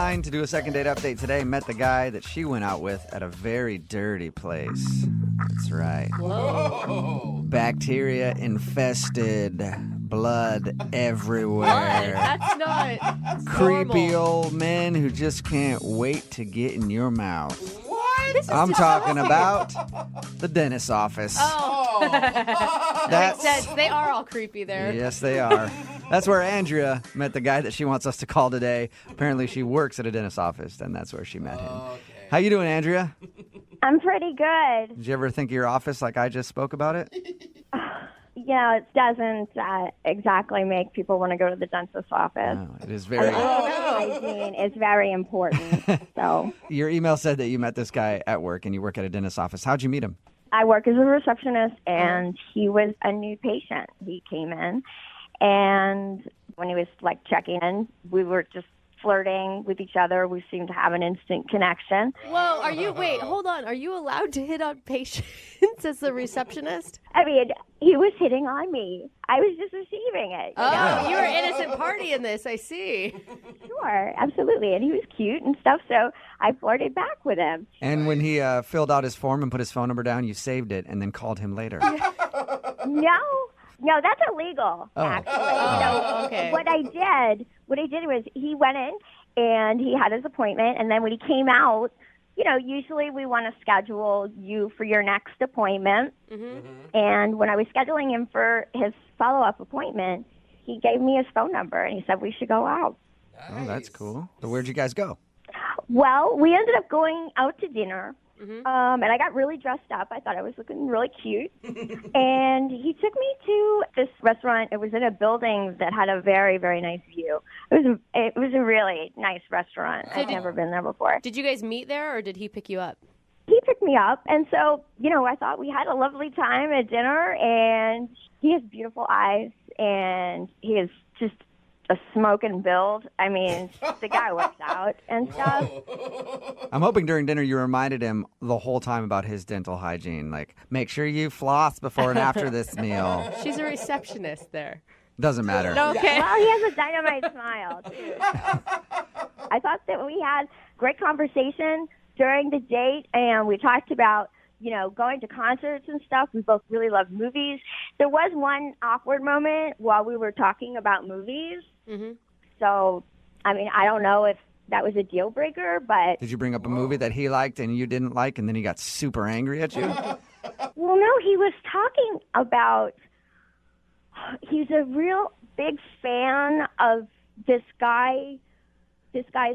line to do a second date update today. Met the guy that she went out with at a very dirty place. That's right. Whoa. Bacteria infested. Blood everywhere. Blood? That's not Creepy normal. old men who just can't wait to get in your mouth. What? I'm talking about the dentist's office. Oh, That's, makes sense. They are all creepy there. yes, they are. That's where Andrea met the guy that she wants us to call today. Apparently, she works at a dentist's office, and that's where she met him. Okay. How you doing, Andrea? I'm pretty good. Did you ever think of your office like I just spoke about it? It doesn't exactly make people want to go to the dentist's office. No, it is very... Hygiene is very important. So Your email said that you met this guy at work, and you work at a dentist's office. How'd you meet him? I work as a receptionist, and he was a new patient. He came in, and when he was like checking in, we were just flirting with each other. We seemed to have an instant connection. Whoa, wait, hold on. Are you allowed to hit on patients as the receptionist? I mean, he was hitting on me. I was just receiving it. Oh, you were an innocent party in this. I see. Sure, absolutely. And he was cute and stuff, so I flirted back with him. And when he filled out his form and put his phone number down, you saved it and then called him later. No, that's illegal, actually. Oh, So okay. what I did was he went in and he had his appointment, and then when he came out, usually we want to schedule you for your next appointment. Mm-hmm. And when I was scheduling him for his follow-up appointment, he gave me his phone number, and he said we should go out. Oh, that's cool. So where'd you guys go? Well, we ended up going out to dinner. Mm-hmm. And I got really dressed up. I thought I was looking really cute. And he took me to this restaurant. It was in a building that had a very, very nice view. It was a really nice restaurant. I'd never been there before. Did you guys meet there, or did he pick you up? He picked me up. And so, I thought we had a lovely time at dinner. And he has beautiful eyes. And he is just a smoking build. I mean, the guy works out and stuff. I'm hoping during dinner you reminded him the whole time about his dental hygiene. Like, make sure you floss before and after this meal. She's a receptionist there. Doesn't matter. Okay. Well, he has a dynamite smile, too. I thought that we had great conversation during the date, and we talked about, going to concerts and stuff. We both really love movies. There was one awkward moment while we were talking about movies. Mm-hmm. So, I mean, I don't know if that was a deal breaker, but... Did you bring up a movie that he liked and you didn't like, and then he got super angry at you? Well, no, he was talking about... He's a real big fan of this guy's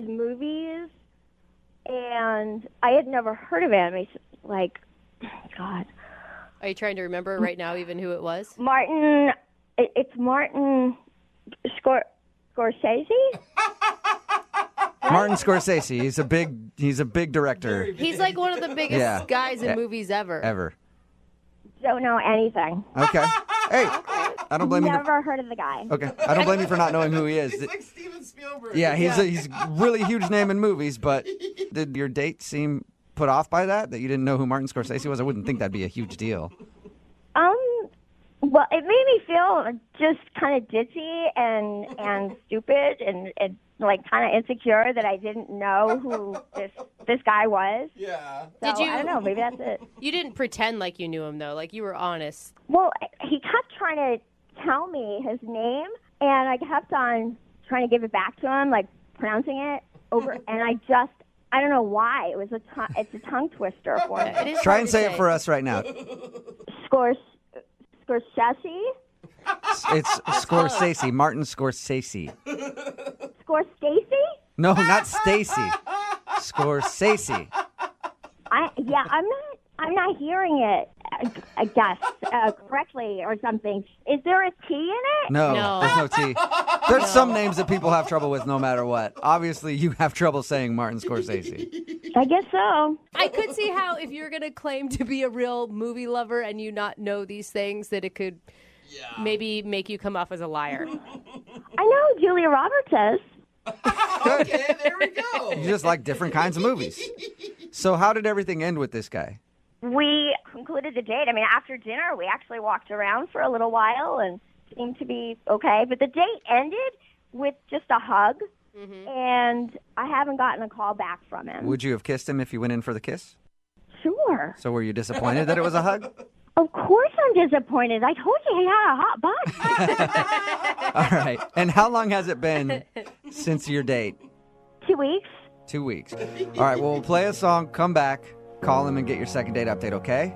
movies, and I had never heard of him. He's like, God. Are you trying to remember right now even who it was? It's Martin Scorsese? Martin Scorsese. He's a big director. He's like one of the biggest guys in movies ever. Ever. Don't know anything. Okay. Hey, I don't blame you. Never heard of the guy. Okay. I don't blame you for not knowing who he is. He's like Steven Spielberg. Yeah, he's a really huge name in movies, but did your date seem put off by that you didn't know who Martin Scorsese was? I wouldn't think that'd be a huge deal. Well, it made me feel just kind of ditzy and stupid and like kind of insecure that I didn't know who this guy was. Yeah. So, I don't know, maybe that's it. You didn't pretend like you knew him, though. Like, you were honest. Well, he kept trying to tell me his name, and I kept on trying to give it back to him, like pronouncing it over, and I don't know why. It's a tongue twister for me. It is Try hard and to say it for us right now. Scorsese? It's Scorsese. Martin Scorsese. Scorsese? No, not Stacy. Scorsese. I'm not hearing it, I guess, correctly or something. Is there a T in it? No, there's no T. There's some names that people have trouble with no matter what. Obviously, you have trouble saying Martin Scorsese. I guess so. I could see how if you're going to claim to be a real movie lover and you not know these things, that it could maybe make you come off as a liar. I know Julia Roberts is. Okay, there we go. You just like different kinds of movies. So how did everything end with this guy? We concluded the date. I mean, after dinner, we actually walked around for a little while and seemed to be okay. But the date ended with just a hug. and I haven't gotten a call back from him. Would you have kissed him if you went in for the kiss? Sure. So were you disappointed that it was a hug? Of course I'm disappointed. I told you he had a hot butt. All right. And how long has it been since your date? 2 weeks. 2 weeks. All right. Well, we'll play a song, come back, call him, and get your second date update, okay?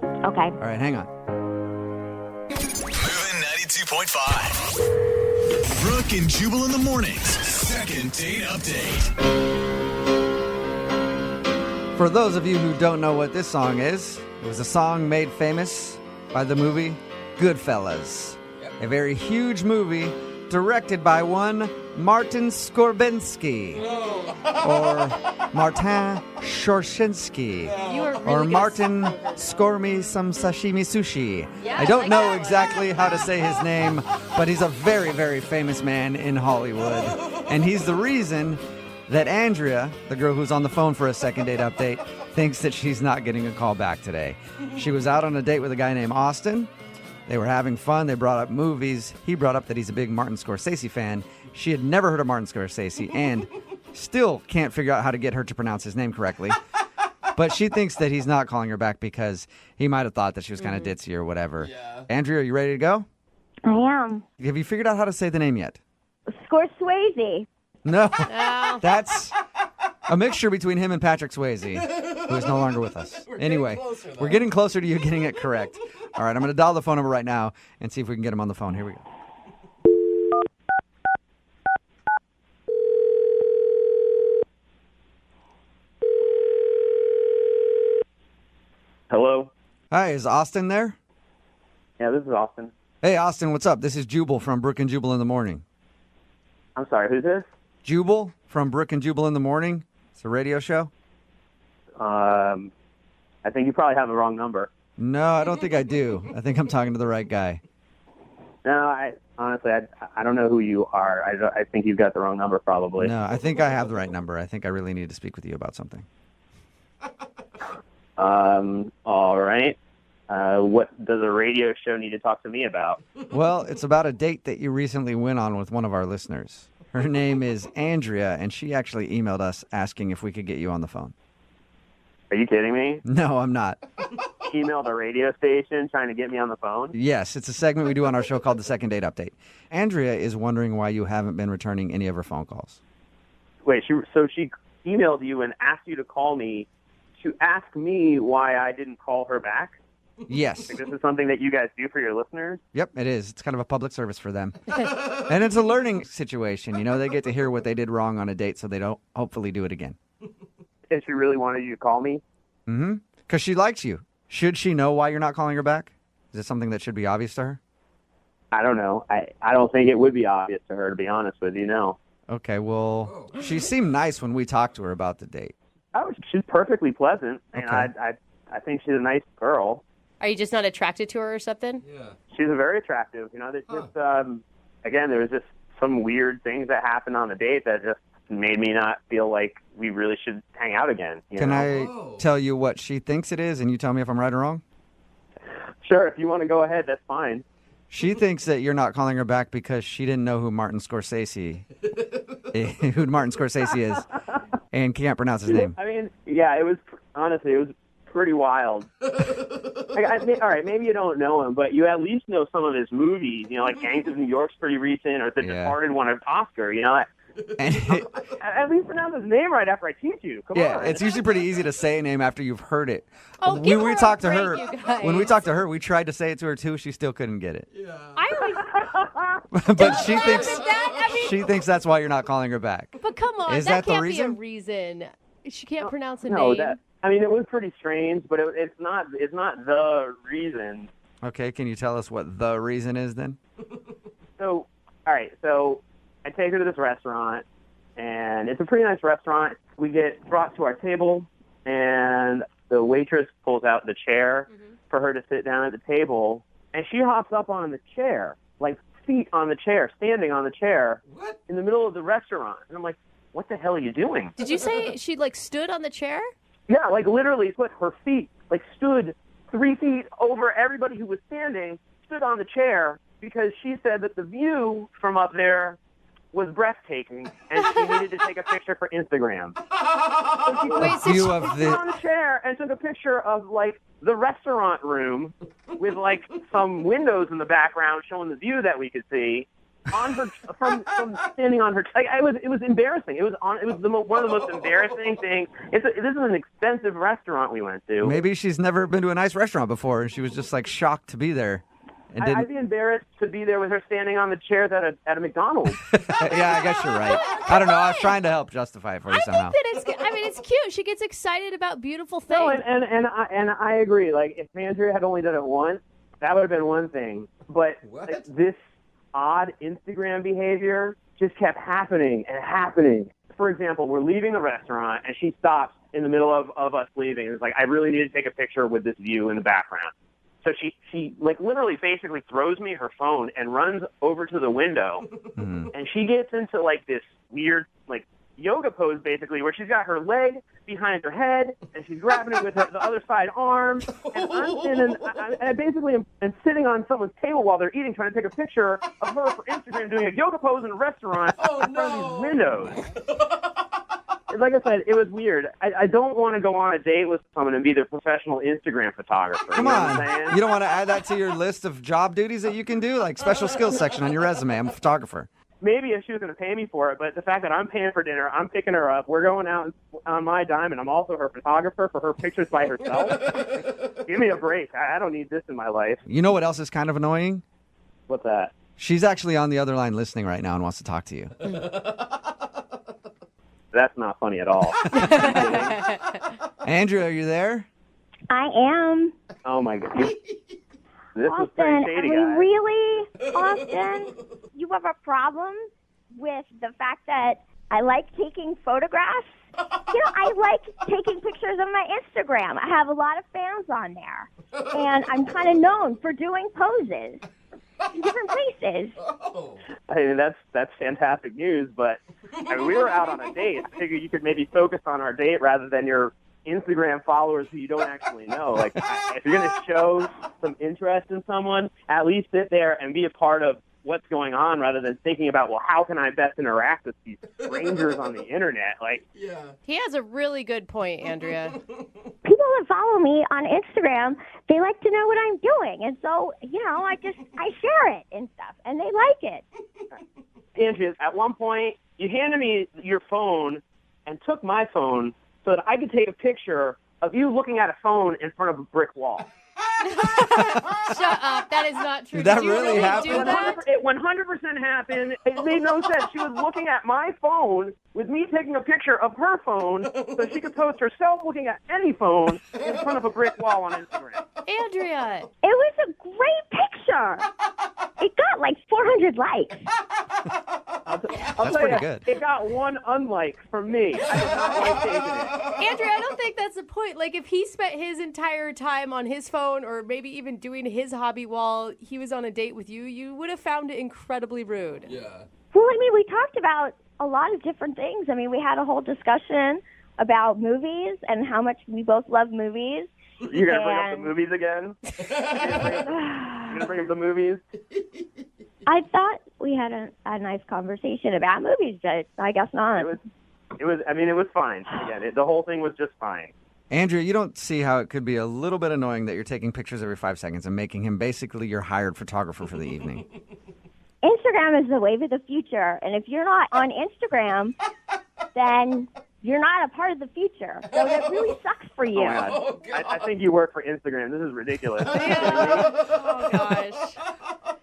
Okay. All right. Hang on. Moving 92.5. Brooke and Jubal in the mornings. Second date update. For those of you who don't know what this song is, it was a song made famous by the movie Goodfellas. A very huge movie directed by one Martin Skorbensky. Or Martin Shorshinsky. You were really Or good Martin at Skormy some sashimi sushi. Yeah, I don't like know that one. exactly how to say his name, but he's a very, very famous man in Hollywood. And he's the reason that Andrea, the girl who's on the phone for a second date update, thinks that she's not getting a call back today. She was out on a date with a guy named Austin. They were having fun. They brought up movies. He brought up that he's a big Martin Scorsese fan. She had never heard of Martin Scorsese and still can't figure out how to get her to pronounce his name correctly. But she thinks that he's not calling her back because he might have thought that she was kind of ditzy or whatever. Yeah. Andrea, are you ready to go? I am. Have you figured out how to say the name yet? Scorsese. No. No. That's a mixture between him and Patrick Swayze, who is no longer with us. Anyway, we're getting closer to you getting it correct. All right, I'm going to dial the phone number right now and see if we can get him on the phone. Here we go. Hello? Hi, is Austin there? Yeah, this is Austin. Hey, Austin, what's up? This is Jubal from Brooke and Jubal in the Morning. I'm sorry, who's this? Jubal from Brooke and Jubal in the Morning. It's a radio show. I think you probably have the wrong number. No, I don't think I do. I think I'm talking to the right guy. No, I honestly don't know who you are. I think you've got the wrong number probably. No, I think I have the right number. I think I really need to speak with you about something. All right. What does a radio show need to talk to me about? Well, it's about a date that you recently went on with one of our listeners. Her name is Andrea, and she actually emailed us asking if we could get you on the phone. Are you kidding me? No, I'm not. Emailed a radio station trying to get me on the phone? Yes, it's a segment we do on our show called the Second Date Update. Andrea is wondering why you haven't been returning any of her phone calls. Wait, so she emailed you and asked you to call me to ask me why I didn't call her back? Yes. Like, this is something that you guys do for your listeners? Yep, it is. It's kind of a public service for them. And it's a learning situation. You know, they get to hear what they did wrong on a date so they don't hopefully do it again. If she really wanted you to call me? Mm-hmm. Because she likes you. Should she know why you're not calling her back? Is it something that should be obvious to her? I don't know. I don't think it would be obvious to her, to be honest with you, no. Okay, well, she seemed nice when we talked to her about the date. Oh, she's perfectly pleasant, and Okay. I think she's a nice girl. Are you just not attracted to her or something? Yeah. She's a very attractive. You know, there's just again, there was just some weird things that happened on the date that just made me not feel like we really should hang out again. Can know? I tell you what she thinks it is, and you tell me if I'm right or wrong? Sure, if you want to go ahead, that's fine. She thinks that you're not calling her back because she didn't know who Martin Scorsese is and can't pronounce his name. I mean, yeah, it was honestly, it was pretty wild. All right, maybe you don't know him, but you at least know some of his movies. You know, like Gangs of New York's pretty recent, or The Departed won an Oscar. You know, And at least pronounce his name right after I teach you. Come on. it's usually pretty easy to say a name after you've heard it. Oh, give her a talked to break, her, you guys. when we talked to her, we tried to say it to her too. She still couldn't get it. I always, But she laugh thinks at that. I mean- she thinks that's why you're not calling her back. but come on, Is that that the can't be a reason? reason. She can't pronounce a No, name. I mean, it was pretty strange, but it's not the reason. Okay, can you tell us what the reason is then? So, all right, so I take her to this restaurant, and it's a pretty nice restaurant. We get brought to our table, and the waitress pulls out the chair for her to sit down at the table, and she hops up on the chair, like feet on the chair, standing on the chair in the middle of the restaurant. And I'm like, what the hell are you doing? Did you say she stood on the chair? Yeah, like literally put her feet, stood 3 feet over everybody who was standing, stood on the chair because she said that the view from up there was breathtaking, and she needed to take a picture for Instagram. So she Wait, so View she- of sat on a chair and took a picture of, like, the restaurant room with, like, some windows in the background showing the view that we could see on her from standing on her. Like, it was embarrassing. It was one of the most embarrassing things. This is an expensive restaurant we went to. Maybe she's never been to a nice restaurant before, and she was just like shocked to be there. And I'd be embarrassed to be there with her standing on the chairs at a McDonald's. Yeah, I guess you're right. I don't know. I was trying to help justify it for you I somehow. think that it's cute. She gets excited about beautiful things. No, and I agree. Like, if Andrea had only done it once, that would have been one thing. But What? like, this odd Instagram behavior just kept happening and happening. For example, we're leaving the restaurant, and she stops in the middle of us leaving. It's like, I really need to take a picture with this view in the background. So she like literally basically throws me her phone and runs over to the window, and she gets into like this weird like yoga pose basically where she's got her leg behind her head and she's grabbing it with the other side arm, and I basically am sitting on someone's table while they're eating, trying to take a picture of her for Instagram doing a yoga pose in a restaurant in front of these windows. Like I said, it was weird. I don't want to go on a date with someone and be their professional Instagram photographer. Come you know on. what I'm saying? You don't want to add that to your list of job duties that you can do? Like special skills section on your resume. I'm a photographer. Maybe if she was going to pay me for it, but the fact that I'm paying for dinner, I'm picking her up, we're going out on my dime, and I'm also her photographer for her pictures by herself. Give me a break. I don't need this in my life. You know what else is kind of annoying? What's that? She's actually on the other line listening right now and wants to talk to you. That's not funny at all. Andrea, are you there? I am. Oh, my God. This was pretty Austin, shady, I mean, guys. really, Austin, you have a problem with the fact that I like taking photographs? You know, I like taking pictures of my Instagram. I have a lot of fans on there. And I'm kind of known for doing poses in different places. I mean, that's fantastic news, but I mean, we were out on a date. I figured you could maybe focus on our date rather than your Instagram followers who you don't actually know. Like, if you're going to show some interest in someone, at least sit there and be a part of what's going on rather than thinking about, well, how can I best interact with these strangers on the internet? Like, Yeah. He has a really good point, Andrea. People that follow me on Instagram, they like to know what I'm doing. And so, you know, I share it and stuff, and they like it. Andrea, at one point, you handed me your phone and took my phone so that I could take a picture of you looking at a phone in front of a brick wall. Shut up. That is not true. Did that Did you really happen? do that? It 100% happened. It made no sense. She was looking at my phone with me taking a picture of her phone so she could post herself looking at any phone in front of a brick wall on Instagram. Andrea. It was a great picture. It got like 400 likes. I'll That's tell pretty you, good. It got one unlike from me. I did not like taking it. Andrea, I don't think that's the point. Like, if he spent his entire time on his phone or maybe even doing his hobby while he was on a date with you, you would have found it incredibly rude. Yeah. Well, I mean, we talked about a lot of different things. I mean, we had a whole discussion about movies and how much we both love movies. You're going to bring up the And- movies again? You're going to bring up the movies? I thought we had a nice conversation about movies, but I guess not. It was fine. Again, the whole thing was just fine. Andrea, you don't see how it could be a little bit annoying that you're taking pictures every 5 seconds and making him basically your hired photographer for the evening. Instagram is the wave of the future, and if you're not on Instagram, then you're not a part of the future. So that really sucks for you. Oh, my God. Oh, God. I think you work for Instagram. This is ridiculous. Oh, gosh.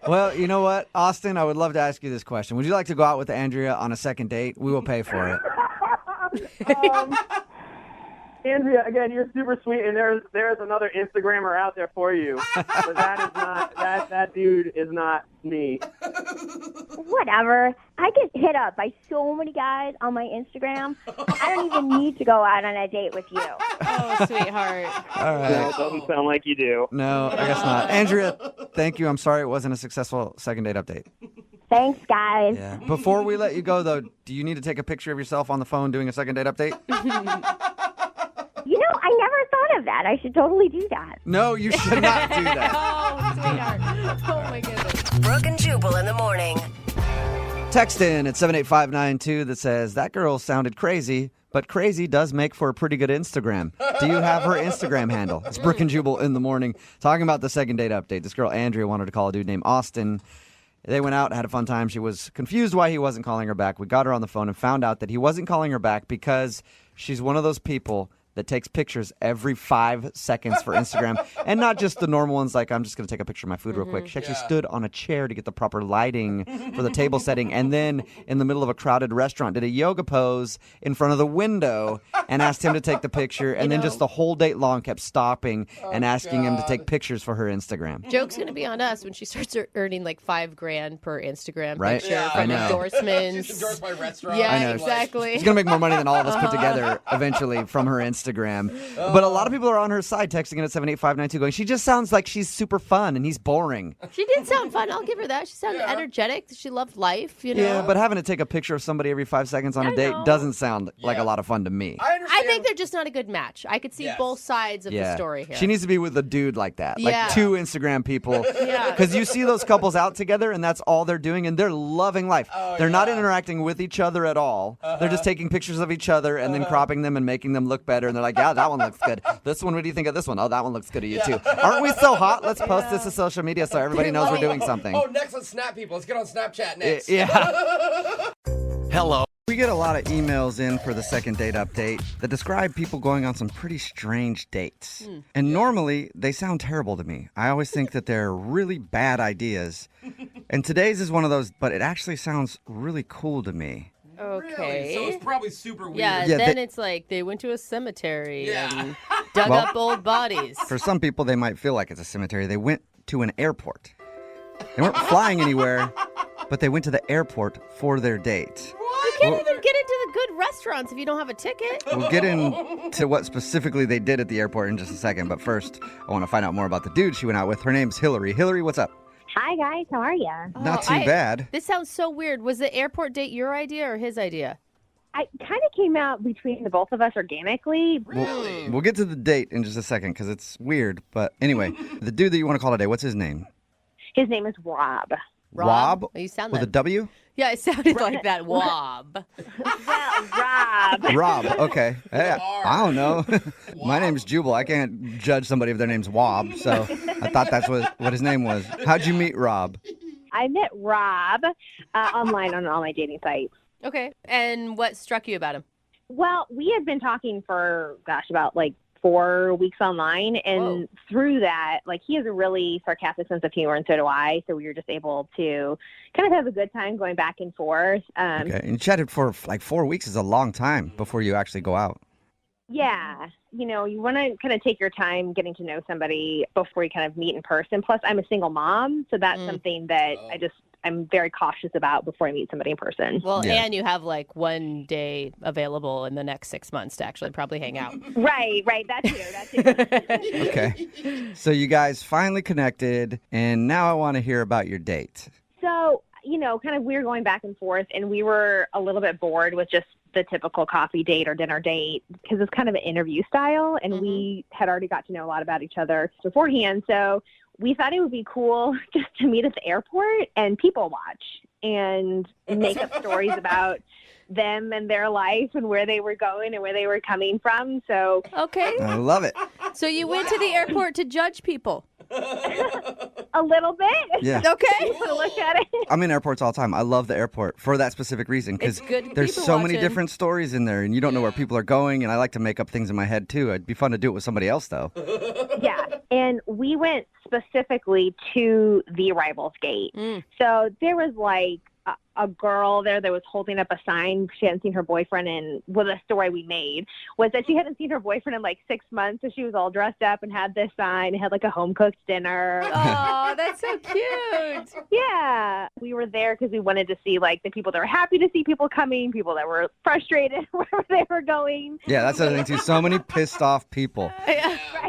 Well, you know what, Austin, I would love to ask you this question. Would you like to go out with Andrea on a second date? We will pay for it. Andrea, again, you're super sweet, and there's another Instagrammer out there for you. But that dude is not me. Whatever. I get hit up by so many guys on my Instagram. I don't even need to go out on a date with you. Oh, sweetheart. All No, right. it doesn't sound like you do. No, I guess not. Andrea, thank you. I'm sorry it wasn't a successful second date update. Thanks, guys. Yeah. Before we let you go, though, do you need to take a picture of yourself on the phone doing a second date update? You know, I never thought of that. I should totally do that. No, you should not do that. Oh, sweetheart. Oh, my goodness. Brooke and Jubal in the morning. Text in at 78592 that says, that girl sounded crazy, but crazy does make for a pretty good Instagram. Do you have her Instagram handle? It's Brooke and Jubal in the morning. Talking about the second date update. This girl, Andrea, wanted to call a dude named Austin. They went out, had a fun time. She was confused why he wasn't calling her back. We got her on the phone and found out that he wasn't calling her back because she's one of those people that takes pictures every 5 seconds for Instagram. And not just the normal ones like, I'm just going to take a picture of my food real quick. She actually stood on a chair to get the proper lighting for the table setting. And then in the middle of a crowded restaurant, did a yoga pose in front of the window and asked him to take the picture. And then just the whole date long kept stopping and asking him to take pictures for her Instagram. Joke's going to be on us when she starts earning like $5,000 per Instagram Right? picture Yeah, from I know. endorsements. She's endorsed by restaurants. Yeah, I know. exactly. She's going to make more money than all of us put together eventually from her Instagram. But a lot of people are on her side texting in at 78592 going, she just sounds like she's super fun and he's boring. She did sound fun. I'll give her that. She sounded energetic. She loved life, you know. Yeah, but having to take a picture of somebody every 5 seconds on a date know. doesn't sound like a lot of fun to me. I understand. I think they're just not a good match. I could see both sides of the story here. She needs to be with a dude like that. Like Yeah. two Instagram people. Yeah. Because you see those couples out together and that's all they're doing and they're loving life. They're not interacting with each other at all. They're just taking pictures of each other and then cropping them and making them look better. And they're like, yeah, that one looks good. This one, what do you think of this one? Oh, that one looks good to you too. Aren't we so hot? Let's post this to social media so everybody knows we're doing something. Oh, next on Snap people. Let's get on Snapchat next. Yeah. Hello. We get a lot of emails in for the second date update that describe people going on some pretty strange dates. And normally, they sound terrible to me. I always think that they're really bad ideas. And today's is one of those, but it actually sounds really cool to me. Okay. Really? So it's probably super weird. Yeah, Yeah, then they- it's like they went to a cemetery Yeah. and dug Well- up old bodies. For some people, they might feel like it's a cemetery. They went to an airport. They weren't flying anywhere, but they went to the airport for their date. You can't even get into the good restaurants if you don't have a ticket. We'll get into what specifically they did at the airport in just a second. But first, I want to find out more about the dude she went out with. Her name's Hillary. Hillary, what's up? Hi, guys. How are you? Not too I- bad. This sounds so weird. Was the airport date your idea or his idea? I kind of came out between the both of us organically. We'll get to the date in just a second because it's weird. But anyway, the dude that you want to call today, what's his name? His name is Rob. Wob? You sound With a that. W? Yeah, it sounded like that. Wob. Well, Rob. Rob, okay. Hey, I don't know. My name's Jubal. I can't judge somebody if their name's Wob, so I thought that's what his name was. How'd you meet Rob? I met Rob online on all my dating sites. Okay. And what struck you about him? Well, we had been talking for, about like 4 weeks online. And Whoa. through that, like, he has a really sarcastic sense of humor, and so do I. So we were just able to kind of have a good time going back and forth. Okay, and you chatted for like 4 weeks is a long time before you actually go out. Yeah. You know, you want to kind of take your time getting to know somebody before you kind of meet in person. Plus, I'm a single mom, so that's something that I'm very cautious about before I meet somebody in person. Well, Yeah. and you have like one day available in the next 6 months to actually probably hang out. Right. That too. Okay. So you guys finally connected, and now I want to hear about your date. So, you know, kind of we were going back and forth, and we were a little bit bored with just the typical coffee date or dinner date because it's kind of an interview style, and we had already got to know a lot about each other beforehand. So we thought it would be cool just to meet at the airport and people watch and make up stories about them and their life and where they were going and where they were coming from. So Okay. I love it. So you went to the airport to judge people. a little bit. Yeah. Okay. To look at it. I'm in airports all the time. I love the airport for that specific reason because It's good there's people so many watching. different stories in there and you don't know where people are going, and I like to make up things in my head too. It'd be fun to do it with somebody else though. Yeah. And we went specifically to the arrivals gate. So there was like a girl there that was holding up a sign. She hadn't seen her boyfriend, and the story we made was that she hadn't seen her boyfriend in like 6 months. So she was all dressed up and had this sign, had like a home cooked dinner. Oh, that's so cute. Yeah. We were there because we wanted to see like the people that were happy to see people coming, people that were frustrated wherever they were going. Yeah, that's the other thing too. So many pissed off people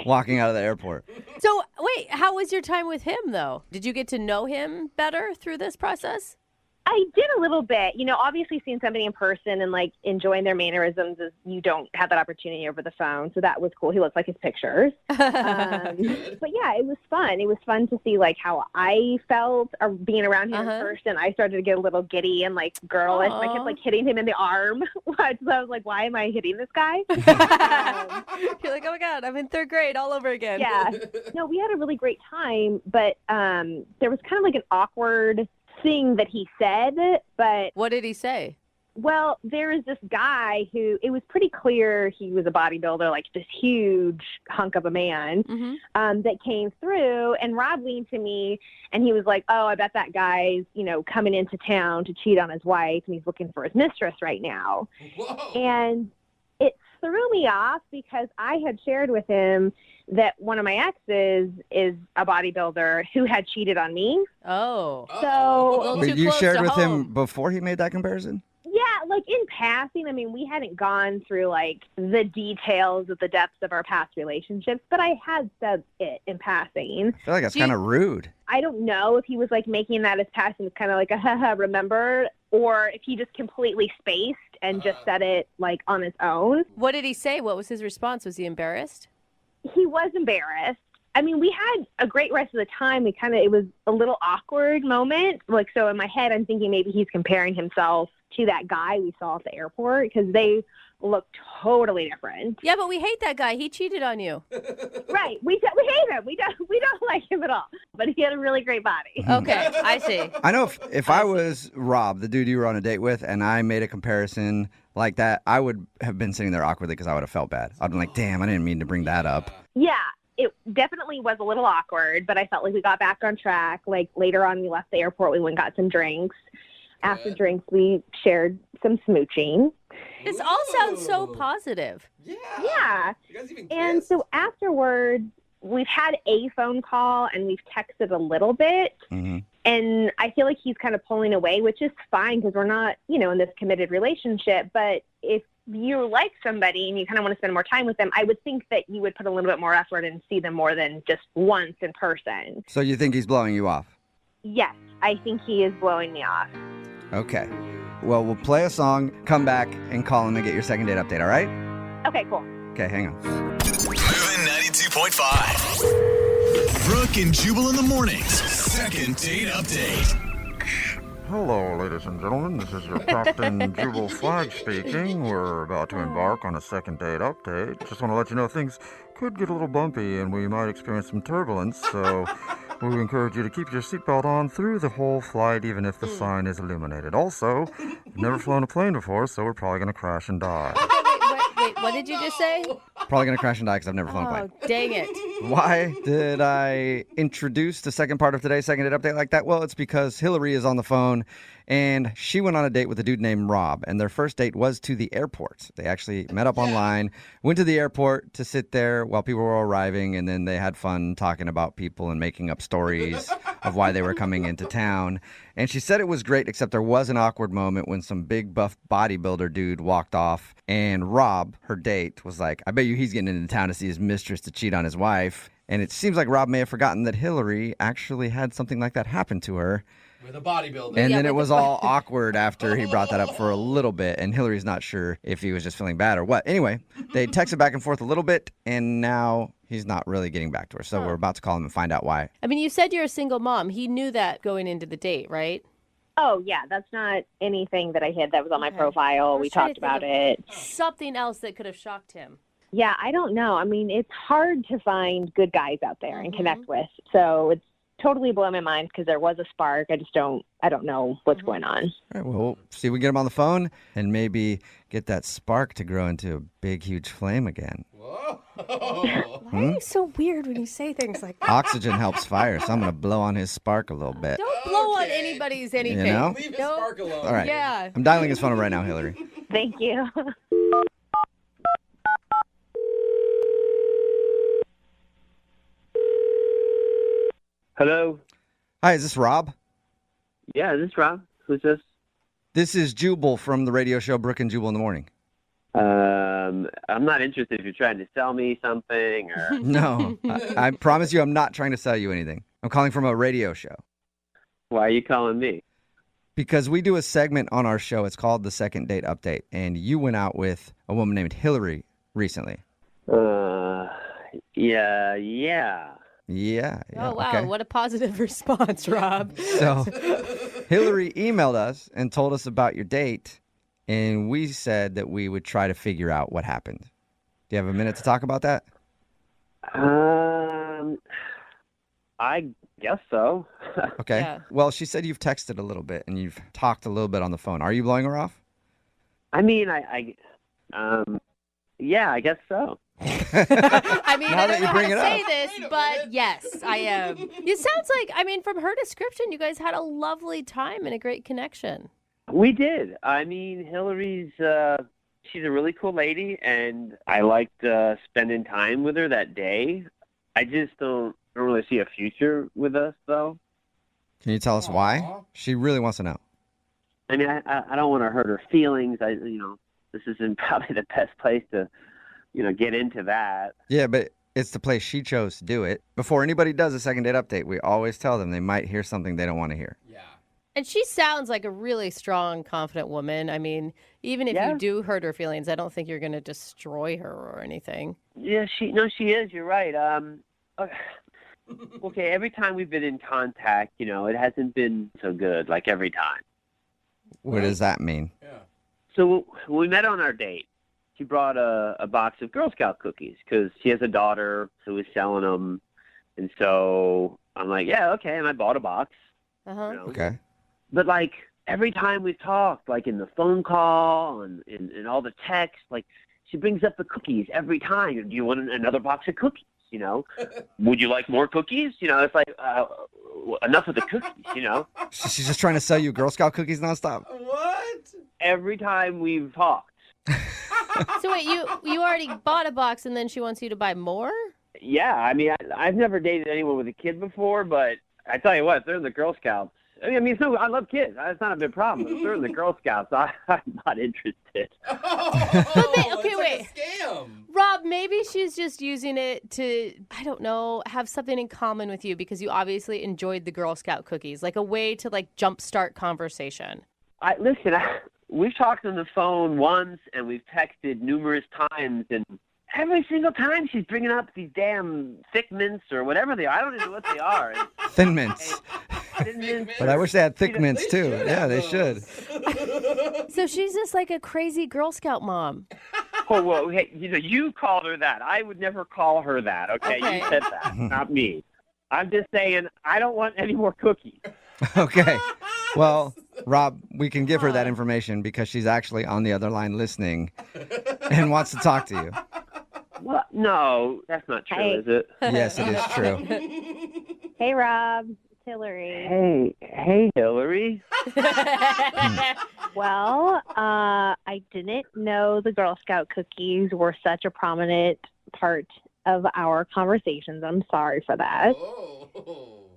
walking out of the airport. So, wait, how was your time with him, though? Did you get to know him better through this process? I did a little bit. Obviously seeing somebody in person and, like, enjoying their mannerisms is you don't have that opportunity over the phone. So that was cool. He looks like his pictures. But, yeah, it was fun. It was fun to see, like, how I felt being around him in person. I started to get a little giddy and, like, girlish. I kept, like, hitting him in the arm. So I was like, why am I hitting this guy? You're like, oh, my God, I'm in third grade all over again. Yeah. No, we had a really great time. But there was kind of, like, an awkward thing that he said, but what did he say? Well, there is this guy who it was pretty clear he was a bodybuilder, like this huge hunk of a man, that came through, and Rob leaned to me and he was like, oh, I bet that guy's, coming into town to cheat on his wife and he's looking for his mistress right now. Whoa. And it threw me off because I had shared with him that one of my exes is a bodybuilder who had cheated on me. Oh. So Wait, you shared with him before he made that comparison? Yeah, like in passing. I mean, we hadn't gone through like the details of the depths of our past relationships, but I had said it in passing. I feel like that's kind of rude. I don't know if he was like making that as passing, kind of like a haha, remember, or if he just completely spaced and just said it like on his own. What did he say? What was his response? Was he embarrassed? He was embarrassed. I mean, we had a great rest of the time. It was a little awkward moment. Like, so in my head, I'm thinking maybe he's comparing himself to that guy we saw at the airport because they look totally different. Yeah, but we hate that guy. He cheated on you. Right. We hate him. We don't like him at all. But he had a really great body. Okay, I see. I know if I was Rob, the dude you were on a date with, and I made a comparison like that, I would have been sitting there awkwardly because I would have felt bad. I'd been like, damn, I didn't mean to bring that up. Yeah. It definitely was a little awkward, but I felt like we got back on track. Like later on, we left the airport. We went and got some drinks. After drinks, we shared some smooching. This all sounds so positive. Yeah. You guys even And kissed? so afterwards, we've had a phone call and we've texted a little bit. Mm-hmm. And I feel like he's kind of pulling away, which is fine because we're not, in this committed relationship. But if you like somebody and you kind of want to spend more time with them, I would think that you would put a little bit more effort and see them more than just once in person. So you think he's blowing you off? Yes, I think he is blowing me off. Okay. Well, we'll play a song, come back, and call him and get your second date update, all right? Okay, cool. Okay, hang on. Moving 92.5. Brooke and Jubal in the mornings. Second date update. Hello, ladies and gentlemen. This is your Captain Jubal Flag speaking. We're about to embark on a second date update. Just want to let you know things could get a little bumpy and we might experience some turbulence, so we encourage you to keep your seatbelt on through the whole flight, even if the sign is illuminated. Also, we've never flown a plane before, so we're probably going to crash and die. Wait, what did you just say? Probably going to crash and die because I've never flown a plane. Oh, dang it. Why did I introduce the second part of today's second date update like that? Well, it's because Hillary is on the phone, and she went on a date with a dude named Rob, and their first date was to the airport. They actually met up online, went to the airport to sit there while people were arriving, and then they had fun talking about people and making up stories of why they were coming into town. And she said it was great, except there was an awkward moment when some big buff bodybuilder dude walked off, and Rob, her date, was like, I bet you he's getting into town to see his mistress to cheat on his wife. And it seems like Rob may have forgotten that Hillary actually had something like that happen to her. With a bodybuilder. And then it was all awkward after he brought that up for a little bit, and Hillary's not sure if he was just feeling bad or what. Anyway, they texted back and forth a little bit, and now he's not really getting back to her. So we're about to call him and find out why. I mean, you said you're a single mom. He knew that going into the date, right? Oh, yeah, that's not anything that I hid that was on my profile. We talked about it. Something else that could have shocked him. Yeah, I don't know. I mean, it's hard to find good guys out there and connect with. So it's totally blowing my mind because there was a spark. I don't know what's going on. All right, well, we'll see if we can get him on the phone and maybe get that spark to grow into a big, huge flame again. Whoa. Why are you so weird when you say things like that? Oxygen helps fire, so I'm going to blow on his spark a little bit. Don't blow on anybody's anything. You know? Leave his spark alone. All right. Yeah. I'm dialing his phone right now, Hillary. Thank you. Hello? Hi, is this Rob? Yeah, this is Rob. Who's this? This is Jubal from the radio show Brooke and Jubal in the Morning. I'm not interested if you're trying to sell me something or... No, I promise you I'm not trying to sell you anything. I'm calling from a radio show. Why are you calling me? because we do a segment on our show. It's called the Second Date Update, and you went out with a woman named Hillary recently. Yeah. Yeah. Oh, wow. Okay. What a positive response, Rob. So Hillary emailed us and told us about your date, and we said that we would try to figure out what happened. Do you have a minute to talk about that? I guess so. Okay. Yeah. Well, she said you've texted a little bit and you've talked a little bit on the phone. Are you blowing her off? I mean, yeah, I guess so. I mean, Now I that don't you know how bring to it say up. this, but yes, I am. It sounds like, I mean, from her description, you guys had a lovely time and a great connection. We did. I mean, Hillary's, she's a really cool lady, and I liked spending time with her that day. I just don't really see a future with us, though. Can you tell us why? She really wants to know. I mean, I don't want to hurt her feelings. This isn't probably the best place to, get into that. Yeah, but it's the place she chose to do it. Before anybody does a second date update, we always tell them they might hear something they don't want to hear. Yeah. And she sounds like a really strong, confident woman. I mean, even if you do hurt her feelings, I don't think you're going to destroy her or anything. Yeah, she is. You're right. Okay, every time we've been in contact, it hasn't been so good, like every time. What does that mean? Yeah. So when we met on our date, she brought a box of Girl Scout cookies because she has a daughter who is selling them. And so I'm like, yeah, okay. And I bought a box. Uh-huh. Okay. But, like, every time we've talked, like in the phone call and in all the texts, like, she brings up the cookies every time. Do you want another box of cookies, Would you like more cookies? It's like, enough of the cookies, She's just trying to sell you Girl Scout cookies nonstop. What? Every time we've talked. So wait, you already bought a box and then she wants you to buy more? Yeah, I mean, I've never dated anyone with a kid before, but I tell you what, if they're in the Girl Scouts, I mean, I love kids. That's not a big problem. If they're in the Girl Scouts, I'm not interested. Okay, wait. A scam. Rob, maybe she's just using it to, I don't know, have something in common with you because you obviously enjoyed the Girl Scout cookies, like a way to jumpstart conversation. Listen, we've talked on the phone once, and we've texted numerous times, and every single time she's bringing up these damn thick mints or whatever they are. I don't even know what they are. Thin mints. Thin mints. But I wish they had thick mints too. Yeah, they should. So she's just like a crazy Girl Scout mom. Oh, well, hey, you called her that. I would never call her that, okay? You said that, not me. I'm just saying I don't want any more cookies. Okay. Well, Rob, we can give her that information because she's actually on the other line listening and wants to talk to you. Well, no, that's not true, Hey. is it? Yes, it is true. Hey, Rob. It's Hillary. Hey, Hillary. Well, I didn't know the Girl Scout cookies were such a prominent part of our conversations. I'm sorry for that. Oh.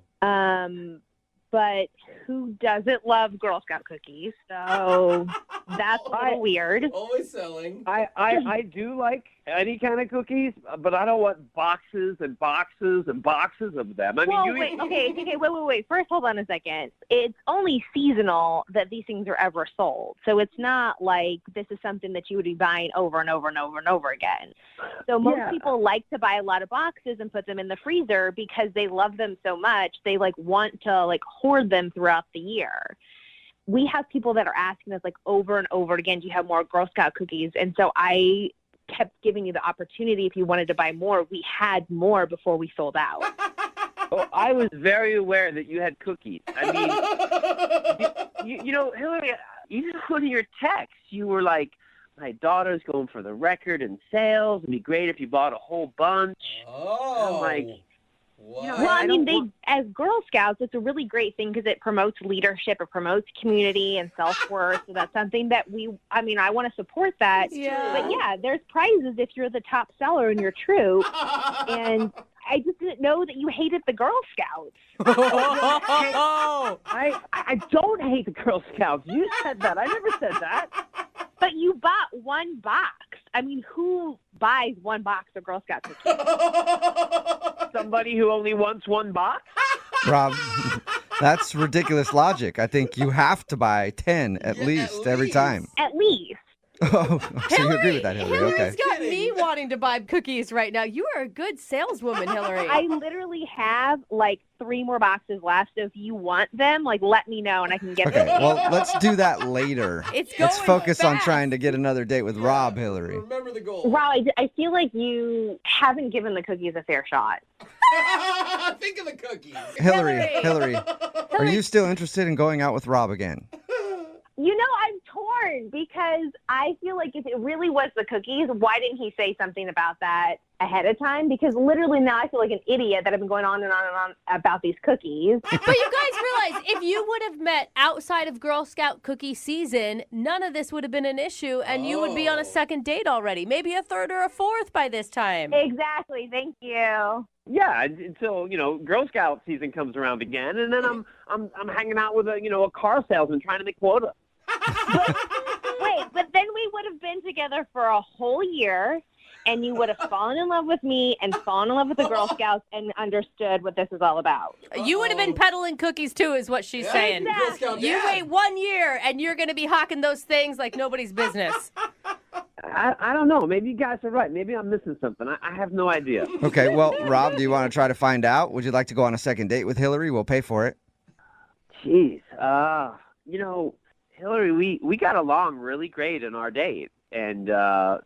But who doesn't love Girl Scout cookies? So that's a little weird. Always selling. I do like any kind of cookies, but I don't want boxes and boxes and boxes of them. I mean, Well, wait. First, hold on a second. It's only seasonal that these things are ever sold. So it's not like this is something that you would be buying over and over and over and over again. So most people like to buy a lot of boxes and put them in the freezer because they love them so much. They want to hoard them throughout the year. We have people that are asking us over and over again, do you have more Girl Scout cookies? And so I kept giving you the opportunity if you wanted to buy more. We had more before we sold out. Oh, I was very aware that you had cookies. I mean, Hillary, even one of your texts, you were like, my daughter's going for the record in sales. It'd be great if you bought a whole bunch. Oh. I'm like, what? Well, I mean, as Girl Scouts, it's a really great thing because it promotes leadership, it promotes community and self-worth. So that's something that I want to support that. Yeah. But yeah, there's prizes if you're the top seller in your troop. And I just didn't know that you hated the Girl Scouts. I don't hate the Girl Scouts. You said that. I never said that. But you bought one box. I mean, who buys one box of Girl Scout cookies? Somebody who only wants one box? Rob, That's ridiculous logic. I think you have to buy 10 at least every time. At least. Oh, so you agree with that, Hillary? Okay. Hillary's got me wanting to buy cookies right now. You are a good saleswoman, Hillary. I literally have like 3 more boxes left. So if you want them, like let me know and I can get Okay, them. well, let's do that later. It's Let's going focus on fast. trying to get another date with Rob, Hillary. Remember the goal. Wow, I feel like you haven't given the cookies a fair shot. Think of the cookies. Hillary, are you still interested in going out with Rob again? You know, I'm torn because I feel like if it really was the cookies, why didn't he say something about that ahead of time? Because literally now I feel like an idiot that I've been going on and on and on about these cookies. But you guys realize if you would have met outside of Girl Scout cookie season, none of this would have been an issue and you would be on a second date already. Maybe a third or a fourth by this time. Exactly. Thank you. Yeah, until Girl Scout season comes around again, and then I'm hanging out with a car salesman trying to make quota. Wait, but then we would have been together for a whole year, and you would have fallen in love with me and fallen in love with the Girl Scouts and understood what this is all about. You would have been peddling cookies too, is what she's saying. Girl Scout You dad. wait 1 year and you're going to be hawking those things like nobody's business. I don't know. Maybe you guys are right. Maybe I'm missing something. I have no idea. Okay, well, Rob, do you want to try to find out? Would you like to go on a second date with Hillary? We'll pay for it. Jeez. Hillary, we got along really great in our date. And how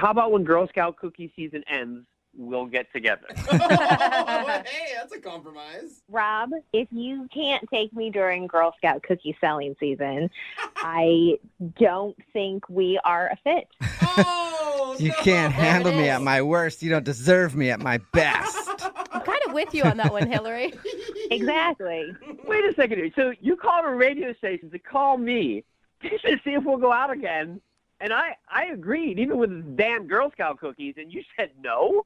about when Girl Scout cookie season ends, we'll get together? Hey, that's a compromise. Rob, if you can't take me during Girl Scout cookie selling season, I don't think we are a fit. Oh, You can't handle me at my worst. You don't deserve me at my best. I'm kind of with you on that one, Hillary. Exactly. Wait a second here. So you called a radio station to call me to see if we'll go out again. And I agreed, even with the damn Girl Scout cookies, and you said no?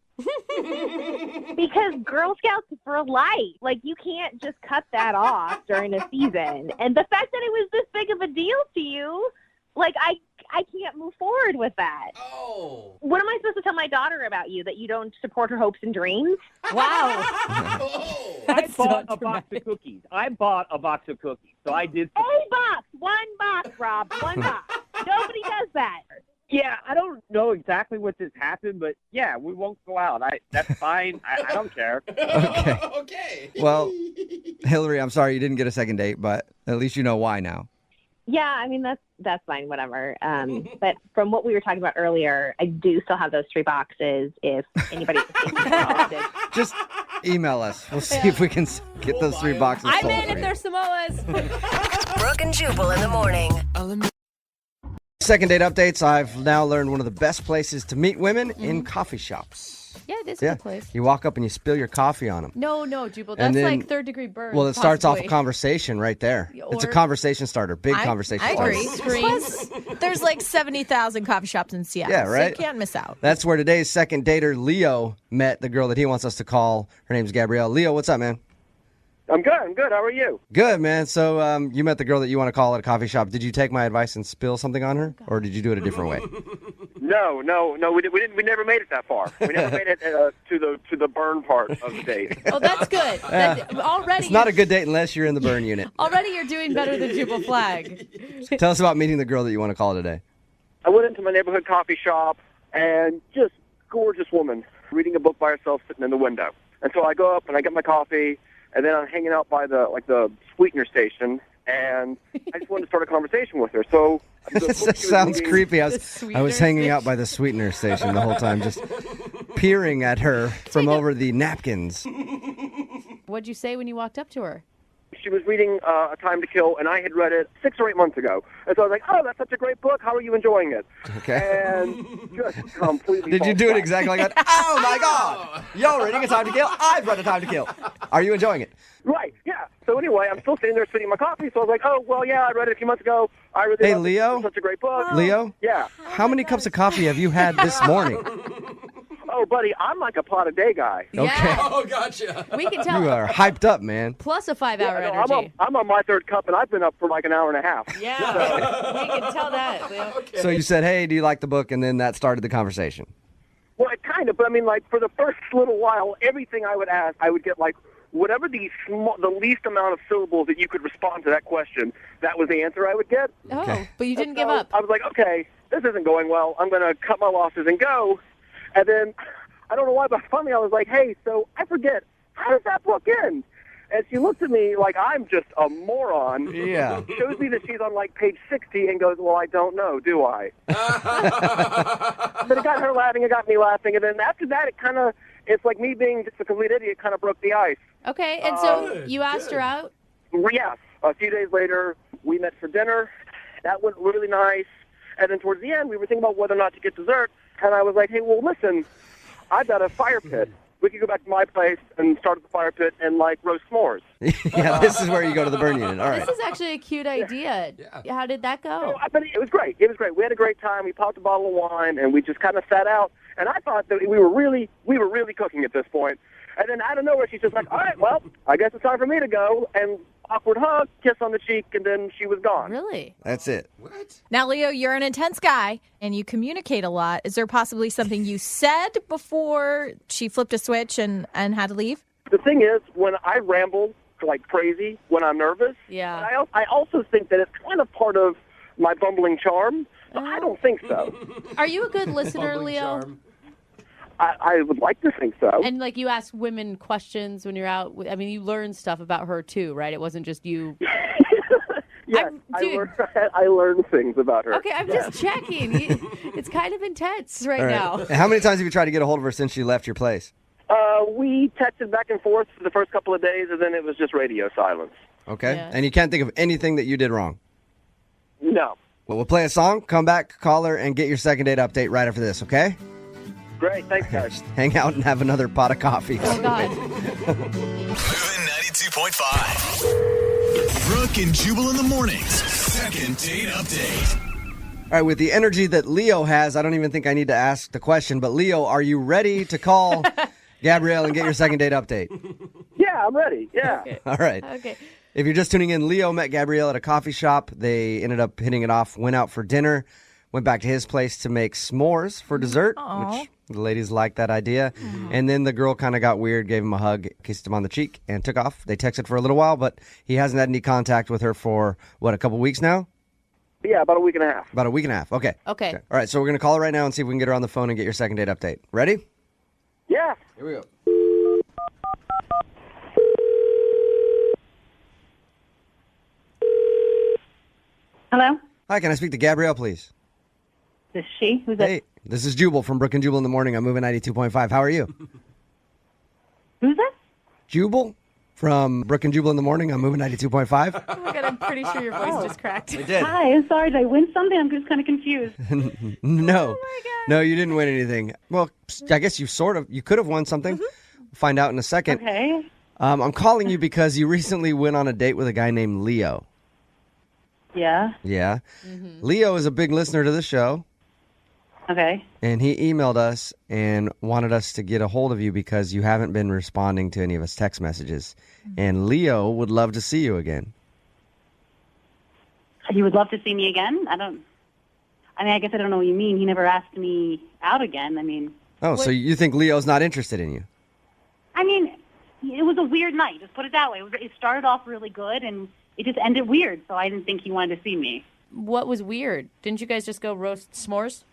Because Girl Scouts for life. Like, you can't just cut that off during a season. And the fact that it was this big of a deal to you, like, I can't move forward with that. Oh. What am I supposed to tell my daughter about you? That you don't support her hopes and dreams? Wow. Oh. I bought a box of cookies. So I did. A box. 1 box, Rob. 1 box. Nobody does that. Yeah, I don't know exactly what just happened, but yeah, we won't go out. That's fine. I don't care. Okay. Okay. Well, Hillary, I'm sorry you didn't get a second date, but at least you know why now. Yeah, I mean, that's fine, whatever. But from what we were talking about earlier, I do still have those 3 boxes if anybody is interested. Just email us. We'll see if we can get those 3 boxes I'm sold in for if you. they're Samoas. Brooke and Jubal in the morning. Second date updates. I've now learned one of the best places to meet women in coffee shops. Yeah, it is a Yeah. good place. You walk up and you spill your coffee on them. No, Jubal. And That's then- like third-degree burn. Well, it starts off a possibly. conversation right there. It's a Or- conversation starter. Big conversation I starter. agree. Screens. Plus, there's like 70,000 coffee shops in Seattle. Yeah, So right? you can't miss out. That's where today's second dater, Leo, met the girl that he wants us to call. Her name's Gabrielle. Leo, what's up, man? I'm good. How are you? Good, man. So you met the girl that you want to call at a coffee shop. Did you take my advice and spill something on her, or did you do it a different way? No. We didn't. We never made it that far. We never made it to the burn part of the date. Oh, that's good. Already, It's not a good date unless you're in the burn unit. Already, you're doing better than Jubal Flag. Tell us about meeting the girl that you want to call today. I went into my neighborhood coffee shop and just gorgeous woman reading a book by herself sitting in the window. And so I go up and I get my coffee, and then I'm hanging out by the sweetener station, and I just wanted to start a conversation with her. So the book That she was sounds reading- creepy. I The was sweetener hanging out by the sweetener station the whole time, just peering at her from over the napkins. What'd you say when you walked up to her? She was reading A Time to Kill, and I had read it 6 or 8 months ago. And so I was like, oh, that's such a great book. How are you enjoying it? Okay. And just completely Did you falls do it flat. exactly like that? Oh my God! You're reading A Time to Kill. I've read A Time to Kill. Are you enjoying it? Right, yeah. So anyway, I'm still sitting there sipping my coffee, so I was like, oh, well, yeah, I read it a few months ago. I really Hey, loved it. Leo? It's such a great book. Leo? Yeah. How many cups of coffee have you had this morning? Oh, buddy, I'm like a pot a day guy. Okay. Yeah, Oh, gotcha. we can tell. You are hyped up, man. Plus a 5-hour Yeah, no, energy. I'm on my 3rd cup, and I've been up for like an hour and a half. Yeah, we can tell that. Leo. So you said, hey, do you like the book? And then that started the conversation. Well, it kind of, but I mean, like, for the first little while, everything I would ask, I would get, like, whatever the least amount of syllables that you could respond to that question, that was the answer I would get. Oh, but you didn't So give up. I was like, okay, this isn't going well. I'm going to cut my losses and go. And then, I don't know why, but finally I was like, hey, so I forget, how does that book end? And she looks at me like I'm just a moron. Yeah. Shows me that she's on like page 60 and goes, well, I don't know, do I? But it got her laughing, it got me laughing. And then after that, it's like me being just a complete idiot kind of broke the ice. Okay, and so you asked her out? Yes. A few days later, we met for dinner. That went really nice. And then towards the end, we were thinking about whether or not to get dessert. And I was like, hey, well, listen, I've got a fire pit. We could go back to my place and start at the fire pit and, like, roast s'mores. Yeah, this is where you go to the burn unit. All right. This is actually a cute idea. Yeah. How did that go? But it was great. It was great. We had a great time. We popped a bottle of wine, and we just kind of sat out. And I thought that we were really cooking at this point. And then out of nowhere, she's just like, all right, well, I guess it's time for me to go. And awkward hug, kiss on the cheek, and then she was gone. Really? That's it. What? Now, Leo, you're an intense guy and you communicate a lot. Is there possibly something you said before she flipped a switch and had to leave? The thing is, when I ramble like crazy when I'm nervous, yeah. I also think that it's kind of part of my bumbling charm, but I don't think so. Are you a good listener, Leo? Charm. I would like to think so. And, like, you ask women questions when you're out. I mean, you learn stuff about her, too, right? It wasn't just you. Yes, I learned things about her. Okay, I'm just checking. It's kind of intense right All right. now. And how many times have you tried to get a hold of her since she left your place? We texted back and forth for the first couple of days, and then it was just radio silence. Okay. Yeah. And you can't think of anything that you did wrong? No. Well, we'll play a song, come back, call her, and get your second date update right after this, okay? Great, thanks, guys. Just hang out and have another pot of coffee. Oh, God. Moving 92.5. Brooke and Jubal in the mornings. Second date update. All right, with the energy that Leo has, I don't even think I need to ask the question, but Leo, are you ready to call Gabrielle and get your second date update? Yeah, I'm ready. Yeah. Okay. All right. Okay. If you're just tuning in, Leo met Gabrielle at a coffee shop. They ended up hitting it off, went out for dinner, went back to his place to make s'mores for dessert, which the ladies liked that idea. And then the girl kind of got weird, gave him a hug, kissed him on the cheek, and took off. They texted for a little while, but he hasn't had any contact with her for, what, a couple weeks now? Yeah, about a week and a half. About a week and a half. Okay. Okay. All right, so we're going to call her right now and see if we can get her on the phone and get your second date update. Ready? Yeah. Here we go. Hello? Hi, can I speak to Gabrielle, please? This is she? Who's that? Hey, this is Jubal from Brooke and Jubal in the morning. I'm moving 92.5. How are you? Who's this? Jubal from Brooke and Jubal in the morning. I'm moving 92.5. Oh, my God, I'm pretty sure your voice just cracked. We did. Hi, I'm sorry. Did I win something? I'm just kind of confused. No. No, you didn't win anything. Well, I guess you could have won something. Find out in a second. Okay. I'm calling you because you recently went on a date with a guy named Leo. Yeah. Yeah. Leo is a big listener to the show. Okay. And he emailed us and wanted us to get a hold of you because you haven't been responding to any of his text messages. And Leo would love to see you again. You would love to see me again? I guess I don't know what you mean. He never asked me out again. Oh, so you think Leo's not interested in you? It was a weird night. Just put it that way. It started off really good, and it just ended weird, so I didn't think he wanted to see me. What was weird? Didn't you guys just go roast s'mores?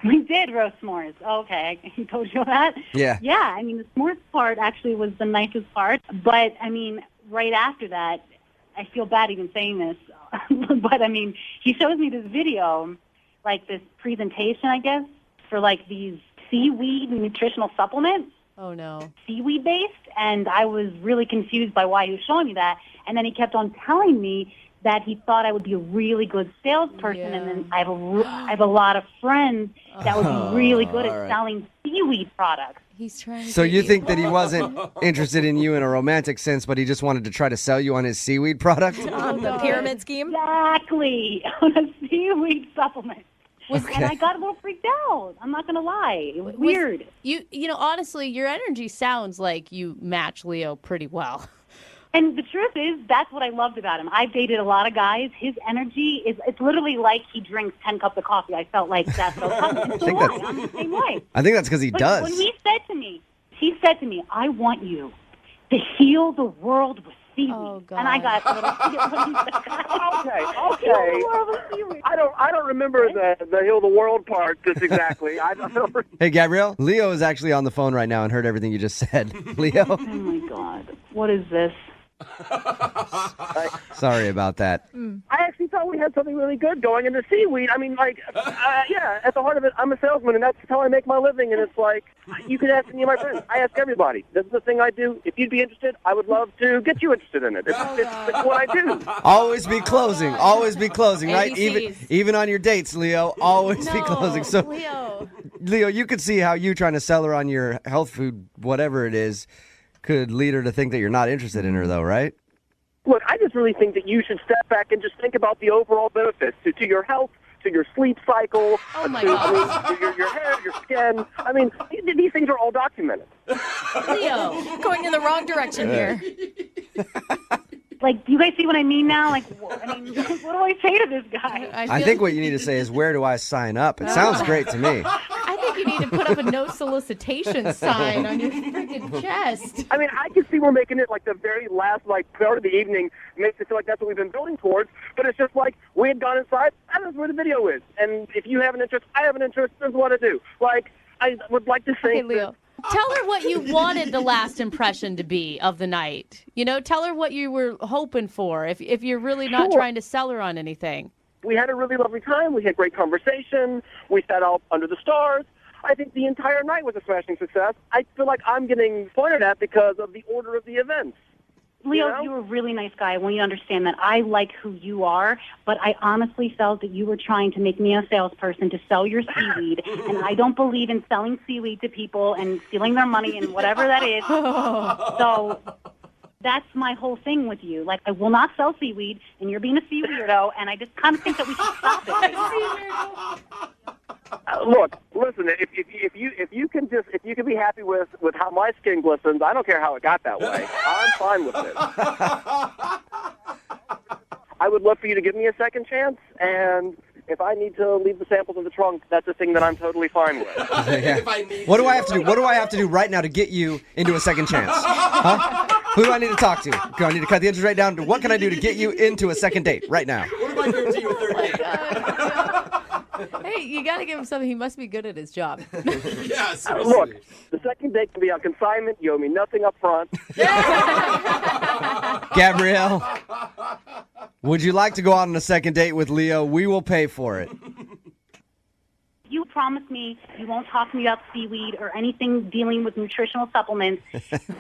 We did roast s'mores. Okay, I told you that? Yeah. Yeah, the s'mores part actually was the nicest part, but, right after that, I feel bad even saying this, but, he shows me this video, like this presentation, I guess, for, like, these seaweed nutritional supplements. Oh, no. Seaweed-based, and I was really confused by why he was showing me that. And then he kept on telling me that he thought I would be a really good salesperson, and then I have a lot of friends that would be really good at selling seaweed products. He's trying to So you think that he wasn't interested in you in a romantic sense, but he just wanted to try to sell you on his seaweed product? The pyramid scheme? Exactly, on a seaweed supplement. Okay. And I got a little freaked out. I'm not going to lie. It was weird. You know, honestly, your energy sounds like you match Leo pretty well. And the truth is, that's what I loved about him. I've dated a lot of guys. His energy it's literally like he drinks 10 cups of coffee. I felt like that's so tough. And so I'm the same way. I think that's because he does. When he said to me, I want you. To heal the world with seaweed. Oh, God. And I got a little feelings. Okay. I don't remember the heal the world part just exactly. I don't. Hey, Gabrielle, Leo is actually on the phone right now and heard everything you just said. Leo? Oh, my God. What is this? Sorry about that. I actually thought we had something really good going in the seaweed. I mean, yeah, at the heart of it, I'm a salesman, and that's how I make my living. And it's like, you could ask any of my friends. I ask everybody. This is the thing I do. If you'd be interested, I would love to get you interested in it. It's what I do. Always be closing. Always be closing, right? ABCs. Even on your dates, Leo. Always be closing. So, Leo, you could see how you trying to sell her on your health food, whatever it is, could lead her to think that you're not interested in her, though, right? Look, I just really think that you should step back and just think about the overall benefits to your health, to your sleep cycle, Oh, my God. to your hair, your skin. I mean, these things are all documented. Leo. Going in the wrong direction here. Like, do you guys see what I mean now? Like, what do I say to this guy? I think what you need to say is, where do I sign up? It sounds great to me. I think you need to put up a no solicitation sign on your freaking chest. I mean, I can see we're making it like the very last part of the evening. It makes it feel like that's what we've been building towards. But it's just like we had gone inside. That's where the video is. And if you have an interest, I have an interest. This is what I do. Like, I would like to think. Okay, Leo. Tell her what you wanted the last impression to be of the night. You know, tell her what you were hoping for if you're really not Sure. trying to sell her on anything. We had a really lovely time. We had great conversation. We sat out under the stars. I think the entire night was a smashing success. I feel like I'm getting pointed at because of the order of the events. Leo, You know? you're a really nice guy. I want you to understand that I like who you are, but I honestly felt that you were trying to make me a salesperson to sell your seaweed, and I don't believe in selling seaweed to people and stealing their money and whatever that is. So that's my whole thing with you. Like, I will not sell seaweed, and you're being a sea weirdo, and I just kind of think that we should stop it right now. Look, listen. If you can be happy with how my skin glistens, I don't care how it got that way. I'm fine with it. I would love for you to give me a second chance, and if I need to leave the samples in the trunk, that's a thing that I'm totally fine with. If I need What do I have to do? What do I have to do right now to get you into a second chance? Huh? Who do I need to talk to? Do I need to cut the interest rate down? What can I do to get you into a second date right now? What if I give it to you a third date? Hey, you got to give him something. He must be good at his job. Yeah, seriously. Look, the second date can be on consignment. You owe me nothing up front. Gabrielle, would you like to go out on a second date with Leo? We will pay for it. You promise me you won't talk to me about seaweed or anything dealing with nutritional supplements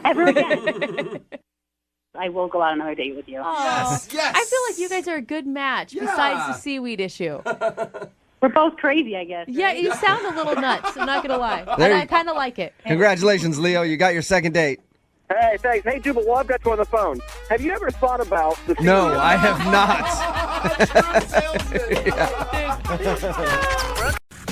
ever again. I will go out on another date with you. Yes, yes. I feel like you guys are a good match besides the seaweed issue. We're both crazy, I guess. Yeah, you sound a little nuts. I'm not going to lie. There And you- I kind of like it. Congratulations, Leo. You got your second date. Hey, thanks. Hey, Jubal, while I've got you on the phone, have you ever thought about the No, I have not.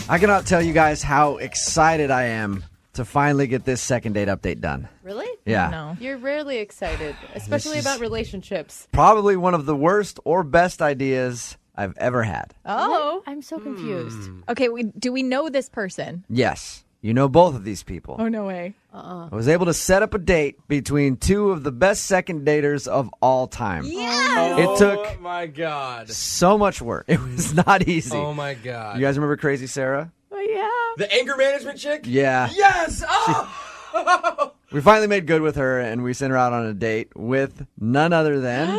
I cannot tell you guys how excited I am to finally get this second date update done. Really? Yeah. No. You're rarely excited, especially This is- about relationships. Probably one of the worst or best ideas I've ever had. Oh. I'm so confused. Okay, do we know this person? Yes. You know both of these people. Oh, no way. I was able to set up a date between two of the best second daters of all time. Yes! It took Oh my God. so much work. It was not easy. Oh my God. You guys remember Crazy Sarah? Oh, yeah. The anger management chick? Yeah. Yes! Oh! We finally made good with her, and we sent her out on a date with none other than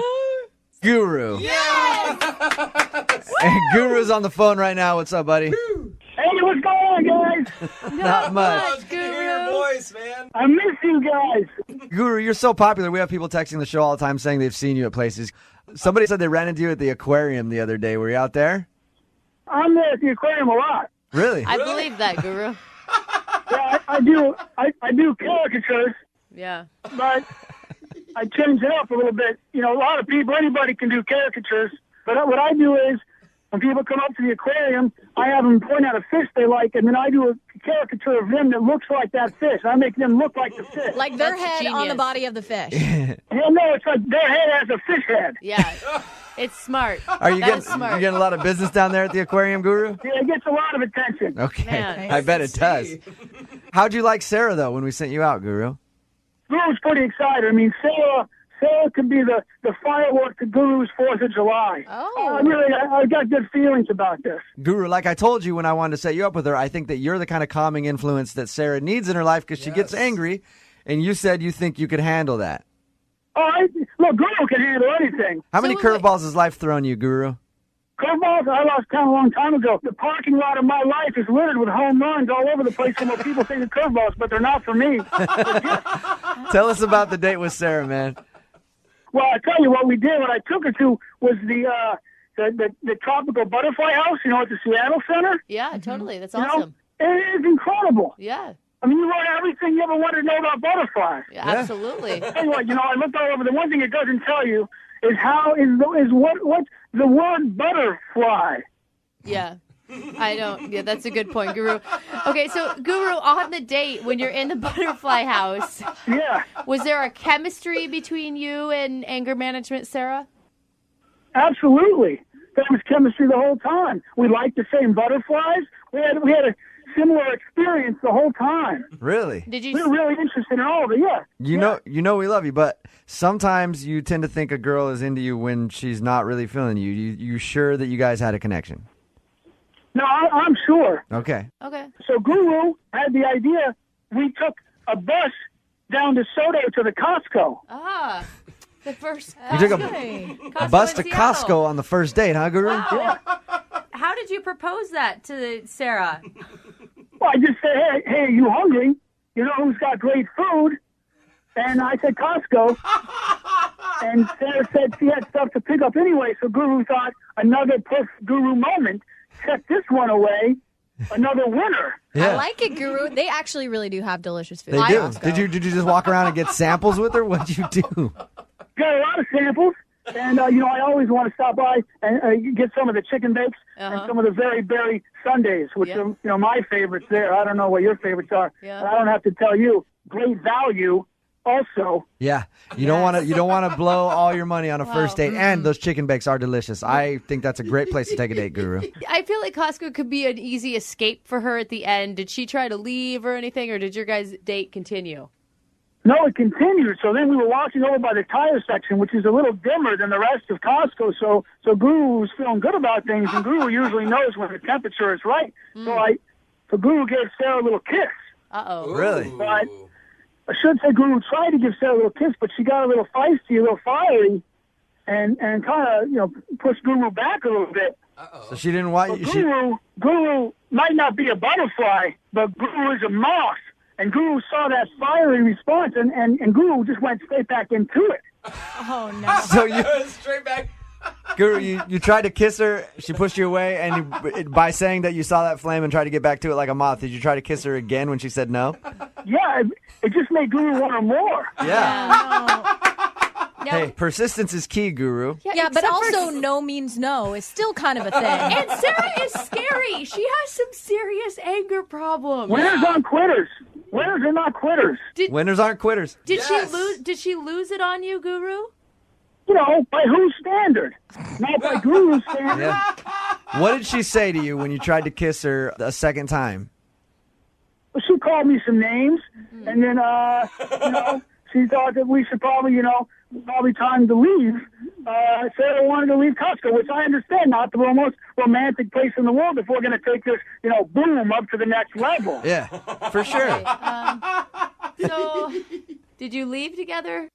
Guru. And Guru's on the phone right now. What's up, buddy? Hey, what's going on, guys? Not much. It's good to hear your voice, man. I miss you guys. Guru, you're so popular. We have people texting the show all the time saying they've seen you at places. Somebody said they ran into you at the aquarium the other day. Were you out there? I'm there at the aquarium a lot. Really? I believe that, Guru. Yeah, I do. I do caricatures, Yeah. but I change it up a little bit. You know, a lot of people, anybody can do caricatures, but what I do is when people come up to the aquarium, I have them point out a fish they like, and then I do a caricature of them that looks like that fish. I make them look like the fish. Like their That's head on the genius. body of the fish. Hell no, it's like their head has a fish head. Yeah. It's smart. Are you That getting, is smart. you getting a lot of business down there at the aquarium, Guru? Yeah, it gets a lot of attention. Okay. Man. I bet it does. How'd you like Sarah, though, when we sent you out, Guru? Guru's pretty excited. I mean, Sarah could be the firework to Guru's 4th of July. Oh. I got good feelings about this. Guru, like I told you when I wanted to set you up with her, I think that you're the kind of calming influence that Sarah needs in her life because she gets angry, and you said you think you could handle that. Look, Guru can handle anything. How many curveballs has life thrown you, Guru? Curveballs, I lost count a long time ago. The parking lot of my life is littered with home runs all over the place from what people think are curveballs, but they're not for me. Tell us about the date with Sarah, man. Well, I tell you what we did. What I took her to was the tropical butterfly house, at the Seattle Center. Yeah, totally. That's You know, awesome. It's incredible. Yeah. I mean, you learn everything you ever wanted to know about butterflies. Yeah, absolutely. Tell you what, I looked all over. The one thing it doesn't tell you is what's the word butterfly. Yeah. I don't. Yeah, that's a good point, Guru. Okay, so Guru, on the date when you're in the butterfly house, was there a chemistry between you and anger management, Sarah? Absolutely. There was chemistry the whole time. We liked the same butterflies. We had a similar experience the whole time. Really? We were really interested in all of it. Yeah. You know we love you, but sometimes you tend to think a girl is into you when she's not really feeling you. You sure that you guys had a connection? No, I'm sure. Okay. So Guru had the idea. We took a bus down to Soto to the Costco. Ah, the first. You took a bus to Costco on the first date, huh, Guru? Wow. How did you propose that to Sarah? Well, I just said, hey, are you hungry? You know who's got great food? And I said Costco. And Sarah said she had stuff to pick up anyway, so Guru thought another perfect Guru moment. Set this one away, another winner. I like it, Guru. They actually really do have delicious food. They do. Did you just walk around and get samples with her? What'd you do? Got a lot of samples. And, I always want to stop by and get some of the chicken bakes and some of the very berry sundaes, which are, my favorites there. I don't know what your favorites are. Yeah. And I don't have to tell you. Great value also. Yeah. You don't want to blow all your money on a first date, and those chicken bakes are delicious. I think that's a great place to take a date, Guru. I feel like Costco could be an easy escape for her at the end. Did she try to leave or anything, or did your guys' date continue? No, it continued. So then we were walking over by the tire section, which is a little dimmer than the rest of Costco. So Guru was feeling good about things, and Guru usually knows when the temperature is right. So Guru gave Sarah a little kiss. Uh-oh. Really? But I should say Guru tried to give Sarah a little kiss, but she got a little feisty, a little fiery, and kind of, pushed Guru back a little bit. So she didn't want you. Guru might not be a butterfly, but Guru is a moth. And Guru saw that fiery response, and Guru just went straight back into it. Oh, no. So you straight back. Guru, you tried to kiss her, she pushed you away, and by saying that you saw that flame and tried to get back to it like a moth, did you try to kiss her again when she said no? Yeah, it just made Guru want her more. Yeah. No. Hey, persistence is key, Guru. Yeah, but also no means no is still kind of a thing. And Sarah is scary. She has some serious anger problems. Winners aren't quitters. Winners are not quitters. Winners aren't quitters. Did she lose it on you, Guru? By whose standard? Not by Guru's standard. Yeah. What did she say to you when you tried to kiss her a second time? Well, she called me some names, and then, she thought that we should probably, probably time to leave. Sarah wanted to leave Costco, which I understand, not the most romantic place in the world if we're going to take this, boom, up to the next level. Yeah, for sure. Okay, so, did you leave together?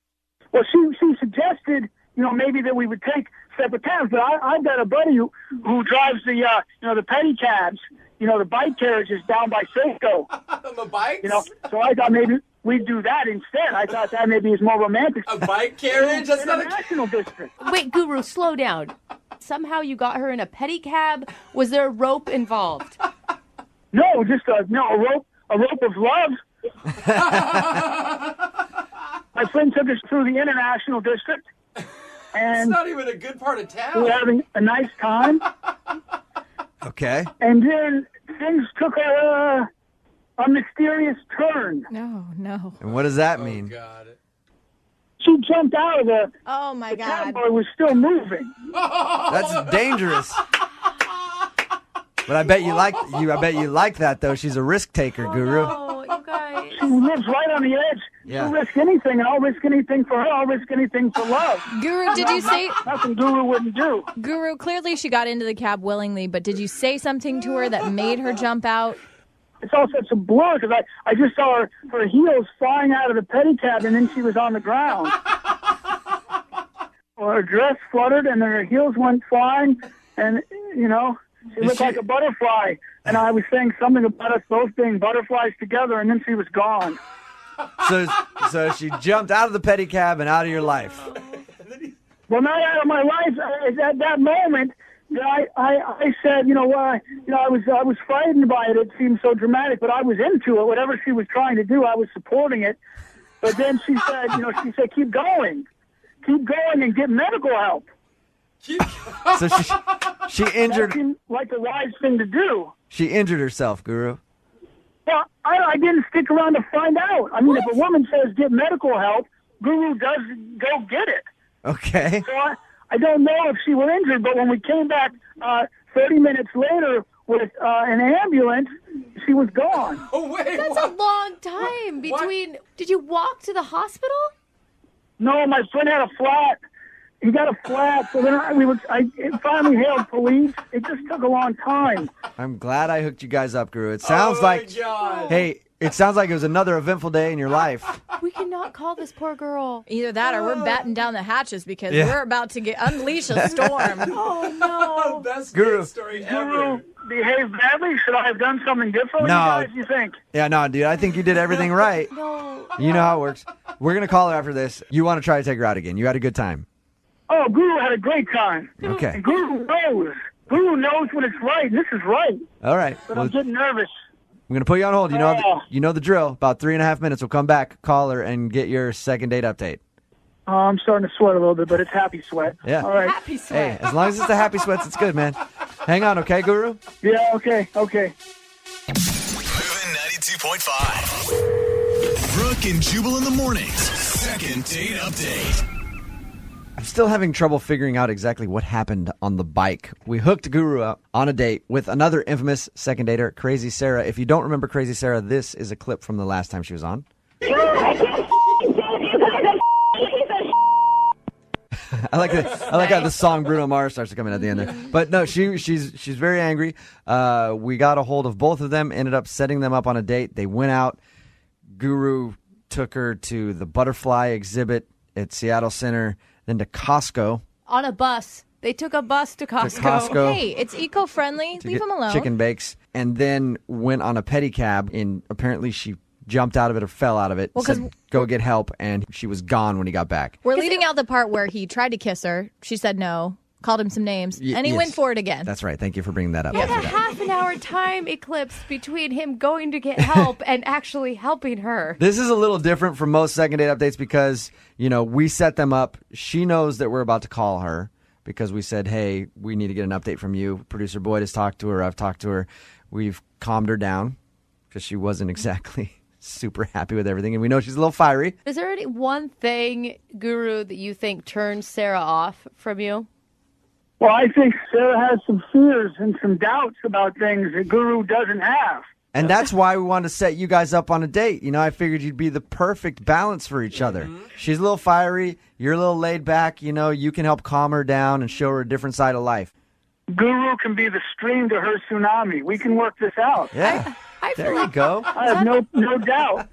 Well, she suggested, maybe that we would take separate cabs, but I've got a buddy who drives the, the pedicabs, the bike carriages down by Seiko. The bikes? So I thought maybe we'd do that instead. I thought that maybe is more romantic. A bike carriage? That's not a national district. Wait, Guru, slow down. Somehow you got her in a pedicab. Was there a rope involved? No, just a rope of love. My friend took us through the international district, and it's not even a good part of town. we were having a nice time. Okay. And then things took a mysterious turn. No. And what does that mean? God. She jumped out of the. Oh my the God. cowboy was still moving. That's dangerous. But I bet you like that though. She's a risk taker, Guru. Oh, you guys. she lives right on the edge. Yeah. She'll risk anything, and I'll risk anything for her. I'll risk anything for love. Guru, did you say... Nothing Guru wouldn't do. Guru, clearly she got into the cab willingly, but did you say something to her that made her jump out? It's all such a blur because I just saw her heels flying out of the pedicab, and then she was on the ground. Well, her dress fluttered, and then her heels went flying, and, you know, she looked like a butterfly. And I was saying something about us both being butterflies together, and then she was gone. So she jumped out of the pedicab and out of your life. Well, not out of my life. At that moment, I said, I was frightened by it. It seemed so dramatic, but I was into it. Whatever she was trying to do, I was supporting it. But then she said, keep going and get medical help. So she injured. That seemed like the wise thing to do. She injured herself, Guru. Well, I didn't stick around to find out. I mean, if a woman says get medical help, Guru does go get it. Okay. So I don't know if she was injured, but when we came back 30 minutes later with an ambulance, she was gone. Oh, wait. That's a long time between. What? Did you walk to the hospital? No, my friend had a flat. He got a flat, so then I finally hailed police. It just took a long time. I'm glad I hooked you guys up, Guru. It sounds God. Hey, it sounds like it was another eventful day in your life. We cannot call this poor girl. Either that or we're batten down the hatches because we're about to unleash a storm. Oh, no. Best Guru. date story Guru ever. behaved badly? Should I have done something different? No. What do you think? Yeah, no, dude, I think you did everything right. No. You know how it works. We're going to call her after this. You want to try to take her out again. You had a good time. Oh, Guru had a great time. Okay. And Guru knows. Guru knows when it's right. This is right. All right. But Well, I'm getting nervous. I'm going to put you on hold. You know the drill. About 3.5 minutes. We'll come back, call her, and get your second date update. Oh, I'm starting to sweat a little bit, but it's happy sweat. Yeah. All right. Happy sweat. Hey, as long as it's the happy sweats, it's good, man. Hang on, okay, Guru? Yeah, okay. Moving 92.5. Brooke and Jubal in the mornings. Second date update. I'm still having trouble figuring out exactly what happened on the bike. We hooked Guru up on a date with another infamous second dater, Crazy Sarah. If you don't remember Crazy Sarah, this is a clip from the last time she was on. I like how the song Bruno Mars starts to come in at the end there. But no, she's very angry. We got a hold of both of them, ended up setting them up on a date. They went out. Guru took her to the butterfly exhibit at Seattle Center, then to Costco. On a bus. They took a bus to Costco. Costco. Hey, it's eco-friendly. Leave them alone. Chicken bakes. And then went on a pedicab, and apparently she jumped out of it or fell out of it. Well, said, go get help, and she was gone when he got back. We're leaving out the part where he tried to kiss her. She said no, called him some names, and he yes. went for it again. That's right. Thank you for bringing that up. What a half an hour time eclipse between him going to get help and actually helping her. This is a little different from most second date updates because, we set them up. She knows that we're about to call her because we said, hey, we need to get an update from you. Producer Boyd has talked to her. I've talked to her. We've calmed her down because she wasn't exactly super happy with everything. And we know she's a little fiery. Is there any one thing, Guru, that you think turns Sarah off from you? Well, I think Sarah has some fears and some doubts about things that Guru doesn't have. And that's why we wanted to set you guys up on a date. I figured you'd be the perfect balance for each other. She's a little fiery. You're a little laid back. You can help calm her down and show her a different side of life. Guru can be the stream to her tsunami. We can work this out. Yeah. There you go. I have no doubt.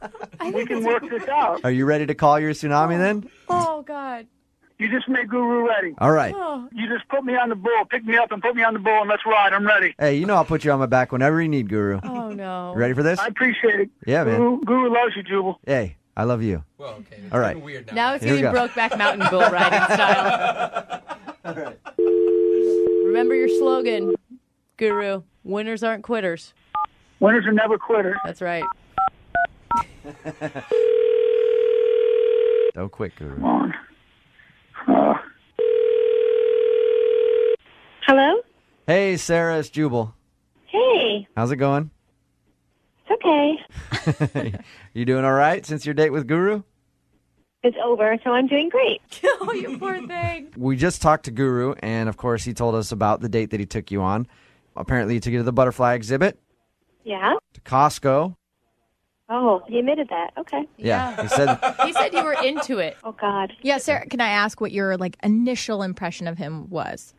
We can work this out. Are you ready to call your tsunami then? Oh, God. You just make Guru ready. All right. You just put me on the bull. Pick me up and put me on the bull, and let's ride. I'm ready. Hey, I'll put you on my back whenever you need, Guru. Oh, no. You ready for this? I appreciate it. Yeah, man. Guru loves you, Jubal. Hey, I love you. Well, okay. It's all right. Weird Now it's Here we getting go. Brokeback Mountain bull riding style. All right. Remember your slogan, Guru. Winners aren't quitters. Winners are never quitters. That's right. Don't quit, Guru. Come on. Hello? Hey, Sarah, it's Jubal. Hey. How's it going? It's okay. You doing all right since your date with Guru? It's over, so I'm doing great. Oh, you poor thing. We just talked to Guru, and of course, he told us about the date that he took you on. Apparently, he took you to the butterfly exhibit, Yeah? to Costco, Oh, you admitted that. Okay. Yeah, he said. He said you were into it. Oh, God. Yeah, Sarah, can I ask what your initial impression of him was?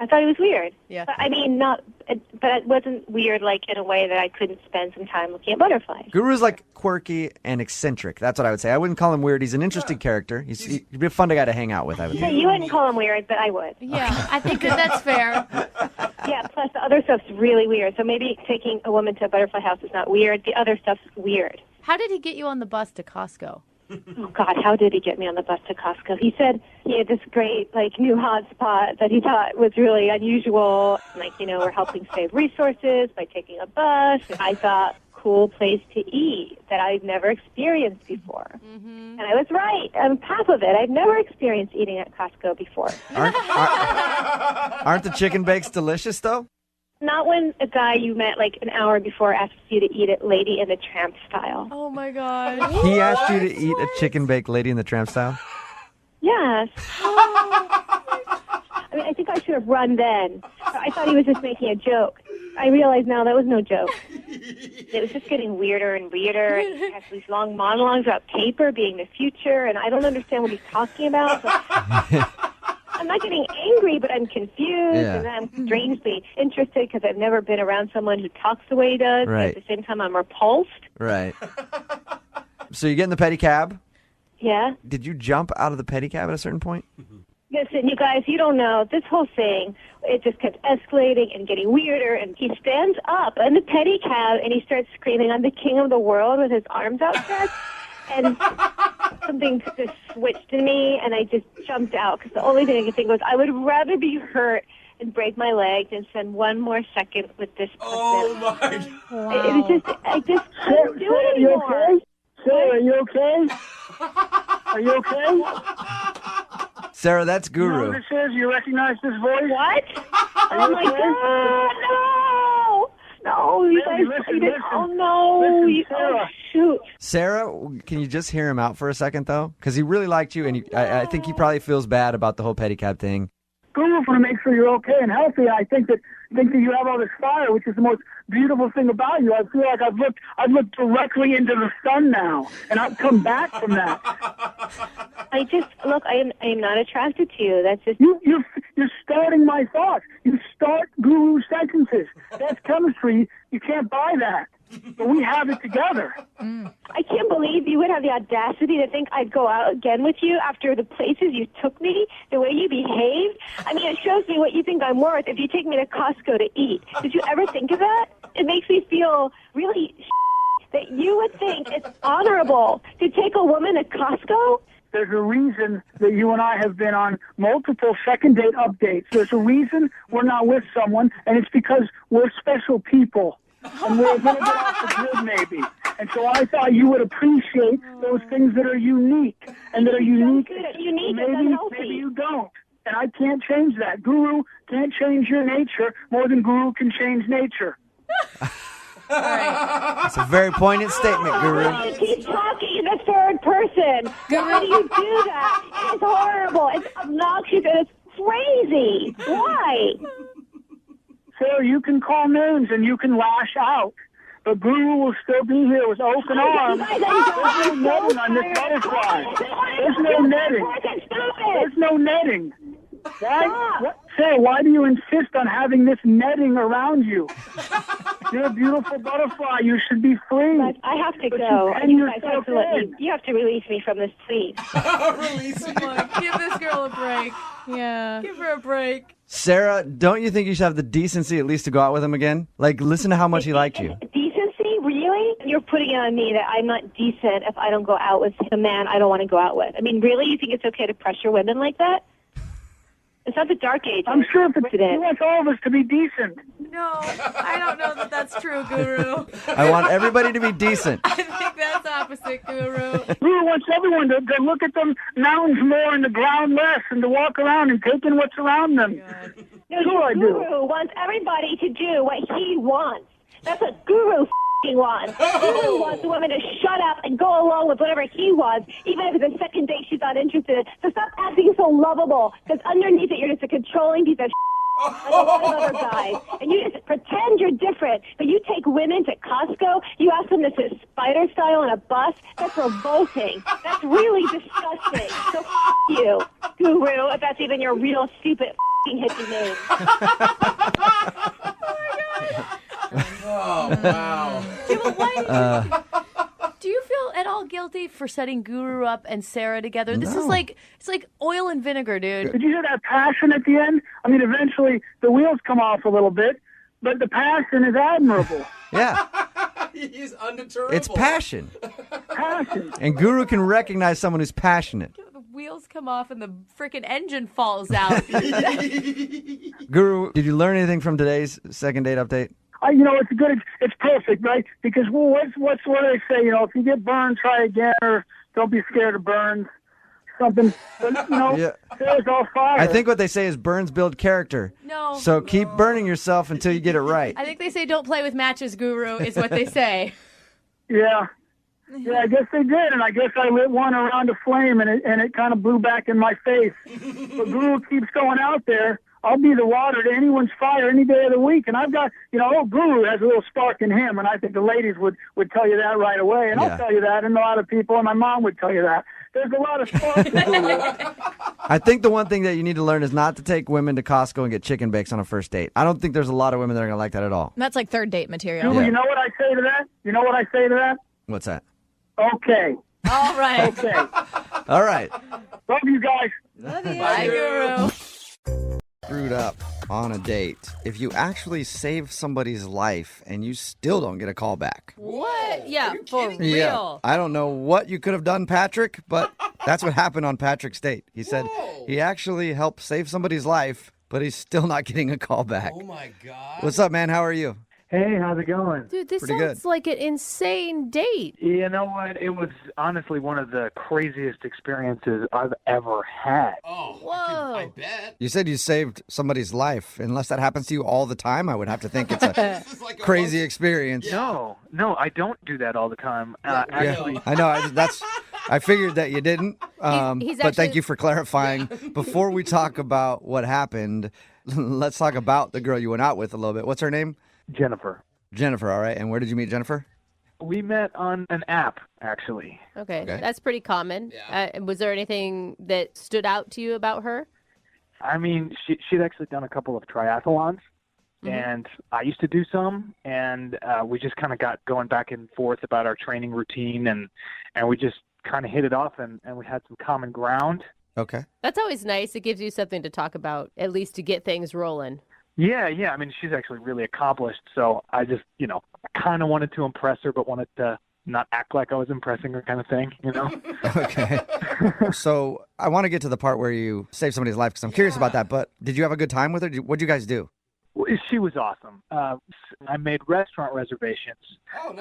I thought it was weird. Yeah. But, I mean, but it wasn't weird, like, in a way that I couldn't spend some time looking at butterflies. Guru's like quirky and eccentric. That's what I would say. I wouldn't call him weird. He's an interesting character. He'd be a fun guy to hang out with, I would Yeah, think. you wouldn't call him weird, but I would. Yeah, I think that's fair. Yeah, plus the other stuff's really weird. So maybe taking a woman to a butterfly house is not weird. The other stuff's weird. How did he get you on the bus to Costco? Oh, God, how did he get me on the bus to Costco? He said he had this great, like, new hot spot that he thought was really unusual. Like, we're helping save resources by taking a bus. I thought, cool place to eat that I've never experienced before. Mm-hmm. And I was right on top of it. I've never experienced eating at Costco before. Aren't the chicken bakes delicious, though? Not when a guy you met like an hour before asks you to eat it Lady in the Tramp style. Oh, my God. He asked you to eat a chicken baked Lady in the Tramp style? Yes. I mean, I think I should have run then. I thought he was just making a joke. I realize now that was no joke. It was just getting weirder and weirder. And he has these long monologues about paper being the future, and I don't understand what he's talking about. I'm not getting angry, but I'm confused, and I'm strangely interested because I've never been around someone who talks the way he does. Right. But at the same time, I'm repulsed. Right. So you get in the pedicab. Yeah. Did you jump out of the pedicab at a certain point? Listen, you guys, you don't know. This whole thing, it just kept escalating and getting weirder. And he stands up in the pedicab and he starts screaming, "I'm the king of the world," with his arms outstretched. And something just switched in me, and I just jumped out because the only thing I could think was I would rather be hurt and break my leg than spend one more second with this person. Oh, my God. Wow. It was just, I just couldn't do it anymore. Sarah, are you okay? Are you okay? Sarah, that's You know Guru. who this is? You recognize this voice? What? Oh, my God, no! No, you guys, listen. oh, no. Listen, Sarah. Oh, shoot. Sarah, can you just hear him out for a second, though? Because he really liked you, and I think he probably feels bad about the whole pedicab thing. Guru want to make sure you're okay and healthy. I think that you have all this fire, which is the most beautiful thing about you. I feel like I've looked directly into the sun now, and I've come back from that. I am not attracted to you. That's just you're starting my thoughts. You start Guru sentences. That's chemistry. You can't buy that. But we have it together. I can't believe you would have the audacity to think I'd go out again with you after the places you took me, the way you behaved. I mean, it shows me what you think I'm worth if you take me to Costco to eat. Did you ever think of that? It makes me feel really that you would think it's honorable to take a woman to Costco. There's a reason that you and I have been on multiple second date updates. There's a reason we're not with someone, and it's because we're special people. And we're a little bit off the grid, maybe. And so I thought you would appreciate those things that are unique and that are unique. Maybe you don't. And I can't change that. Guru can't change your nature more than Guru can change nature. It's a very poignant statement, Guru. You keep talking in the third person. Why do you do that? It's horrible. It's obnoxious and it's crazy. Why? Sarah, you can call names and you can lash out, but Guru will still be here with open arms. There's no netting on this butterfly. There's no netting. There's no netting. Why? Sarah, why do you insist on having this netting around you? You're a beautiful butterfly. You should be free. But I have to go. You guys have to you have to release me from this, please. Release me. Give this girl a break. Yeah. Give her a break. Sarah, don't you think you should have the decency at least to go out with him again? Like, listen to how much he liked you. Decency? Really? You're putting it on me that I'm not decent if I don't go out with a man I don't want to go out with. I mean, really? You think it's okay to pressure women like that? It's not the dark age. I'm sure he wants all of us to be decent. No, I don't know that that's true, Guru. I want everybody to be decent. I think that's opposite, Guru. Guru wants everyone to look at the mountains more and the ground less and to walk around and take in what's around them. No, Sure I do. Guru wants everybody to do what he wants. That's what Guru wants. Guru wants the woman to shut up and go along with whatever he wants, even if it's a second date she's not interested in. So stop acting so lovable, because underneath it you're just a controlling piece of like a lot of other guys, and you just pretend you're different. But you take women to Costco, you ask them to sit spider style on a bus. That's revolting. That's really disgusting. So you, Guru, if that's even your real stupid hippie name. Oh, wow. Do you feel at all guilty for setting Guru up and Sarah together? This is it's like oil and vinegar, dude. Did you hear that passion at the end? I mean, eventually the wheels come off a little bit, but the passion is admirable. Yeah. He's undeterminable. It's passion. Passion. And Guru can recognize someone who's passionate. The wheels come off and the freaking engine falls out. Guru, did you learn anything from today's second date update? It's perfect, right? Because what do they say? If you get burned, try again, or don't be scared of burns. Something, but Sarah's all fire. I think what they say is burns build character. No. So keep burning yourself until you get it right. I think they say don't play with matches, Guru, is what they say. Yeah, I guess they did, and I guess I lit one around a flame, and it kind of blew back in my face. But Guru keeps going out there. I'll be the water to anyone's fire any day of the week. And I've got, Guru has a little spark in him, and I think the ladies would tell you that right away. And I'll tell you that, and a lot of people, and my mom would tell you that. There's a lot of spark in Guru. I think the one thing that you need to learn is not to take women to Costco and get chicken bakes on a first date. I don't think there's a lot of women that are going to like that at all. That's like third date material. You know what I say to that? What's that? Okay. All right. Okay. All right. Love you guys. Love you. Bye, Guru. Screwed up on a date. If you actually save somebody's life and you still don't get a call back. What? Yeah, for real. Yeah. I don't know what you could have done, Patrick, but that's what happened on Patrick's date. He said he actually helped save somebody's life, but he's still not getting a call back. Oh, my God. What's up, man? How are you? Hey, how's it going? Dude, this Pretty sounds good. like an insane date. You know what? It was honestly one of the craziest experiences I've ever had. Oh, Whoa. I bet. You said you saved somebody's life. Unless that happens to you all the time, I would have to think it's a crazy experience. No, I don't do that all the time. Actually, I know. I figured that you didn't. He's but thank actually- you for clarifying. Before we talk about what happened, let's talk about the girl you went out with a little bit. What's her name? Jennifer. Jennifer, all right. And where did you meet Jennifer? We met on an app, actually. Okay, that's pretty common. Was there anything that stood out to you about her? I mean, she'd actually done a couple of triathlons, and I used to do some, and we just kind of got going back and forth about our training routine, and we just kind of hit it off, and we had some common ground. Okay. That's always nice. It gives you something to talk about, at least to get things rolling. Yeah. I mean, she's actually really accomplished, so I just, kind of wanted to impress her, but wanted to not act like I was impressing her kind of thing, Okay. So I want to get to the part where you saved somebody's life because I'm curious about that, but did you have a good time with her? What'd you guys do? She was awesome. I made restaurant reservations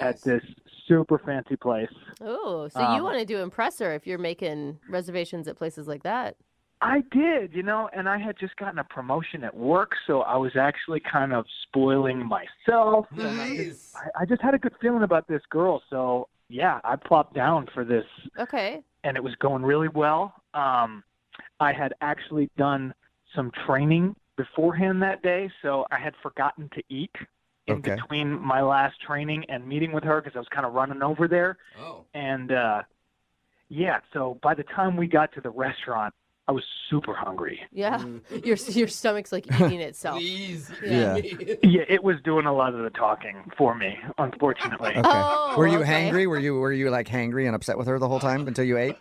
at this super fancy place. Oh, so you wanted to impress her if you're making reservations at places like that. I did, and I had just gotten a promotion at work, so I was actually kind of spoiling myself. Nice. I just had a good feeling about this girl, so yeah, I plopped down for this. Okay. And it was going really well. I had actually done some training beforehand that day, so I had forgotten to eat in between my last training and meeting with her because I was kind of running over there. Oh. And so by the time we got to the restaurant, I was super hungry. Yeah. Your stomach's like eating itself. Please. Yeah. Yeah, it was doing a lot of the talking for me, unfortunately. Okay. Oh, were you okay. hangry? Were you like hangry and upset with her the whole time until you ate?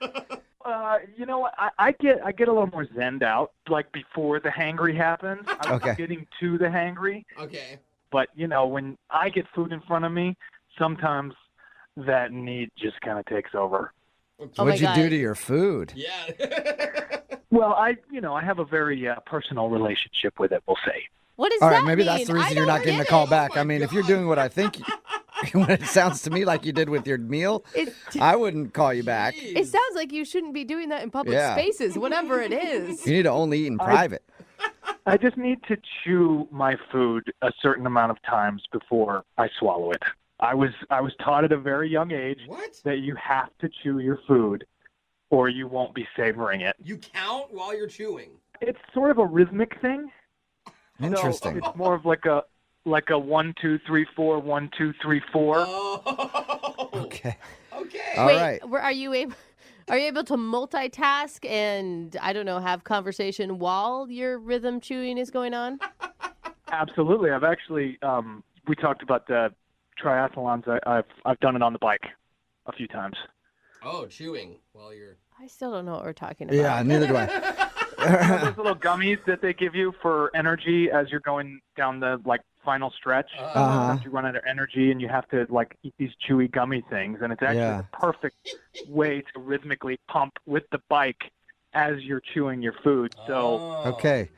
You know what? I get a little more zened out, like before the hangry happens. I was getting to the hangry. Okay. But, when I get food in front of me, sometimes that need just kind of takes over. What'd you do to your food? Yeah. Well, I have a very personal relationship with it, we'll say. What does All that right, maybe mean? that's the reason you're not getting a get call it. back. I mean, if you're doing what I think, when it sounds to me like you did with your meal, I wouldn't call you back. It sounds like you shouldn't be doing that in public spaces, whatever it is. You need to only eat in private. I just need to chew my food a certain amount of times before I swallow it. I was taught at a very young age that you have to chew your food or you won't be savoring it. You count while you're chewing. It's sort of a rhythmic thing. Interesting. So it's more of like a 1, 2, 3, 4, 1, 2, 3, 4. Okay. Okay. All right. Are you able to multitask and, I don't know, have conversation while your rhythm chewing is going on? Absolutely. I've actually we talked about the triathlons. I've done it on the bike a few times. Oh, chewing while you're... I still don't know what we're talking about. Yeah, neither do I. Those little gummies that they give you for energy as you're going down the final stretch. Sometimes you run out of energy and you have to eat these chewy gummy things, and it's actually the perfect way to rhythmically pump with the bike as you're chewing your food. So Okay.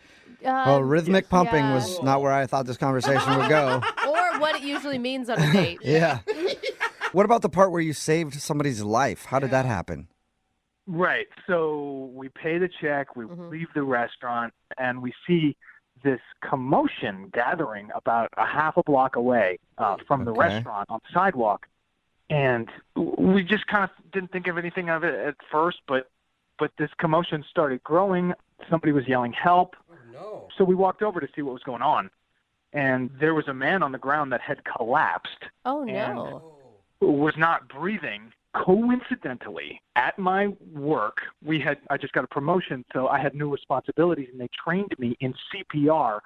Well, rhythmic pumping was not where I thought this conversation would go. Or what it usually means on a date. Yeah. What about the part where you saved somebody's life? How did that happen? Right. So we pay the check, we leave the restaurant, and we see this commotion gathering about a half a block away from the restaurant on the sidewalk. And we just kind of didn't think of anything of it at first, but this commotion started growing. Somebody was yelling, "Help." Oh, no. So we walked over to see what was going on. And there was a man on the ground that had collapsed. Oh, no. And was not breathing. Coincidentally, at my work, I just got a promotion, so I had new responsibilities, and they trained me in CPR.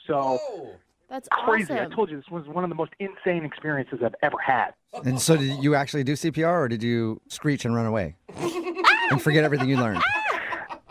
So that's crazy. awesome. I told you, this was one of the most insane experiences I've ever had. And so did you actually do CPR, or did you screech and run away and forget everything you learned?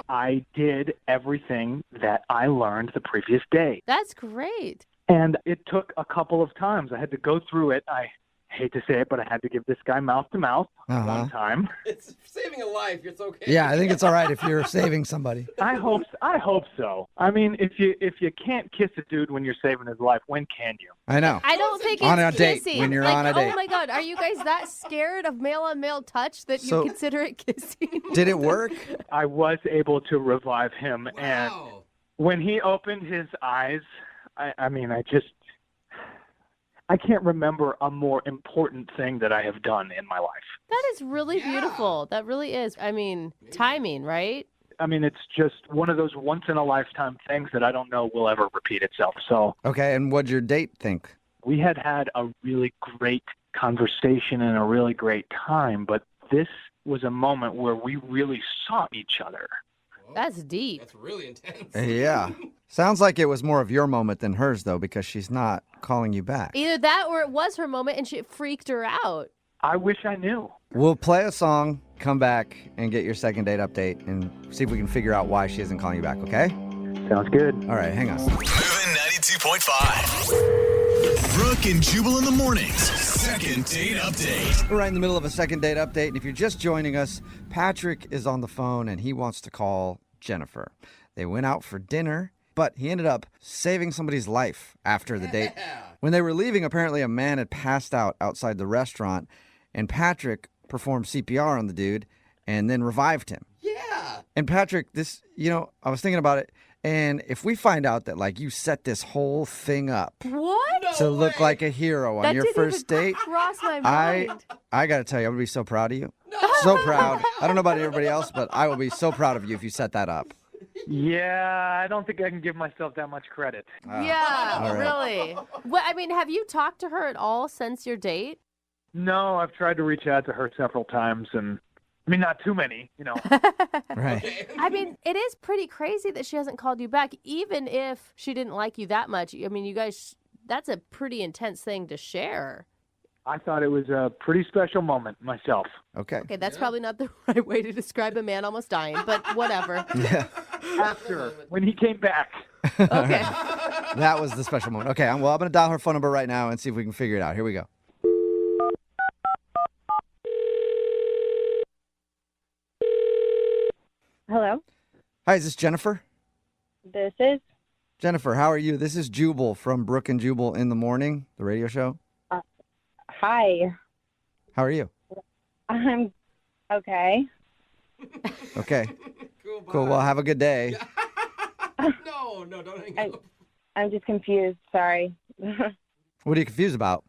I did everything that I learned the previous day. That's great. And it took a couple of times. I had to go through it. I hate to say it, but I had to give this guy mouth-to-mouth one time. It's saving a life. It's okay. Yeah, I think it's all right if you're saving somebody. I hope so. I mean, if you can't kiss a dude when you're saving his life, when can you? I know. I don't think it's on a date, kissing. when you're on a date. Oh my God, are you guys that scared of male-on-male touch that So- you consider it kissing? Did it work? I was able to revive him, and when he opened his eyes, I can't remember a more important thing that I have done in my life. That is really beautiful. That really is. I mean, timing, right? I mean, it's just one of those once-in-a-lifetime things that I don't know will ever repeat itself. So Okay, and what'd your date think? we had a really great conversation and a really great time, but this was a moment where we really saw each other. That's deep. That's really intense. Yeah. Sounds like it was more of your moment than hers, though, because she's not calling you back. Either that or it was her moment and it freaked her out. I wish I knew. We'll play a song, come back, and get your second date update, and see if we can figure out why she isn't calling you back, okay? Sounds good. All right, hang on. Moving 92.5. Brooke and Jubal in the mornings. Second date update. We're right in the middle of a second date update, and if you're just joining us, Patrick is on the phone, and he wants to call Jennifer. They went out for dinner, but he ended up saving somebody's life after the date. When they were leaving, apparently a man had passed out outside the restaurant, and Patrick performed CPR on the dude and then revived him. Yeah. And Patrick, I was thinking about it, and if we find out that, you set this whole thing up What? to look like a hero on That your didn't first even date, cross my mind. I got to tell you, I'm going to be so proud of you. So proud. I don't know about everybody else, but I will be so proud of you if you set that up. Yeah, I don't think I can give myself that much credit. Yeah, all right. really. Well, I mean, have you talked to her at all since your date? No, I've tried to reach out to her several times, and not too many, Right. I mean, it is pretty crazy that she hasn't called you back, even if she didn't like you that much. I mean, you guys, that's a pretty intense thing to share. I thought it was a pretty special moment myself. Okay. Okay, that's probably not the right way to describe a man almost dying, but whatever. After, when he came back. Okay. That was the special moment. Okay, I'm going to dial her phone number right now and see if we can figure it out. Here we go. Hello, Hi, is this Jennifer? this is. Jennifer, how are you? This is Jubal from Brooke and Jubal in the Morning, the radio show. Hi, How are you? I'm okay. Okay. Cool. Well, have a good day. No, don't hang up. I'm just confused. Sorry. What are you confused about?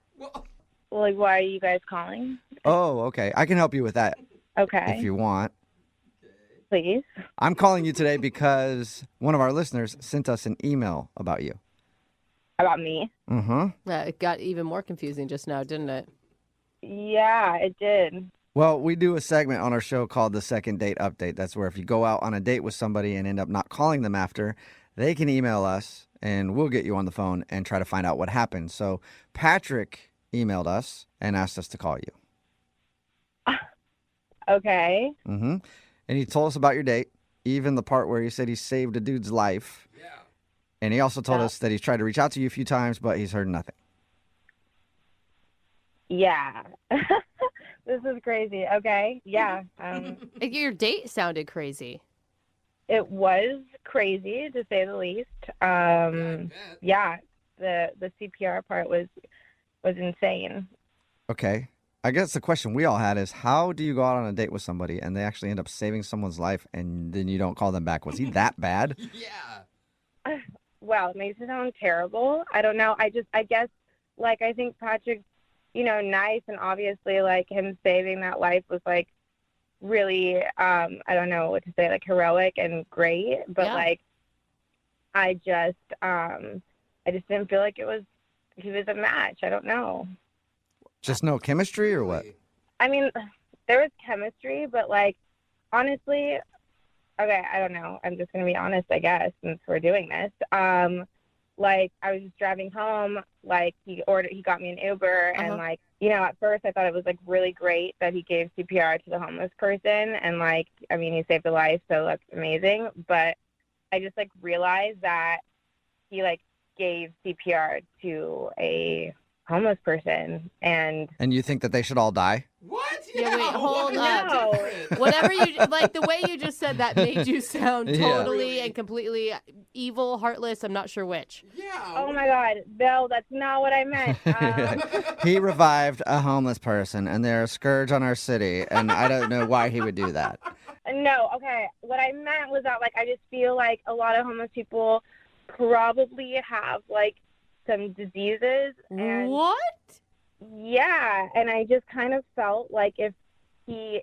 Like, why are you guys calling? Oh, okay. I can help you with that Okay, if you want. please. I'm calling you today because one of our listeners sent us an email about you. About me? Mm-hmm. It got even more confusing just now, didn't it? Yeah, it did. Well, we do a segment on our show called the Second Date Update. That's where if you go out on a date with somebody and end up not calling them after, they can email us and we'll get you on the phone and try to find out what happened. So Patrick emailed us and asked us to call you. Okay. Mm-hmm. And he told us about your date, even the part where he said he saved a dude's life. Yeah. And he also told us that he's tried to reach out to you a few times, but he's heard nothing. Yeah. This is crazy. Okay. Yeah. Your date sounded crazy. It was crazy, to say the least. Yeah. The CPR part was insane. Okay. I guess the question we all had is, how do you go out on a date with somebody and they actually end up saving someone's life and then you don't call them back? Was he that bad? Yeah. Well, it makes it sound terrible. I don't know. I guess, like, I think Patrick's, nice, and obviously, like, him saving that life was, like, really, I don't know what to say, like, heroic and great. But, like, I just didn't feel like he was a match. I don't know. Just no chemistry or what? I mean, there was chemistry, but, like, honestly, okay, I don't know. I'm just going to be honest, I guess, since we're doing this. Like, I was just driving home, like, he got me an Uber, and, like, at first I thought it was, like, really great that he gave CPR to the homeless person, and, like, I mean, he saved a life, so that's amazing, but I just, like, realized that he, like, gave CPR to a homeless person, and you think that they should all die? What? Yeah, wait, hold up. No. Whatever like, the way you just said that made you sound totally and completely evil, heartless. I'm not sure which. Yeah. Oh my God, Bill, that's not what I meant. He revived a homeless person, and they're a scourge on our city, and I don't know why he would do that. No, okay. What I meant was that, like, I just feel like a lot of homeless people probably have, like, some diseases. And what? Yeah, and I just kind of felt like if he,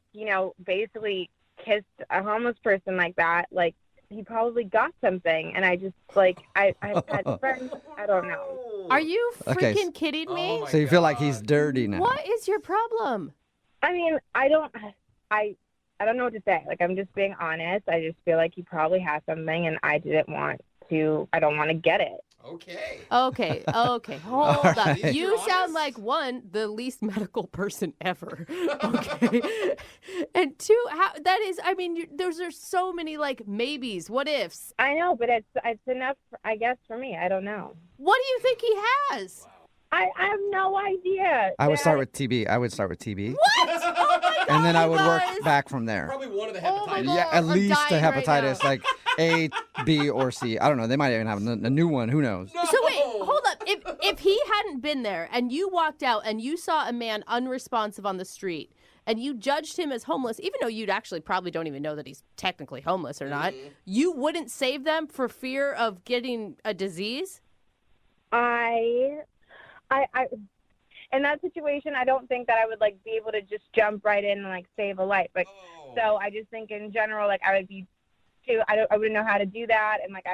basically kissed a homeless person like that, like, he probably got something. And I just, like, I've had friends, I don't know. Are you Okay. freaking kidding me? So you feel like he's dirty now? What is your problem? I mean, I don't know what to say. Like, I'm just being honest. I just feel like he probably has something, and I don't want to get it. Okay. Hold up. right. You sound like, one, the least medical person ever. Okay. And two, those are so many, like, maybes, what ifs. I know, but it's enough, I guess, for me. I don't know. What do you think he has? I have no idea. I would start with TB. What? Oh my God, And then I would work guys. back from there. Probably one of the Oh my hepatitis. God, Yeah, at I'm least a dying right hepatitis, now. like A, B, or C. I don't know. They might even have a new one. Who knows? No. So wait, hold up. If he hadn't been there and you walked out and you saw a man unresponsive on the street and you judged him as homeless, even though you'd actually probably don't even know that he's technically homeless or not, you wouldn't save them for fear of getting a disease? I in that situation, I don't think that I would, like, be able to just jump right in and, like, save a life. Like, so I just think in general, like, I would be too. I wouldn't know how to do that, and, like,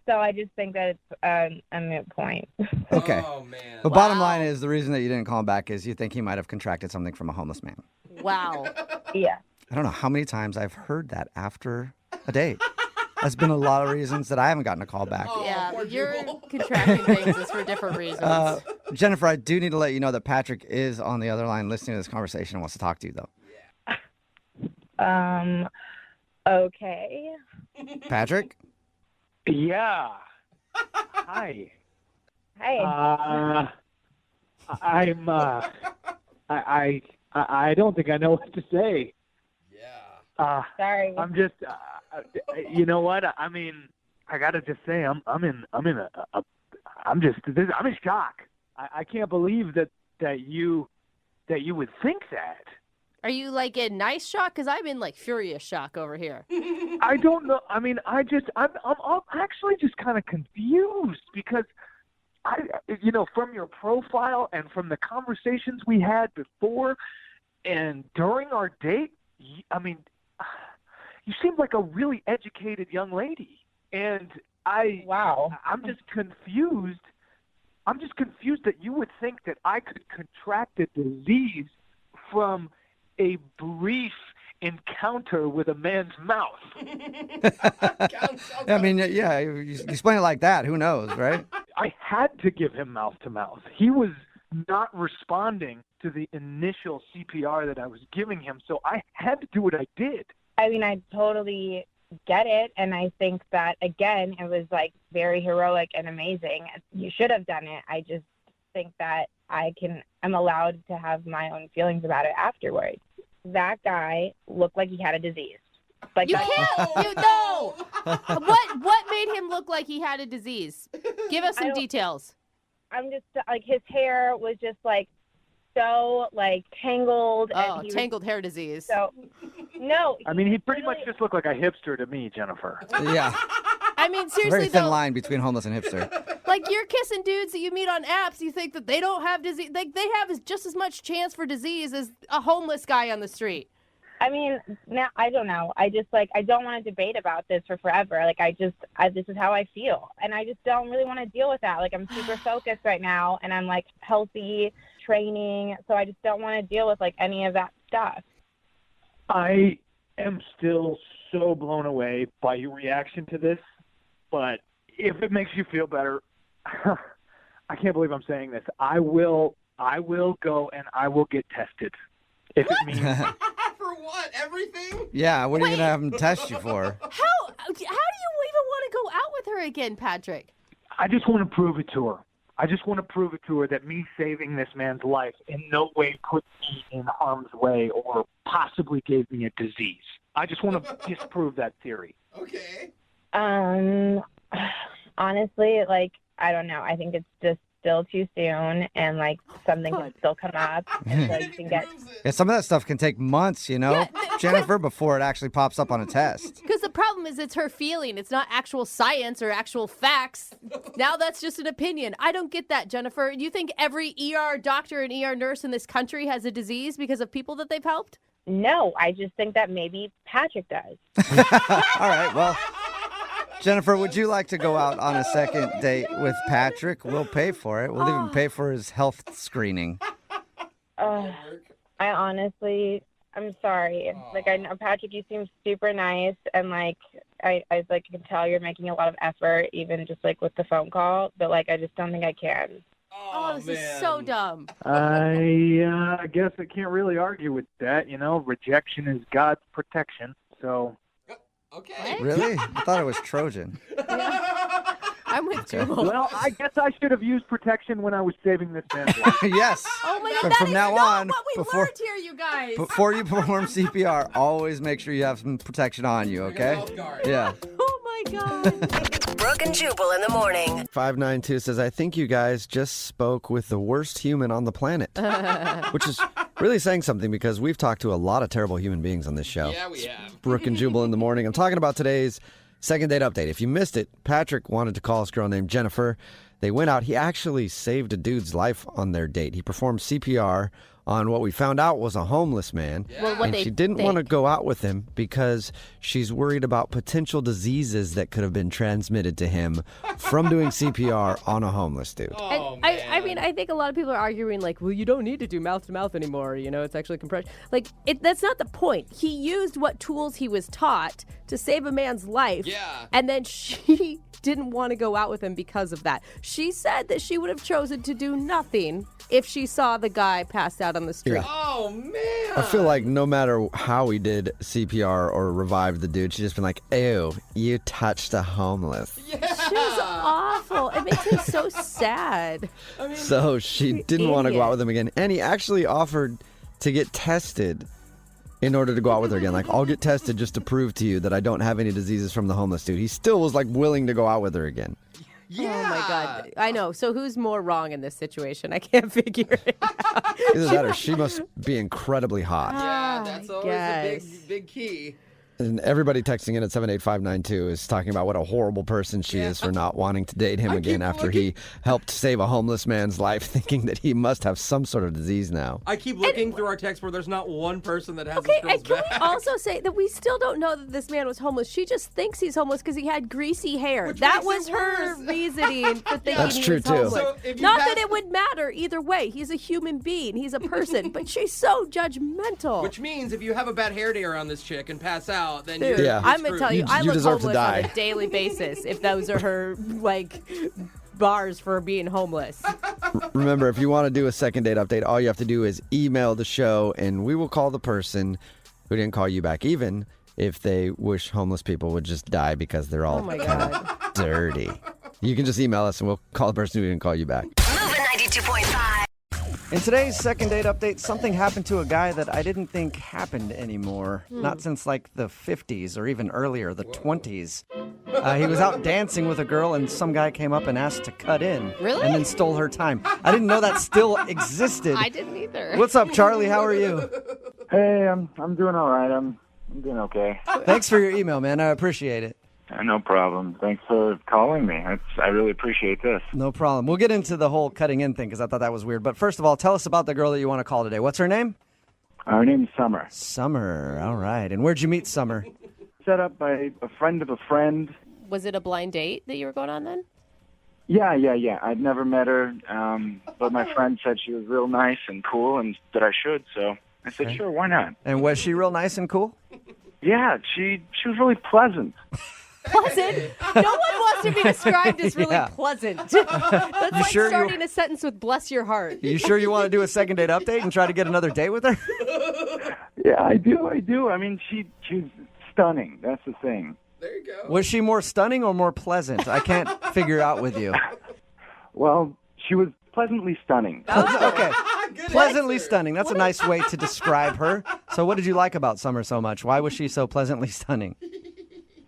so I just think that it's a moot point. Okay. Oh, man. The bottom line is the reason that you didn't call him back is you think he might have contracted something from a homeless man. Wow. Yeah. I don't know how many times I've heard that after a date. That's been a lot of reasons that I haven't gotten a call back. Yeah, you're contracting things is for different reasons. Jennifer, I do need to let you know that Patrick is on the other line listening to this conversation and wants to talk to you, though. Okay. Patrick? Yeah. Hi. Hey. I don't think I know what to say. Yeah. Sorry. I'm just, you know what? I mean, I gotta just say, I'm in shock. I can't believe that you would think that. Are you, like, in nice shock? Because I'm in, like, furious shock over here. I don't know. I mean, I'm actually just kind of confused because from your profile and from the conversations we had before and during our date, you seem like a really educated young lady, and I'm just confused I'm just confused that you would think that I could contract a disease from a brief encounter with a man's mouth. I mean, yeah, you explain it like that. Who knows, right? I had to give him mouth to mouth. He was not responding to the initial CPR that I was giving him, so I had to do what I did. I mean, I totally get it, and I think that, again, it was like very heroic and amazing. You should have done it. I just think that I'm allowed to have my own feelings about it afterwards. That guy looked like he had a disease. Like You can't. No. What made him look like he had a disease? Give us some details. I'm just like, his hair was just like so like tangled. Oh, tangled hair disease. So no. I mean, he pretty much just looked like a hipster to me, Jennifer. Yeah. I mean, seriously, Very thin though, line between homeless and hipster. like you're kissing dudes that you meet on apps. You think that they don't have disease? Like they have just as much chance for disease as a homeless guy on the street. I mean, now I don't know. I just I don't want to debate about this for forever. Like this is how I feel, and I just don't really want to deal with that. Like I'm super focused right now, and I'm like healthy, training, so I just don't want to deal with like any of that stuff. I am still so blown away by your reaction to this, but if it makes you feel better, I can't believe I'm saying this. I will go and I will get tested. If it means For what? Everything? Yeah, what are you going to have him test you for? How do you even want to go out with her again, Patrick? I just want to prove it to her. I just want to prove it to her that me saving this man's life in no way put me in harm's way or possibly gave me a disease. I just want to disprove that theory. Okay. Honestly, like, I don't know. I think it's just still too soon, and like something can still come up. And, like, you can get. Yeah, some of that stuff can take months, Jennifer, before it actually pops up on a test. Because the problem is it's her feeling. It's not actual science or actual facts. Now that's just an opinion. I don't get that, Jennifer. You think every ER doctor and ER nurse in this country has a disease because of people that they've helped? No, I just think that maybe Patrick does. All right, well, Jennifer, would you like to go out on a second date with Patrick? We'll pay for it. We'll even pay for his health screening. I honestly, I'm sorry. Like, I know, Patrick, you seem super nice, and like I can tell you're making a lot of effort, even just like with the phone call. But like, I just don't think I can. Oh, this is so dumb. I guess I can't really argue with that. Rejection is God's protection. So. Okay. Really? I thought it was Trojan. I'm with Jubal. Well, I guess I should have used protection when I was saving this man's life. Yes. Oh my God! But That from is now not on, what we learned here, you guys. Before you perform CPR, always make sure you have some protection on you, okay? Yeah. Oh my God. Brooke and Jubal in the morning. 592 says, I think you guys just spoke with the worst human on the planet. Which is really saying something because we've talked to a lot of terrible human beings on this show. Yeah, we have. Brooke and Jubal in the morning. I'm talking about today's second date update. If you missed it, Patrick wanted to call this girl named Jennifer. They went out. He actually saved a dude's life on their date. He performed CPR on what we found out was a homeless man. Yeah. Well, and she didn't want to go out with him because she's worried about potential diseases that could have been transmitted to him from doing CPR on a homeless dude. Oh, I mean, I think a lot of people are arguing like, well, you don't need to do mouth to mouth anymore. It's actually compression. Like, that's not the point. He used what tools he was taught to save a man's life. Yeah. And then she didn't want to go out with him because of that. She said that she would have chosen to do nothing if she saw the guy passed out on the street. Yeah. Oh, man. I feel like no matter how he did CPR or revived the dude, she'd just been like, ew, you touched a homeless. Yeah. She was awful. It makes me so sad. So she didn't want to go out with him again. And he actually offered to get tested in order to go out with her again. Like, I'll get tested just to prove to you that I don't have any diseases from the homeless dude. He still was like willing to go out with her again. Yeah. Oh my God. I know. So who's more wrong in this situation? I can't figure it out. Either that or she must be incredibly hot. Yeah, that's always a big key. And everybody texting in at 78592 is talking about what a horrible person she is for not wanting to date him again after he helped save a homeless man's life, thinking that he must have some sort of disease now. I keep looking through our text where there's not one person that has Okay, this and girl's can back. we also say that we still don't know that this man was homeless? She just thinks he's homeless because he had greasy hair. Which that makes was it her worse. reasoning for thinking That's he true, was too. homeless. So if you Not pass- that it would matter either way. He's a human being. He's a person. But she's so judgmental. Which means if you have a bad hair day around this chick and pass out, then Dude, you're Yeah. I'm going to tell you, I You look deserve to homeless on die. a daily basis if those are her, bars for being homeless. Remember, if you want to do a second date update, all you have to do is email the show, and we will call the person who didn't call you back, even if they wish homeless people would just die because they're all my kind of dirty. You can just email us, and we'll call the person who didn't call you back. Moving 92.5. In today's second date update, something happened to a guy that I didn't think happened anymore. Not since like the 50s or even earlier, the 20s. He was out dancing with a girl and some guy came up and asked to cut in. Really? And then stole her time. I didn't know that still existed. I didn't either. What's up, Charlie? How are you? Hey, I'm doing all right. I'm doing okay. Thanks for your email, man. I appreciate it. No problem. Thanks for calling me. I really appreciate this. No problem. We'll get into the whole cutting in thing because I thought that was weird. But first of all, tell us about the girl that you want to call today. What's her name? Her name's Summer. Summer. All right. And where'd you meet Summer? Set up by a friend of a friend. Was it a blind date that you were going on then? Yeah. I'd never met her, but my friend said she was real nice and cool and that I should, so I said, sure, why not? And was she real nice and cool? Yeah, she was really pleasant. Pleasant? No one wants to be described as really Yeah. pleasant. That's like sure you- starting a sentence with bless your heart. You sure you want to do a second date update and try to get another date with her? Yeah, I do. I mean, she's stunning. That's the thing. There you go. Was she more stunning or more pleasant? I can't figure out with you. Well, she was pleasantly stunning. Okay. Pleasantly stunning. That's a nice way to describe her. So what did you like about Summer so much? Why was she so pleasantly stunning?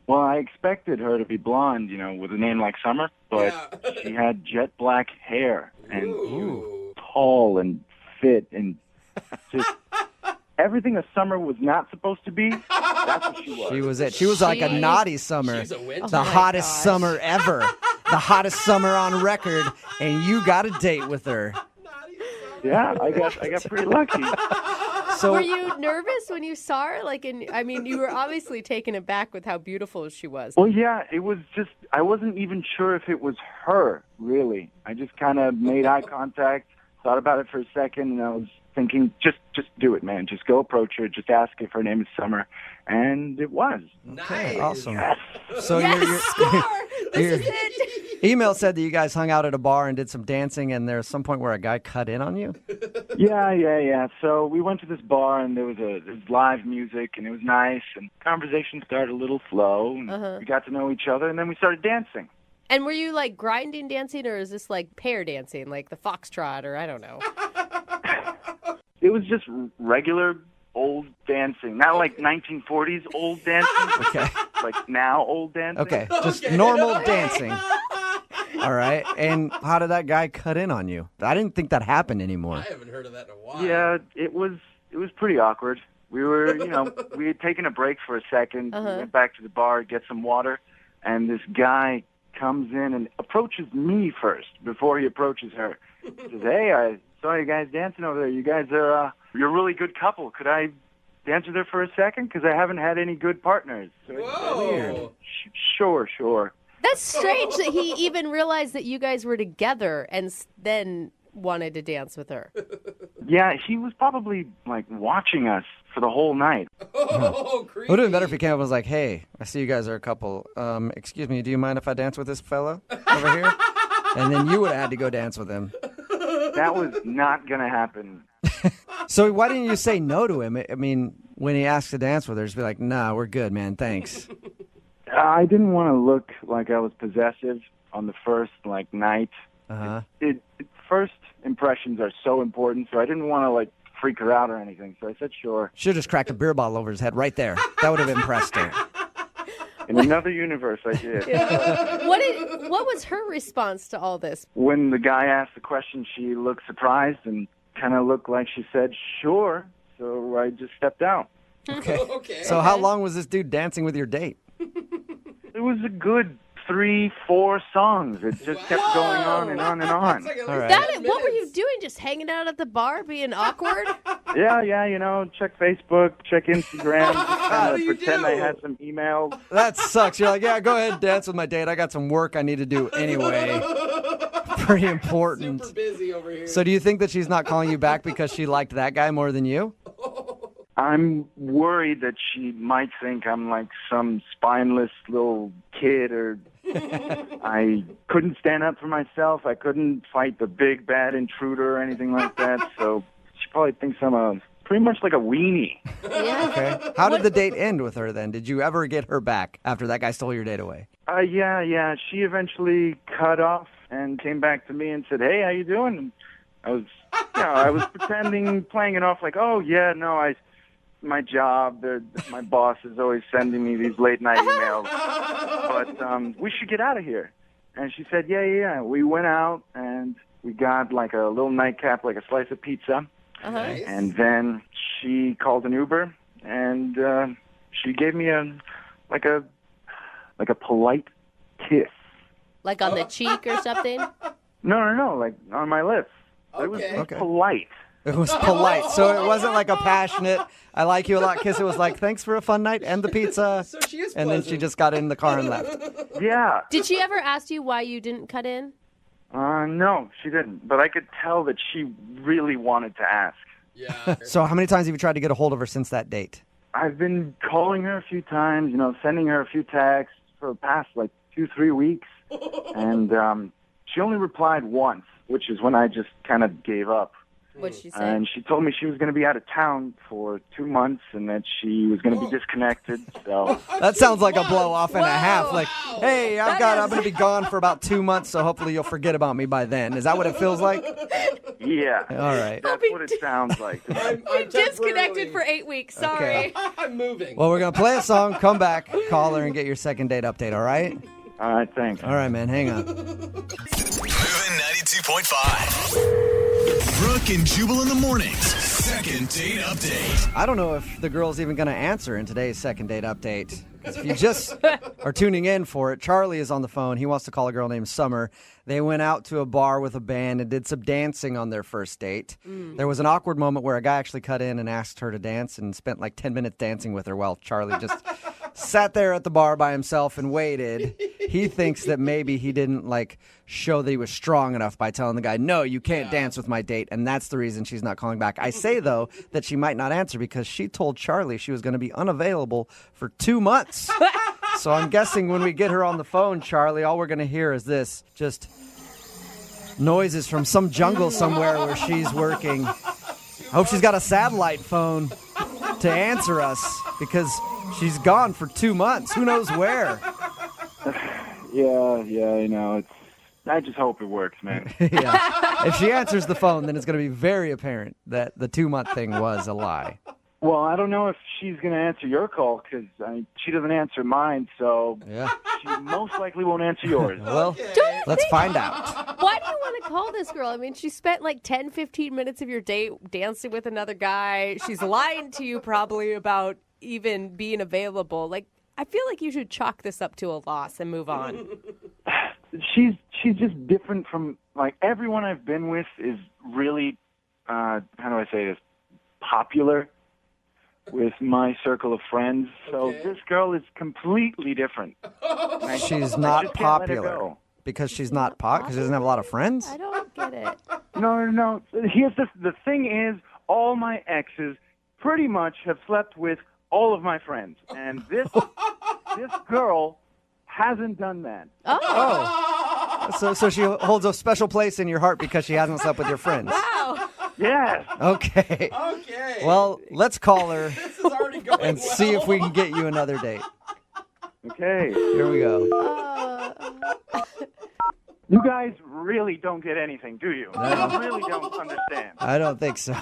Well, I expected her to be blonde, with a name like Summer, but she had jet black hair and tall and fit and just everything a Summer was not supposed to be. That's what she was. She was it. She was like a naughty Summer. She's a witch. The hottest Summer ever. The hottest Summer on record. And you got a date with her. Yeah, I got pretty lucky. So Were you nervous when you saw her? You were obviously taken aback with how beautiful she was. Well, yeah, it was just, I wasn't even sure if it was her, really. I just kind of made eye contact, thought about it for a second, and I was thinking, just do it, man. Just go approach her, just ask if her name is Summer. And it was. okay, awesome. Yes. So your email said that you guys hung out at a bar and did some dancing, and there's some point where a guy cut in on you? Yeah. So we went to this bar, and there was live music, and it was nice, and conversation started a little slow, and we got to know each other, and then we started dancing. And were you like grinding dancing, or is this like pair dancing, like the foxtrot, or I don't know? It was just regular old dancing, not like 1940s old dancing, Okay. like now old dancing. Okay. Just normal dancing. All right. And how did that guy cut in on you? I didn't think that happened anymore. I haven't heard of that in a while. Yeah, it was pretty awkward. We were, we had taken a break for a second. We went back to the bar, get some water, and this guy comes in and approaches me first before he approaches her. He says, "Hey, I saw you guys dancing over there. You guys are you're a really good couple. Could I dance with her for a second? Because I haven't had any good partners." So Whoa. Sure. That's strange that he even realized that you guys were together and then wanted to dance with her. Yeah, he was probably like watching us for the whole night. Oh, It would have been better if he came up and was like, "Hey, I see you guys are a couple. Excuse me, do you mind if I dance with this fella over here?" And then you would have had to go dance with him. That was not going to happen. So why didn't you say no to him? I mean, when he asked to dance with her, just be like, "Nah, we're good, man. Thanks." I didn't want to look like I was possessive on the first night. Uh-huh. First impressions are so important, so I didn't want to freak her out or anything. So I said sure. Should have just cracked a beer bottle over his head right there. That would have impressed her. In another universe, I did. What was her response to all this? When the guy asked the question, she looked surprised and kind of looked like she said sure. So I just stepped out. Okay. So how long was this dude dancing with your date? It was a good 3-4 songs. It just kept going on and on and on. All right. What were you doing? Just hanging out at the bar, being awkward? Yeah, check Facebook, check Instagram, just kind of pretend I had some emails. That sucks. You're like, yeah, go ahead and dance with my date. I got some work I need to do anyway. Pretty important. Super busy over here. So do you think that she's not calling you back because she liked that guy more than you? I'm worried that she might think I'm like some spineless little kid, or I couldn't stand up for myself. I couldn't fight the big bad intruder or anything like that. So she probably thinks I'm pretty much like a weenie. Yeah. Okay. How did the date end with her then? Did you ever get her back after that guy stole your date away? Yeah. She eventually cut off and came back to me and said, "Hey, how you doing?" And I was pretending, playing it off like, "Oh yeah, no, my job, my boss is always sending me these late night emails, but we should get out of here." And she said, yeah. We went out and we got like a little nightcap, like a slice of pizza. Nice. And then she called an Uber and she gave me a polite kiss. Like on the cheek or something? No, like on my lips. It was polite. It was polite. So it wasn't like a passionate, I like you a lot kiss. It was like, thanks for a fun night and the pizza. So she is And then she just got in the car and left. Yeah. Did she ever ask you why you didn't cut in? No, she didn't. But I could tell that she really wanted to ask. Yeah. So how many times have you tried to get a hold of her since that date? I've been calling her a few times, sending her a few texts for the past 2-3 weeks. And she only replied once, which is when I just kind of gave up. What'd she say? And she told me she was going to be out of town for 2 months and that she was going to be disconnected. So That sounds like a blow off and a half. Like, hey, I'm going to be gone for about 2 months, so hopefully you'll forget about me by then. Is that what it feels like? yeah. All right. That's what it sounds like. We disconnected for 8 weeks. Sorry. I'm moving. Well, we're going to play a song, come back, call her, and get your second date update, all right? All right, thanks. All right, man, hang on. Moving 92.5. Brooke and Jubal in the mornings. Second date update. I don't know if the girl's even going to answer in today's second date update. 'Cause if you just are tuning in for it, Charlie is on the phone. He wants to call a girl named Summer. They went out to a bar with a band and did some dancing on their first date. There was an awkward moment where a guy actually cut in and asked her to dance and spent 10 minutes dancing with her while Charlie just sat there at the bar by himself and waited. He thinks that maybe he didn't show that he was strong enough by telling the guy, no, you can't dance with my date, and that's the reason she's not calling back. I say, though, that she might not answer because she told Charlie she was going to be unavailable for 2 months. So I'm guessing when we get her on the phone, Charlie, all we're going to hear is this, just noises from some jungle somewhere where she's working. I hope she's got a satellite phone to answer us because she's gone for 2 months. Who knows where? Yeah, I just hope it works, man. Yeah. If she answers the phone, then it's going to be very apparent that the 2-month thing was a lie. Well, I don't know if she's going to answer your call because she doesn't answer mine, so she most likely won't answer yours. Well, let's find out. Why do you want to call this girl? I mean, she spent 10, 15 minutes of your day dancing with another guy. She's lying to you probably about even being available. I feel like you should chalk this up to a loss and move on. She's just different from, everyone I've been with is really, how do I say this, popular with my circle of friends. So this girl is completely different. She's not popular because she's not because she doesn't have a lot of friends? I don't get it. No. Here's the thing is, all my exes pretty much have slept with all of my friends. And this girl hasn't done that. Oh. So she holds a special place in your heart because she hasn't slept with your friends. Wow. Yes. Okay. Well, let's call her and see if we can get you another date. Okay. Here we go. You guys really don't get anything, do you? You really don't understand. I don't think so.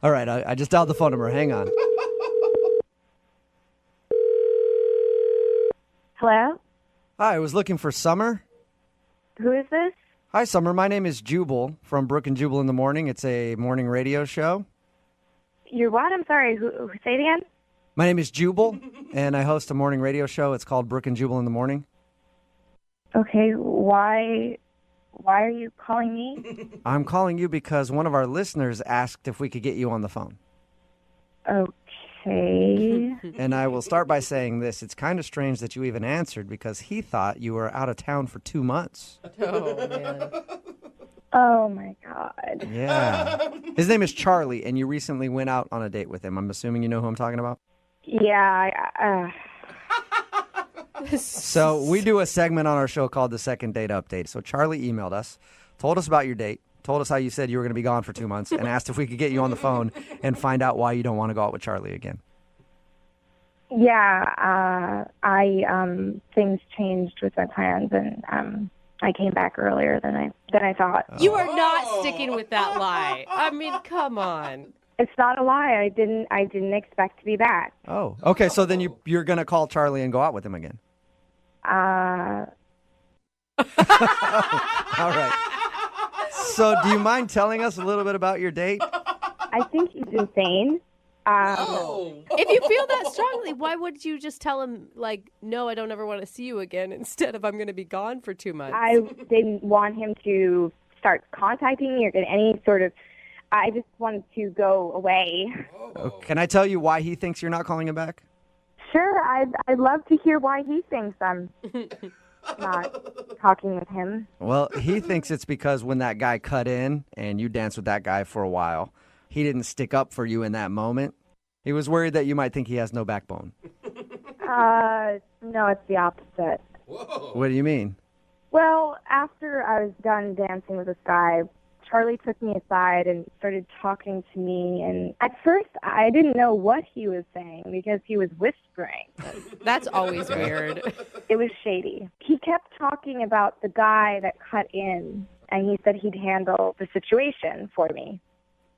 All right, I just dialed the phone number. Hang on. Hello? Hi, I was looking for Summer. Who is this? Hi, Summer. My name is Jubal from Brooke and Jubal in the Morning. It's a morning radio show. You're what? I'm sorry. Who say it again? My name is Jubal, and I host a morning radio show. It's called Brooke and Jubal in the Morning. Okay, why are you calling me? I'm calling you because one of our listeners asked if we could get you on the phone. Okay. And I will start by saying this. It's kind of strange that you even answered because he thought you were out of town for 2 months. Oh, man. Oh, my God. Yeah. His name is Charlie, and you recently went out on a date with him. I'm assuming you know who I'm talking about? Yeah, So we do a segment on our show called the Second Date Update. So Charlie emailed us, told us about your date, told us how you said you were going to be gone for 2 months, and asked if we could get you on the phone and find out why you don't want to go out with Charlie again. yeah, things changed with my plans, and I came back earlier than I thought. You are not sticking with that lie. I mean, come on. It's not a lie. I didn't expect to be back. Oh, okay. So then you're going to call Charlie and go out with him again. Uh, All right. So do you mind telling us a little bit about your date? I think he's insane. If you feel that strongly, why would you just tell him, like, no, I don't ever want to see you again, instead of I'm going to be gone for 2 months? I didn't want him to start contacting me or get any sort of. I just wanted to go away. Can I tell you why he thinks you're not calling him back? Sure, I'd love to hear why he thinks I'm not talking with him. Well, he thinks it's because when that guy cut in and you danced with that guy for a while, he didn't stick up for you in that moment. He was worried that you might think he has no backbone. No, it's the opposite. What do you mean? Well, after I was done dancing with this guy, Charlie took me aside and started talking to me. And at first, I didn't know what he was saying because he was whispering. That's always weird. It was shady. He kept talking about the guy that cut in, and he said he'd handle the situation for me.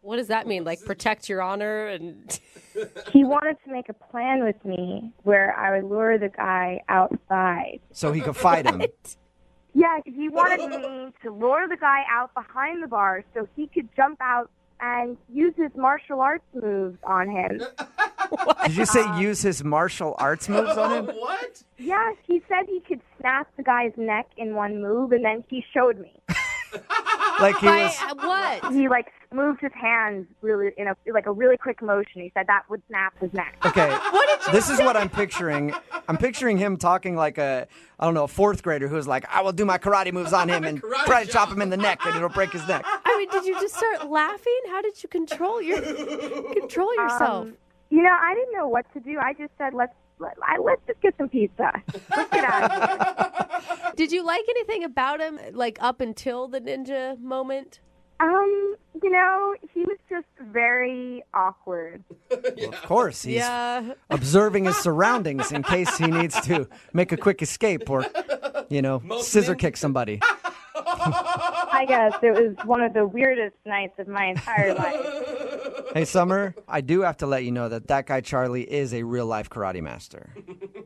What does that mean? Like, protect your honor? And He wanted to make a plan with me where I would lure the guy outside. So he could fight him. Yeah, he wanted me to lure the guy out behind the bar so he could jump out and use his martial arts moves on him. Did you say use his martial arts moves on him? What? Yeah, he said he could snap the guy's neck in one move, and then he showed me. Like he was. What? He moved his hands really in a really quick motion. He said that would snap his neck. Okay, this is what I'm picturing. I'm picturing him talking like a fourth grader who's like, I will do my karate moves on him and try to chop him in the neck and it'll break his neck. I mean, did you just start laughing? How did you control yourself? I didn't know what to do. I just said, let's just get some pizza. Let's get out of here. Did you like anything about him, like, up until the ninja moment? He was just very awkward. Well, of course, he's observing his surroundings in case he needs to make a quick escape or, scissor kick somebody. I guess it was one of the weirdest nights of my entire life. Hey, Summer, I do have to let you know that guy Charlie is a real-life karate master.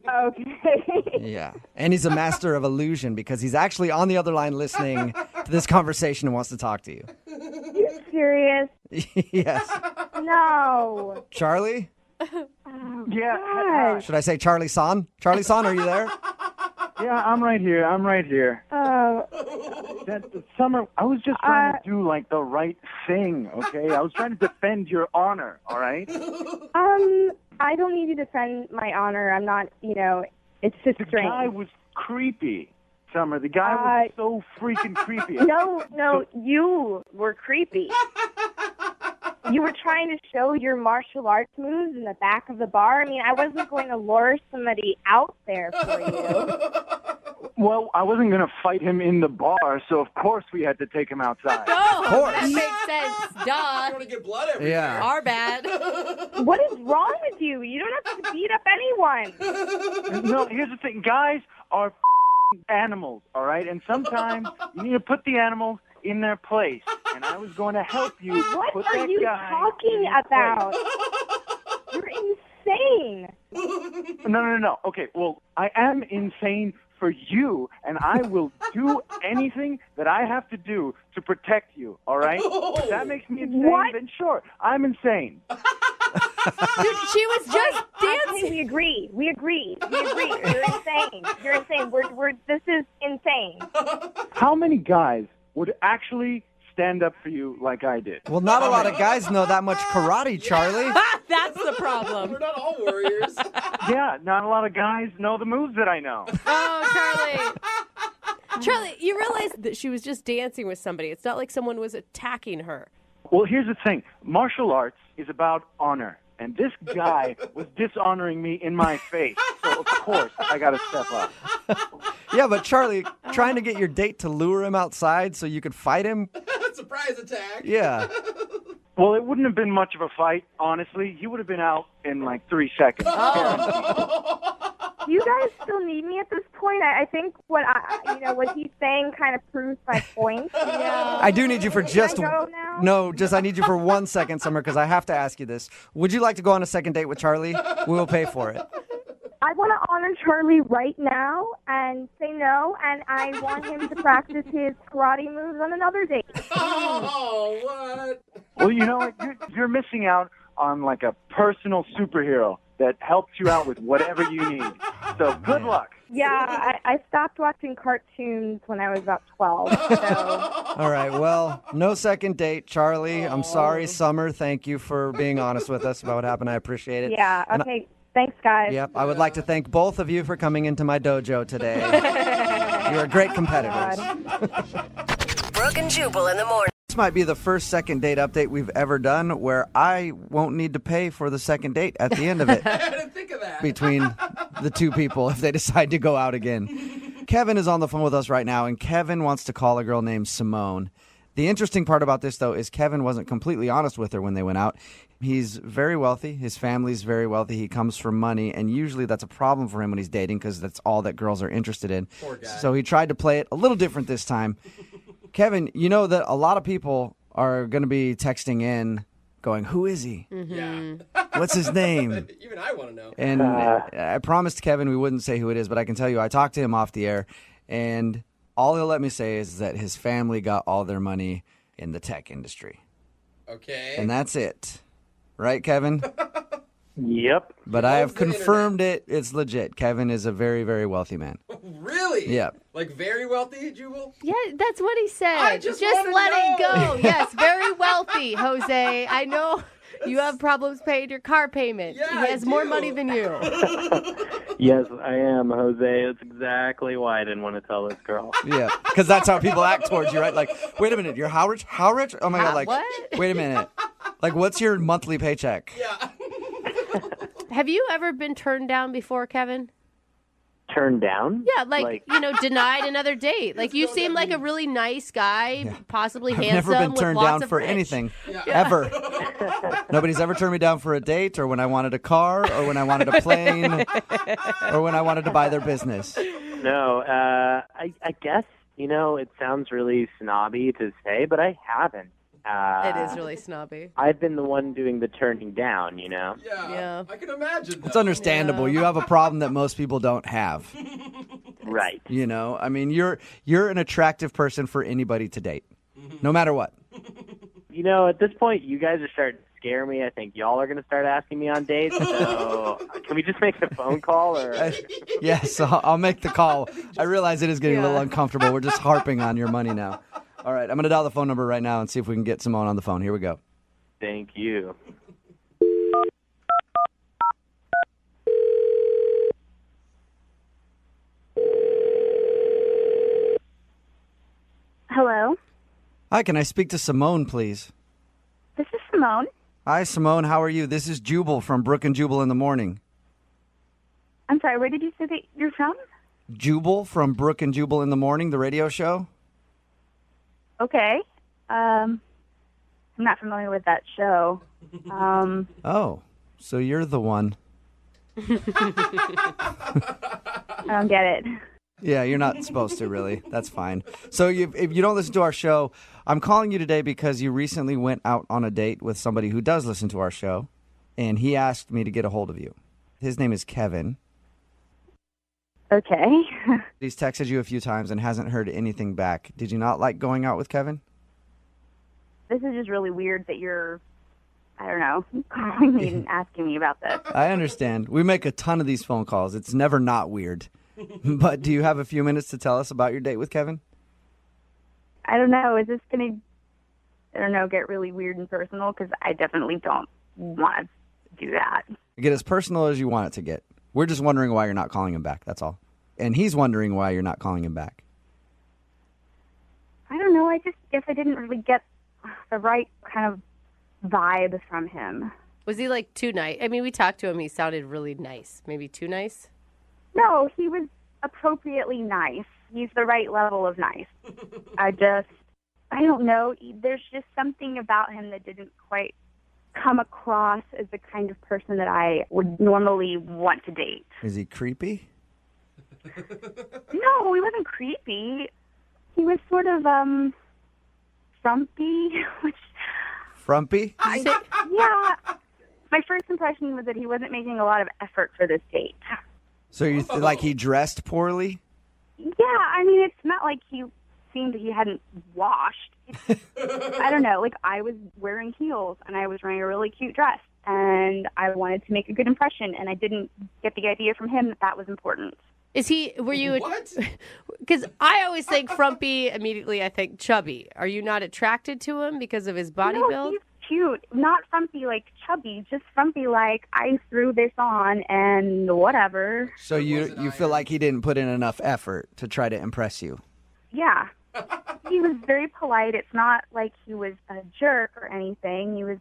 Okay. Yeah, and he's a master of illusion because he's actually on the other line listening to this conversation and wants to talk to you. You serious? Yes. No. Charlie? Yeah. God. Should I say Charlie-san? Charlie-san, are you there? Yeah, I'm right here. Summer, I was just trying to do, the right thing, okay? I was trying to defend your honor, all right? I don't need to defend my honor. I'm not, it's just strange. The guy was creepy, Summer. The guy was so freaking creepy. No, you were creepy. You were trying to show your martial arts moves in the back of the bar. I mean, I wasn't going to lure somebody out there for you. Well, I wasn't going to fight him in the bar, so of course we had to take him outside. Oh, of course. That makes sense. Duh. You want to get blood everywhere. Yeah. Our bad. What is wrong with you? You don't have to beat up anyone. No, here's the thing. Guys are animals, all right? And sometimes you need to put the animals in their place. And I was going to help you What put are that you guy talking in his about? You're insane. No. Okay, well, I am insane for you, and I will do anything that I have to do to protect you, all right? If that makes me insane, What? then sure, I'm insane. Dude, she was just dancing. Okay, we agree. You're insane. You're insane. This is insane. How many guys would actually stand up for you like I did? Well, not a lot of guys know that much karate, Charlie. That's the problem. We're not all warriors. Yeah, not a lot of guys know the moves that I know. Oh, Charlie, you realize that she was just dancing with somebody. It's not like someone was attacking her. Well, here's the thing. Martial arts is about honor. And this guy was dishonoring me in my face. So, of course, I got to step up. Yeah, but Charlie, trying to get your date to lure him outside so you could fight him? Surprise attack. Yeah. Well, it wouldn't have been much of a fight, honestly. He would have been out in like 3 seconds. Do you guys still need me at this point? I think what he's saying kind of proves my point. Yeah. I do need you for just... Can I go now? No, I need you for 1 second, Summer, because I have to ask you this. Would you like to go on a second date with Charlie? We will pay for it. I want to honor Charlie right now and say no, and I want him to practice his karate moves on another date. Oh, what? Well, you know what? You're missing out on like a personal superhero that helps you out with whatever you need. So good luck. Yeah, I stopped watching cartoons when I was about 12. So. All right, well, no second date, Charlie. I'm sorry, Summer. Thank you for being honest with us about what happened. I appreciate it. Yeah, okay. Thanks, guys. Yep, I would like to thank both of you for coming into my dojo today. You are great competitors. Brooke and Jubal in the morning. This might be the first second date update we've ever done where I won't need to pay for the second date at the end of it. I didn't think of that. Between the two people if they decide to go out again. Kevin is on the phone with us right now, and Kevin wants to call a girl named Simone. The interesting part about this, though, is Kevin wasn't completely honest with her when they went out. He's very wealthy. His family's very wealthy. He comes from money, and usually that's a problem for him when he's dating because that's all that girls are interested in. Poor guy. So he tried to play it a little different this time. Kevin, you know that a lot of people are going to be texting in going, who is he? Yeah. What's his name? Even I want to know. And I promised Kevin we wouldn't say who it is, but I can tell you I talked to him off the air, and all he'll let me say is that his family got all their money in the tech industry. Okay. And that's it. Right, Kevin? Yep. But I have confirmed it. It's legit. Kevin is a very, very wealthy man. Really? Yeah. Like very wealthy, Jubal? Yeah, that's what he said. I just let wanna it know. go. Yes, very wealthy, Jose. I know you have problems paying your car payment. Yeah, he has more money than you. Yes, I am, Jose. That's exactly why I didn't want to tell this girl. Yeah, because that's how people act towards you, right? Like, wait a minute, you're how rich? How rich? Oh my God, like, what? Wait a minute. Like, what's your monthly paycheck? Yeah. Have you ever been turned down before, Kevin? Turned down? Yeah, denied another date. Like, you seem like a really nice guy, possibly I've handsome. never been with turned lots down of for rich. anything, Yeah. ever. Nobody's ever turned me down for a date or when I wanted a car or when I wanted a plane or when I wanted to buy their business. No, I guess, it sounds really snobby to say, but I haven't. It is really snobby. I've been the one doing the turning down, Yeah. I can imagine that. It's understandable. You have a problem that most people don't have. Right. I mean, you're an attractive person for anybody to date, no matter what. At this point, you guys are starting to scare me. I think y'all are going to start asking me on dates. So can we just make the phone call? Or Yes, I'll make the call. I realize it is getting a little uncomfortable. We're just harping on your money now. All right, I'm going to dial the phone number right now and see if we can get Simone on the phone. Here we go. Thank you. Hello, Hi, can I speak to Simone, please? this is Simone. Hi, Simone. How are you? This is Jubal from Brooke and Jubal in the morning. I'm sorry, where did you say that you're from? Jubal from Brooke and Jubal in the morning, the radio show. Okay. I'm not familiar with that show. Oh, so you're the one. I don't get it. Yeah, you're not supposed to, really. That's fine. So if you don't listen to our show, I'm calling you today because you recently went out on a date with somebody who does listen to our show, and he asked me to get a hold of you. His name is Kevin. Okay. He's texted you a few times and hasn't heard anything back. Did you not like going out with Kevin? This is just really weird that you're I don't know, calling me and asking me about this. I understand. We make a ton of these phone calls. It's never not weird. But do you have a few minutes to tell us about your date with Kevin? I don't know. Is this going to, get really weird and personal? Because I definitely don't want to do that. Get as personal as you want it to get. We're just wondering why you're not calling him back. That's all. And he's wondering why you're not calling him back. I don't know. I just guess I didn't really get the right kind of vibe from him. Was he like too nice? I mean, we talked to him. He sounded really nice. Maybe too nice? No, he was appropriately nice. He's the right level of nice. I don't know. There's just something about him that didn't quite come across as the kind of person that I would normally want to date. Is he creepy? No, he wasn't creepy. He was sort of frumpy. Frumpy? Yeah. My first impression was that he wasn't making a lot of effort for this date. So you like he dressed poorly? Yeah, I mean, it's not like he seemed he hadn't washed. I don't know, like I was wearing heels and I was wearing a really cute dress and I wanted to make a good impression and I didn't get the idea from him that was important. Were you, what? Because I always think frumpy, immediately I think chubby. Are you not attracted to him because of his body build? He's cute. Not frumpy like chubby, just frumpy like I threw this on and whatever. So you feel like he didn't put in enough effort to try to impress you? Yeah. He was very polite. It's not like he was a jerk or anything. He was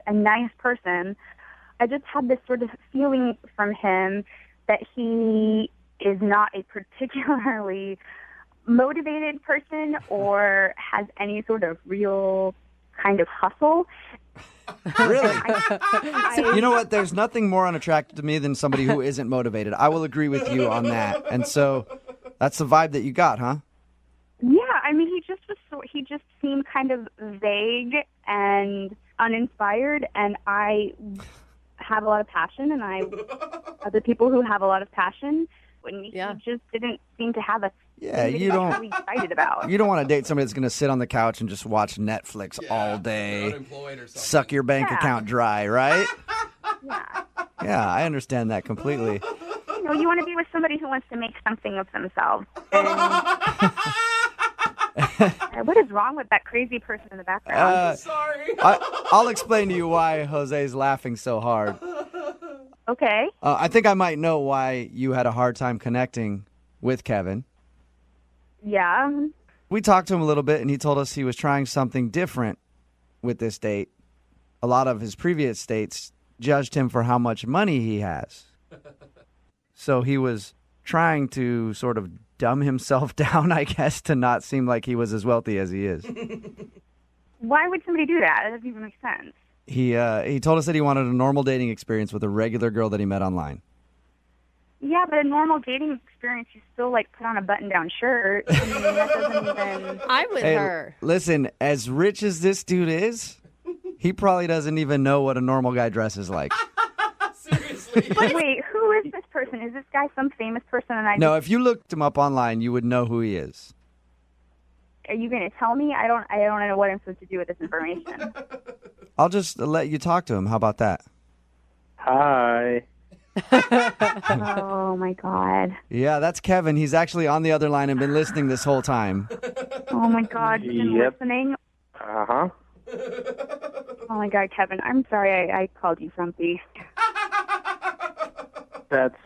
a nice person. I just had this sort of feeling from him that he is not a particularly motivated person or has any sort of real kind of hustle. Really? You know what? There's nothing more unattractive to me than somebody who isn't motivated. I will agree with you on that. And so that's the vibe that you got, huh? Yeah, I mean, he just seemed kind of vague and uninspired, and I have a lot of passion, and other people who have a lot of passion, when he just didn't seem to have you don't really excited about. You don't want to date somebody that's going to sit on the couch and just watch Netflix all day, suck your bank account dry, right? Yeah, I understand that completely. You want to be with somebody who wants to make something of themselves. What is wrong with that crazy person in the background? Sorry. I'll explain to you why Jose's laughing so hard. Okay. I think I might know why you had a hard time connecting with Kevin. Yeah. We talked to him a little bit, and he told us he was trying something different with this date. A lot of his previous dates judged him for how much money he has. So he was trying to sort of dumb himself down, I guess, to not seem like he was as wealthy as he is. Why would somebody do that? It doesn't even make sense. He told us that he wanted a normal dating experience with a regular girl that he met online. Yeah, but a normal dating experience, you still, put on a button-down shirt. I mean, that doesn't even... I'm with her. Listen, as rich as this dude is, he probably doesn't even know what a normal guy dresses like. Seriously. But wait, who is this person? Is this guy some famous person? No, if you looked him up online, you would know who he is. Are you going to tell me? I don't know what I'm supposed to do with this information. I'll just let you talk to him. How about that? Hi. Oh, my God. Yeah, that's Kevin. He's actually on the other line and been listening this whole time. Oh, my God. You've been listening? Uh-huh. Oh, my God, Kevin. I'm sorry I called you frumpy. That's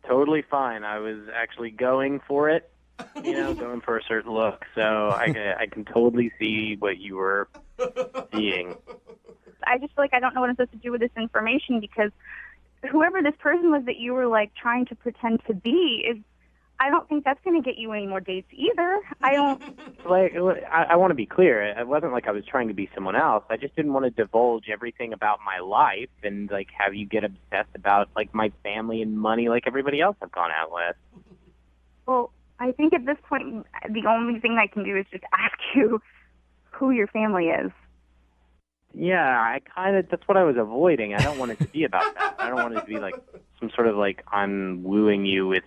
totally fine. I was actually going for it, going for a certain look. So I can totally see what you were seeing. I just feel like I don't know what I'm supposed to do with this information because whoever this person was that you were trying to pretend to be I don't think that's going to get you any more dates either. I don't. I want to be clear. It wasn't like I was trying to be someone else. I just didn't want to divulge everything about my life and have you get obsessed about my family and money like everybody else I've gone out with. Well, I think at this point the only thing I can do is just ask you who your family is. Yeah, that's what I was avoiding. I don't want it to be about that. I don't want it to be some sort of I'm wooing you with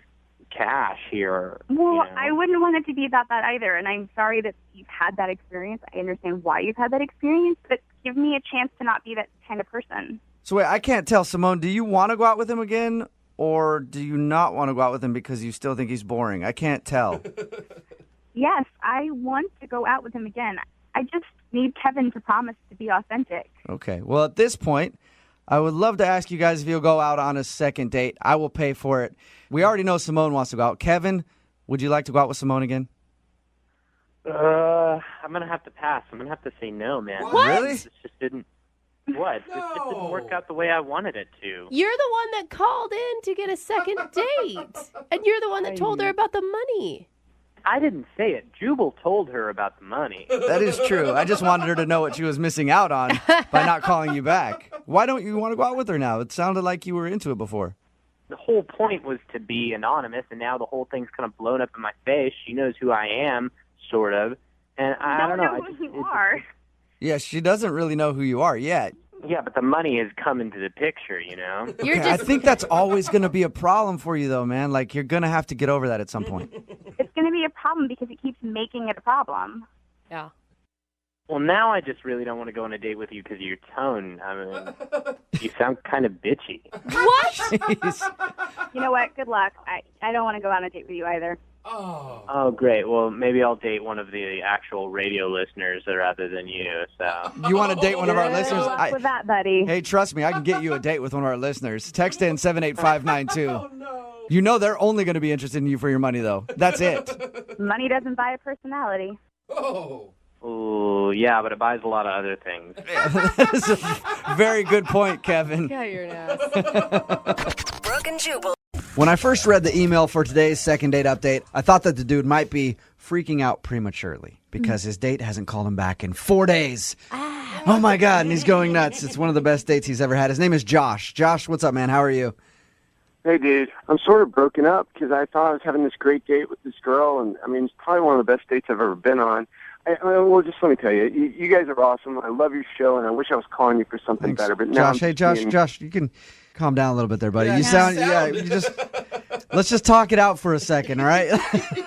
cash here. Well, I wouldn't want it to be about that either, and I'm sorry that you've had that experience. I understand why you've had that experience, but give me a chance to not be that kind of person. So wait, I can't tell, Simone, do you want to go out with him again, or do you not want to go out with him because you still think he's boring? I can't tell. Yes, I want to go out with him again. I just need Kevin to promise to be authentic. Okay. Well, at this point, I would love to ask you guys if you'll go out on a second date. I will pay for it. We already know Simone wants to go out. Kevin, would you like to go out with Simone again? I'm going to have to pass. I'm going to have to say no, man. What? Really? This just didn't... What? This just didn't work out the way I wanted it to. You're the one that called in to get a second date. And you're the one that told her about the money. I didn't say it. Jubal told her about the money. That is true. I just wanted her to know what she was missing out on by not calling you back. Why don't you want to go out with her now? It sounded like you were into it before. The whole point was to be anonymous, and now the whole thing's kind of blown up in my face. She knows who I am, sort of. And I don't know. Who you are. Yeah, she doesn't really know who you are yet. Yeah, but the money has come into the picture, you know? Okay, I think that's always going to be a problem for you, though, man. Like, you're going to have to get over that at some point. It's going to be a problem because it keeps making it a problem. Yeah. Well, now I just really don't want to go on a date with you because of your tone. I mean, you sound kind of bitchy. What? Jeez. You know what? Good luck. I don't want to go on a date with you either. Oh, great. Well, maybe I'll date one of the actual radio listeners rather than you. So You want to date one of our listeners? Good luck with that, buddy. Hey, trust me, I can get you a date with one of our listeners. Text in 78592. You know they're only going to be interested in you for your money, though. That's it. Money doesn't buy a personality. Oh, yeah, but it buys a lot of other things. That is a very good point, Kevin. Yeah, you're an ass. Brooke and Jubal. When I first read the email for today's second date update, I thought that the dude might be freaking out prematurely because his date hasn't called him back in 4 days. Oh, my God, and he's going nuts. It's one of the best dates he's ever had. His name is Josh. Josh, what's up, man? How are you? Hey, dude. I'm sort of broken up because I thought I was having this great date with this girl, and, I mean, it's probably one of the best dates I've ever been on. Well, just let me tell you, you guys are awesome. I love your show, and I wish I was calling you for something better. But now Josh, you can calm down a little bit there, buddy. Let's just talk it out for a second, all right?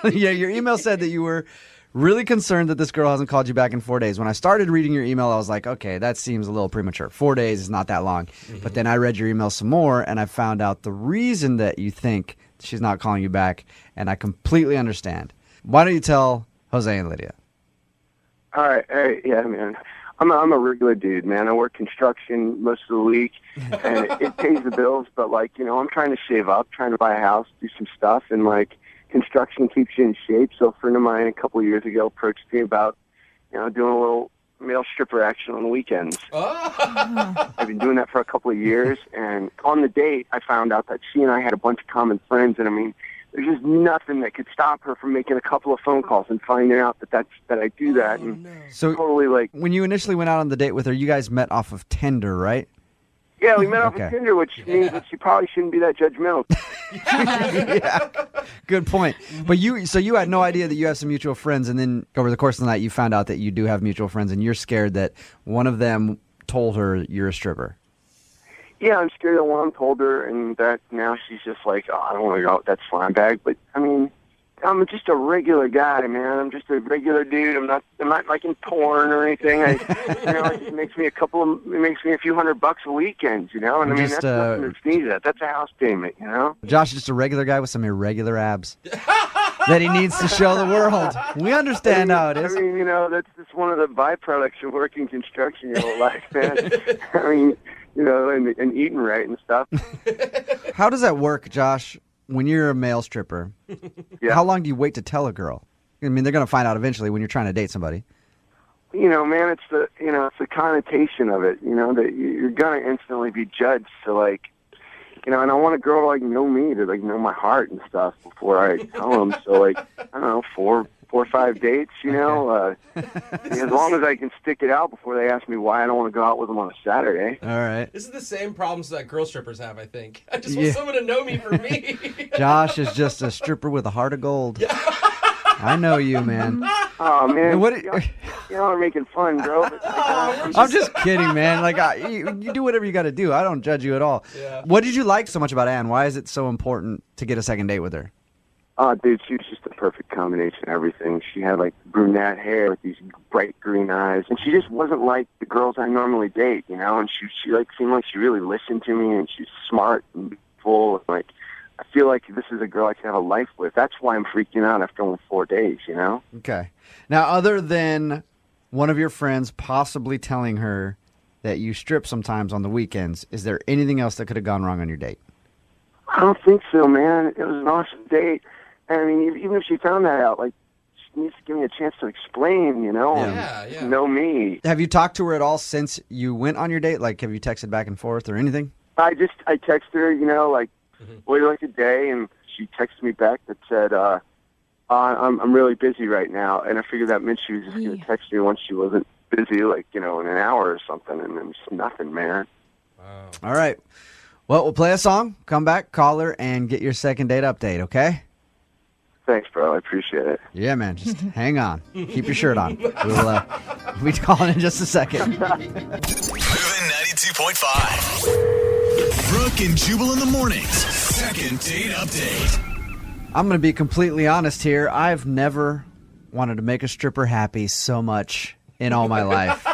Yeah, your email said that you were really concerned that this girl hasn't called you back in 4 days. When I started reading your email, I was like, okay, that seems a little premature. 4 days is not that long. But then I read your email some more, and I found out the reason that you think she's not calling you back, and I completely understand. Why don't you tell Jose and Lydia? All right, yeah, man. I'm a regular dude, man. I work construction most of the week, and it pays the bills. But like, you know, I'm trying to save up, trying to buy a house, do some stuff, and like, construction keeps you in shape. So a friend of mine a couple of years ago approached me about, you know, doing a little male stripper action on the weekends. I've been doing that for a couple of years, and on the date, I found out that she and I had a bunch of common friends, and I mean, there's just nothing that could stop her from making a couple of phone calls and finding out that I do that. And So totally like, when you initially went out on the date with her, you guys met off of Tinder, right? yeah, we met off of Tinder, which means that she probably shouldn't be that judgmental. Yeah, good point. But you had no idea that you have some mutual friends, and then over the course of the night, you found out that you do have mutual friends, and you're scared that one of them told her you're a stripper. Yeah, I'm scared that one told her, and that now she's just like, oh, I don't want to go out with that slime bag. But I mean, I'm just a regular guy, man. I'm just a regular dude. I'm not like in porn or anything. It just makes me a few $100 a weekend, you know. And I mean, that's nothing to sneeze at. That's a house payment, you know. Josh is just a regular guy with some irregular abs that he needs to show the world. We understand how it is. I mean, you know, that's just one of the byproducts of working construction your whole life, man. I mean, you know, and eating right and stuff. How does that work, Josh, when you're a male stripper? Yeah. How long do you wait to tell a girl? I mean, they're going to find out eventually when you're trying to date somebody. You know, man, it's the connotation of it, you know, that you're going to instantly be judged. So, like, you know, and I want a girl to, like, know me, to, like, know my heart and stuff before I tell them. So, like, I don't know, 4 or 5 dates, you know, as long as I can stick it out before they ask me why I don't want to go out with them on a Saturday. All right. This is the same problems that girl strippers have, I think. I just want someone to know me for me. Josh is just a stripper with a heart of gold. I know you, man. Oh, man. Y'all are making fun, bro. I'm just kidding, man. Like, you do whatever you got to do. I don't judge you at all. Yeah. What did you like so much about Ann? Why is it so important to get a second date with her? Oh, dude, she was just the perfect combination of everything. She had, like, brunette hair with these bright green eyes, and she just wasn't like the girls I normally date, you know? And she like, seemed like she really listened to me, and she's smart and full, and, like, I feel like this is a girl I could have a life with. That's why I'm freaking out after only 4 days, you know? Okay. Now, other than one of your friends possibly telling her that you strip sometimes on the weekends, is there anything else that could have gone wrong on your date? I don't think so, man. It was an awesome date. And, I mean, even if she found that out, like, she needs to give me a chance to explain, you know? Yeah. Know me. Have you talked to her at all since you went on your date? Like, have you texted back and forth or anything? I texted her, you know, like, what do you like today? And she texted me back that said, I'm really busy right now. And I figured that meant she was just going to text me once she wasn't busy, like, you know, in an hour or something. And then just nothing, man. All right. Well, we'll play a song, come back, call her, and get your second date update, okay? Thanks, bro. I appreciate it. Yeah, man. Just hang on. Keep your shirt on. We'll be calling in just a second. Moving 92.5. Brooke and Jubal in the mornings. Second date update. I'm going to be completely honest here. I've never wanted to make a stripper happy so much in all my life.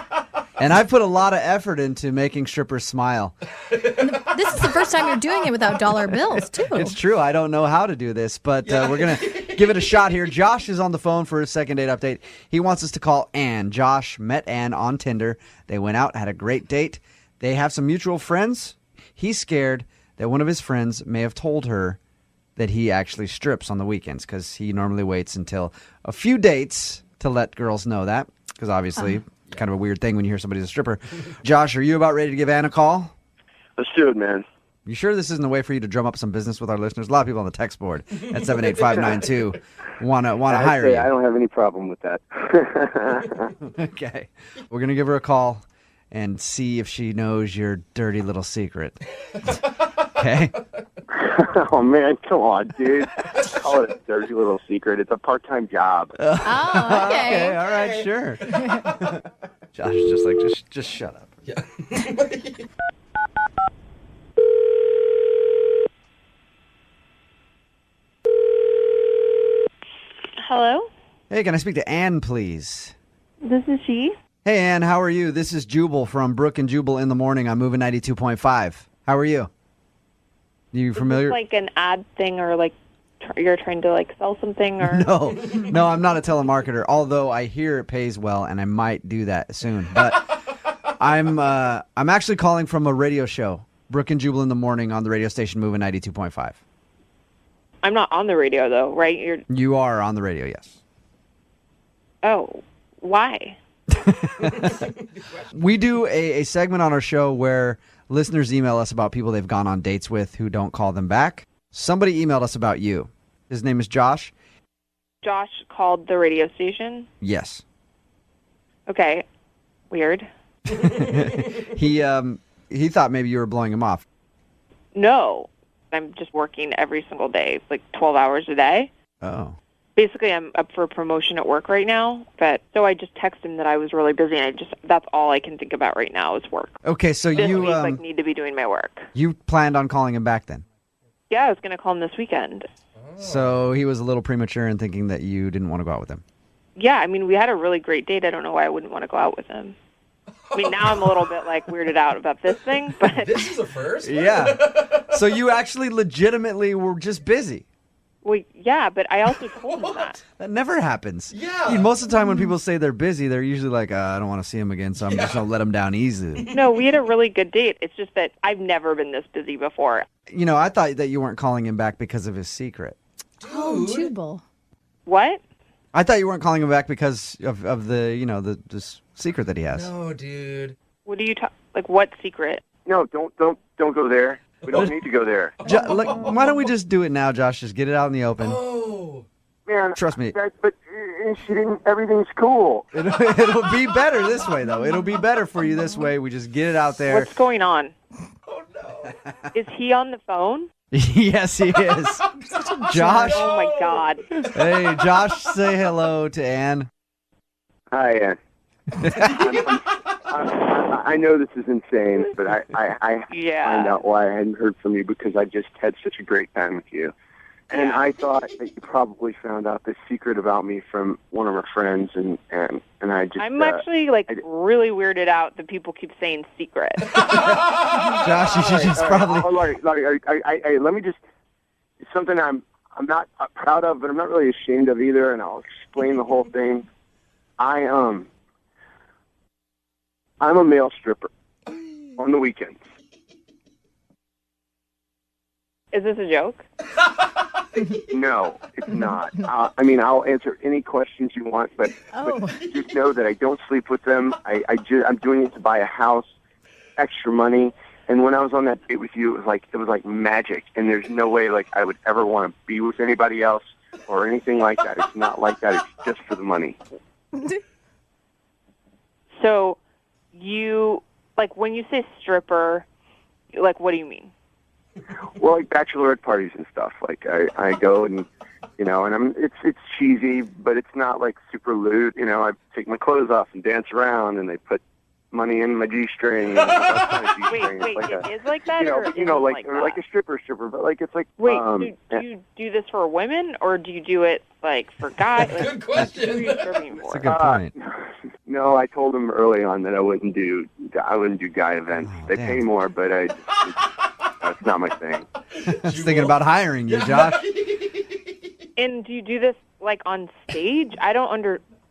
And I've put a lot of effort into making strippers smile. This is the first time you're doing it without dollar bills, too. It's true. I don't know how to do this, but we're going to give it a shot here. Josh is on the phone for his second date update. He wants us to call Ann. Josh met Ann on Tinder. They went out, had a great date. They have some mutual friends. He's scared that one of his friends may have told her that he actually strips on the weekends because he normally waits until a few dates to let girls know that because obviously kind of a weird thing when you hear somebody's a stripper. Josh, are you about ready to give Ann a call? Let's do it, man. You sure this isn't a way for you to drum up some business with our listeners? A lot of people on the text board at 78592 want to hire you. I don't have any problem with that. Okay. We're going to give her a call and see if she knows your dirty little secret. Okay? Oh, man, come on, dude. Call it a dirty little secret. It's a part-time job. Oh, Okay, all right, sure. Josh is just like, just shut up. Yeah. Hello? Hey, can I speak to Ann, please? This is she. Hey, Ann, how are you? This is Jubal from Brooke and Jubal in the Morning. I'm moving 92.5. How are you? You familiar? Is this like an ad thing or like you're trying to like sell something or? No, I'm not a telemarketer, although I hear it pays well and I might do that soon. But I'm actually calling from a radio show, Brooke and Jubal in the Morning on the radio station moving 92.5. I'm not on the radio though, right? You are on the radio, yes. Oh, why? We do a segment on our show where listeners email us about people they've gone on dates with who don't call them back. Somebody emailed us about you. His name is Josh. Josh called the radio station? Yes. Okay. Weird. He thought maybe you were blowing him off. No. I'm just working every single day, like 12 hours a day. Oh. Basically, I'm up for a promotion at work right now, but so I just texted him that I was really busy, and that's all I can think about right now is work. Okay, so this you week, need to be doing my work. You planned on calling him back then? Yeah, I was going to call him this weekend. So he was a little premature in thinking that you didn't want to go out with him. Yeah, I mean, we had a really great date. I don't know why I wouldn't want to go out with him. I mean, now I'm a little bit like weirded out about this thing, but this is a first. Yeah. So you actually legitimately were just busy. Well, yeah, but I also told him that. That never happens. Yeah. I mean, most of the time when people say they're busy, they're usually like, I don't want to see him again, so I'm just going to let him down easily. No, we had a really good date. It's just that I've never been this busy before. You know, I thought that you weren't calling him back because of his secret. Oh, Jubal. What? I thought you weren't calling him back because of the, you know, the secret that he has. No, dude. What are you like? What secret? No, don't go there. We don't need to go there. Why don't we just do it now, Josh? Just get it out in the open. Oh, man, trust me. But she didn't. Everything's cool. It'll be better this way, though. It'll be better for you this way. We just get it out there. What's going on? Oh no! Is he on the phone? Yes, he is. Josh. Oh my God. Hey, Josh, say hello to Ann. Hi, Ann. I know this is insane, but I find out why I hadn't heard from you because I just had such a great time with you. And I thought that you probably found out this secret about me from one of our friends, and I just... I'm actually, really weirded out that people keep saying secret. Josh, you should just probably... let me just... It's something I'm not proud of, but I'm not really ashamed of either, and I'll explain the whole thing. I'm a male stripper on the weekends. Is this a joke? No, it's not. I'll answer any questions you want, but just know that I don't sleep with them. I'm doing it to buy a house, extra money. And when I was on that date with you, it was like magic. And there's no way I would ever want to be with anybody else or anything like that. It's not like that. It's just for the money. So, you when you say stripper, what do you mean? Well, bachelorette parties and stuff. I go and it's cheesy, but it's not super lewd. I take my clothes off and dance around, and they put money in my G-string. And Wait, it is like that? Like a stripper, but it's like... Wait, do you do this for women, or do you do it, for guys? Good question. Who are you stripping for? That's a good point. No, I told them early on that I wouldn't do guy events. They pay more, but that's not my thing. Just thinking about hiring you, Josh. And do you do this on stage? I don't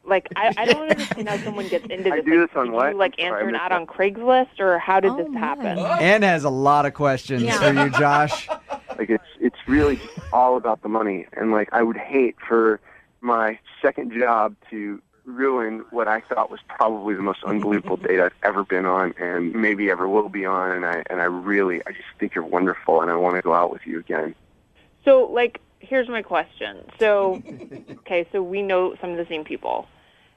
I don't understand how someone gets into this. I do this on what? Did you answer an ad on Craigslist, or how did this happen? Ann has a lot of questions for you, Josh. It's really just all about the money, and I would hate for my second job to ruin what I thought was probably the most unbelievable date I've ever been on, and maybe ever will be on. And I just think you're wonderful, and I want to go out with you again. So, here's my question. So, okay, so we know some of the same people,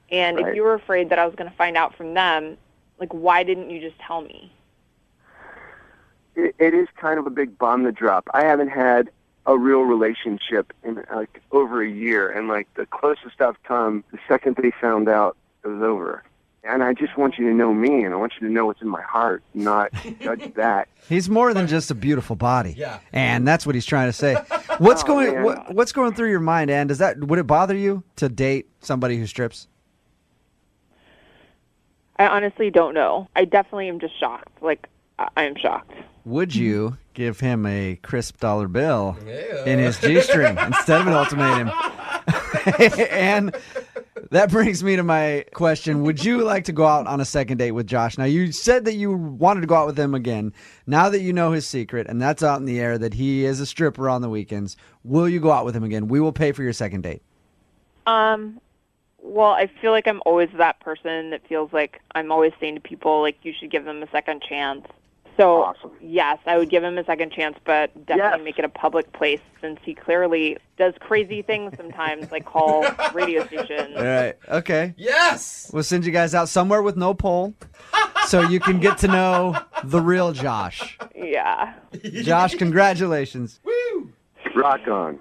and Right. if you were afraid that I was going to find out from them, why didn't you just tell me? It is kind of a big bomb to drop. I haven't had a real relationship in over a year, and the closest I've come, the second they found out, it was over. And I just want you to know me, and I want you to know what's in my heart, not judge that. He's more than just a beautiful body. Yeah. And that's what he's trying to say. What's going through your mind, Ann? Would it bother you to date somebody who strips? I honestly don't know. I definitely am just shocked. I am shocked. Would you give him a crisp dollar bill in his G-string instead of an ultimatum? And that brings me to my question. Would you like to go out on a second date with Josh? Now, you said that you wanted to go out with him again. Now that you know his secret, and that's out in the air, that he is a stripper on the weekends, will you go out with him again? We will pay for your second date. Well, I feel like I'm always that person that feels like I'm always saying to people, you should give them a second chance. So, Awesome. Yes, I would give him a second chance, but definitely make it a public place, since he clearly does crazy things sometimes, call radio stations. All right. Okay. Yes. We'll send you guys out somewhere with no pole so you can get to know the real Josh. Yeah. Josh, congratulations. Woo. Rock on.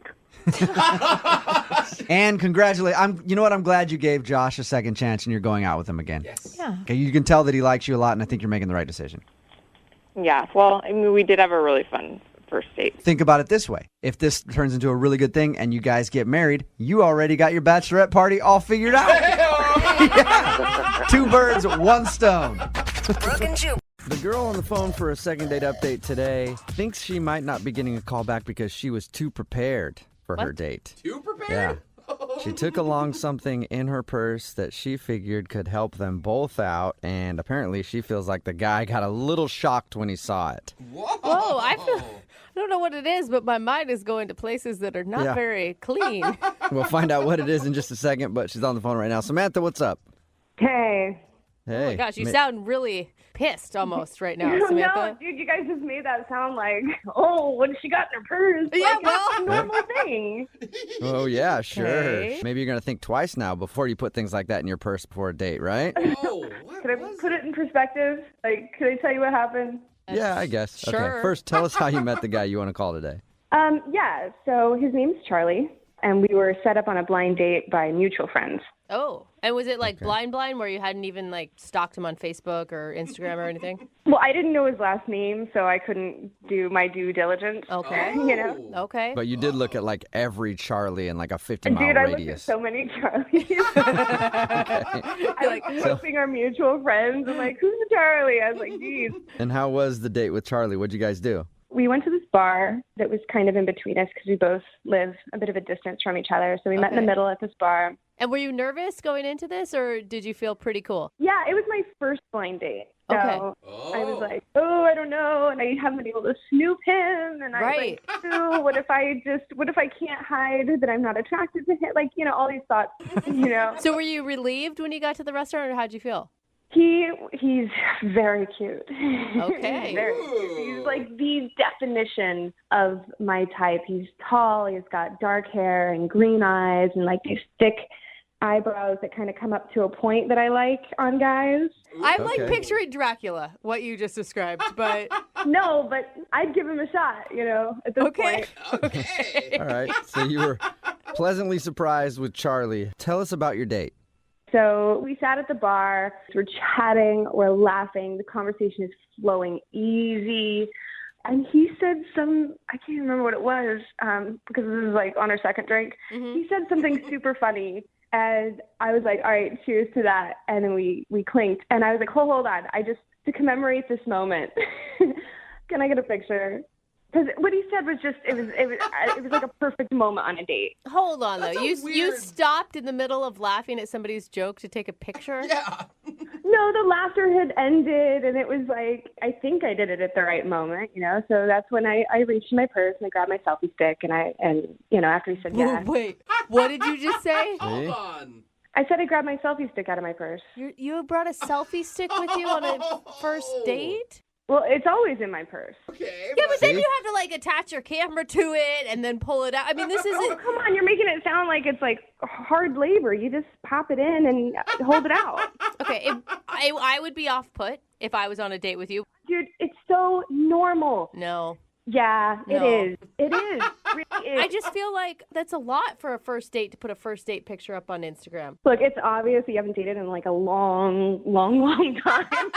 And you know what? I'm glad you gave Josh a second chance and you're going out with him again. Yes. Yeah. Okay, you can tell that he likes you a lot, and I think you're making the right decision. Yeah. Well, we did have a really fun first date. Think about it this way. If this turns into a really good thing and you guys get married, you already got your bachelorette party all figured out. Yeah. 2 birds, 1 stone. Brooke and Jubal. The girl on the phone for a second date update today thinks she might not be getting a call back because she was too prepared for her date. Too prepared? Yeah. She took along something in her purse that she figured could help them both out, and apparently she feels like the guy got a little shocked when he saw it. Whoa, I don't know what it is, but my mind is going to places that are not very clean. We'll find out what it is in just a second, but she's on the phone right now. Samantha, what's up? Hey. Hey. Oh my gosh, you sound really pissed almost right now, Samantha. No, dude, you guys just made that sound like, oh, what she got in her purse? Yeah, That's a normal thing. Oh, yeah, sure. Okay. Maybe you're going to think twice now before you put things like that in your purse before a date, right? Oh, Could I put it in perspective? Could I tell you what happened? Yeah, I guess. Sure. Okay, first tell us how you met the guy you want to call today. Yeah, so his name's Charlie. and we were set up on a blind date by mutual friends. Oh, and was it like blind where you hadn't even like stalked him on Facebook or Instagram or anything? Well, I didn't know his last name, so I couldn't do my due diligence. Okay. You know? Okay. But you did look at like every Charlie in like a 50-mile Dude, I looked at radius. so many Charlies. I was hoping our mutual friends. I'm like, who's the Charlie? I was like, geez. And how was the date with Charlie? What'd you guys do? We went to this bar that was kind of in between us because we both live a bit of a distance from each other. So we met in the middle at this bar. And were you nervous going into this, or did you feel pretty cool? Yeah, it was my first blind date. So I was like, I don't know. And I haven't been able to snoop him. And I was like, what if I can't hide that I'm not attracted to him? Like, all these thoughts, So were you relieved when you got to the restaurant, or how'd you feel? He's very cute. Okay. Very cute. He's like the definition of my type. He's tall, he's got dark hair and green eyes and like these thick eyebrows that kind of come up to a point that I like on guys. I'm like picturing Dracula, what you just described, but no, but I'd give him a shot, at this point. Okay. All right. So you were pleasantly surprised with Charlie. Tell us about your date. So we sat at the bar, we're chatting, we're laughing, the conversation is flowing easy. And he said I can't remember what it was, because this is like on our second drink. Mm-hmm. He said something super funny, and I was like, all right, cheers to that. And then we clinked, and I was like, hold on, to commemorate this moment, can I get a picture? Because what he said was just, it was like a perfect moment on a date. Hold on, though. You stopped in the middle of laughing at somebody's joke to take a picture? Yeah. No, the laughter had ended, and it was like, I think I did it at the right moment, So that's when I reached in my purse, and I grabbed my selfie stick, and after he said yes. Wait, what did you just say? Hold on. I said I grabbed my selfie stick out of my purse. You brought a selfie stick with you on a first date? Well, it's always in my purse. Okay. Yeah, but then you have to like attach your camera to it and then pull it out. I mean, this isn't. Oh, come on, you're making it sound like it's like hard labor. You just pop it in and hold it out. Okay, I would be off put if I was on a date with you. Dude, it's so normal. No. Yeah, No. It is. It is. It really is. I just feel like that's a lot for a first date to put a first date picture up on Instagram. Look, it's obvious you haven't dated in like a long, long, long time.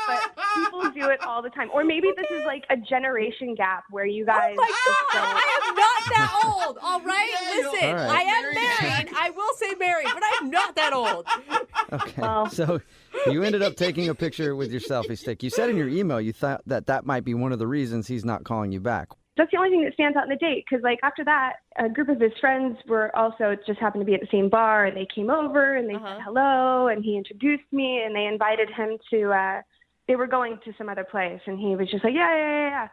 But people do it all the time. Or maybe this is like a generation gap where you guys... Oh my God, I am not that old, all right? Listen, All right. I am married. I will say married, but I'm not that old. Okay. Well. So you ended up taking a picture with your selfie stick. You said in your email you thought that might be one of the reasons he's not calling you back. That's the only thing that stands out in the date, because like after that, a group of his friends were also just happened to be at the same bar, and they came over and they said hello, and he introduced me, and they invited him to... they were going to some other place, and he was just like, yeah.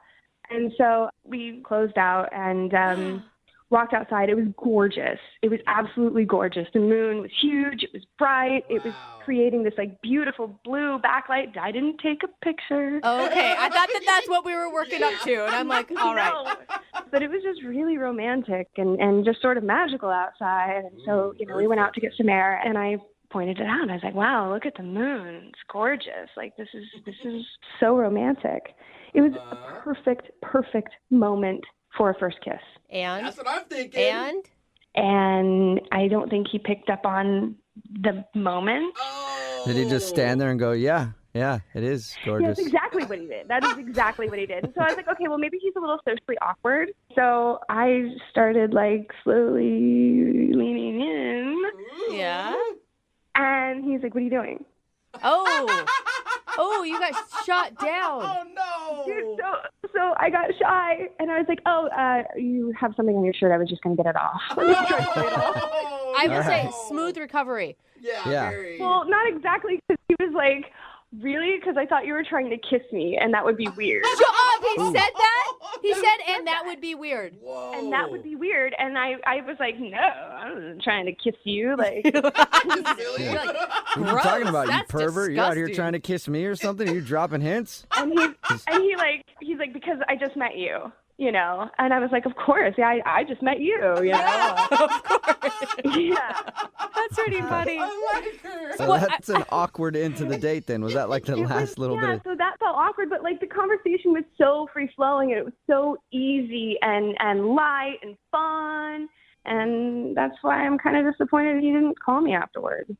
And so we closed out and walked outside. It was gorgeous. It was absolutely gorgeous. The moon was huge. It was bright. It was creating this like beautiful blue backlight. I didn't take a picture. Okay, I thought that's what we were working up to, and I'm like, all right. No. But it was just really romantic and just sort of magical outside. And so, we went out to get some air, and I pointed it out. I was like, wow, look at the moon. It's gorgeous. Like, this is so romantic. It was a perfect moment for a first kiss. And? That's what I'm thinking. And I don't think he picked up on the moment. Oh. Did he just stand there and go, yeah, it is gorgeous? Yeah, that's exactly what he did. That is exactly what he did. And so I was like, okay, well, maybe he's a little socially awkward. So I started like slowly leaning in. Yeah. And he's like, what are you doing? Oh, you got shot down. Oh, no. Dude, so I got shy, and I was like, you have something on your shirt. I was just going to get it off. I will say, smooth recovery. Yeah. Very. Well, not exactly, because he was like, really? Because I thought you were trying to kiss me, and that would be weird. Shut up! He said that? He said, and that would be weird. Whoa. And that would be weird. And I was like, no, I wasn't trying to kiss you. Like, You're like, What are you talking about, you That's pervert? You out here disgusting. trying to kiss me or something? Are you dropping hints? and he's like, because I just met you. And I was like, of course, yeah, I just met you, Yeah, of course. Yeah. That's pretty funny. I like her. So that's an awkward end to the date then. Was that like the last little bit of... so that felt awkward, but like the conversation was so free-flowing, and it was so easy and light and fun. And that's why I'm kind of disappointed he didn't call me afterwards.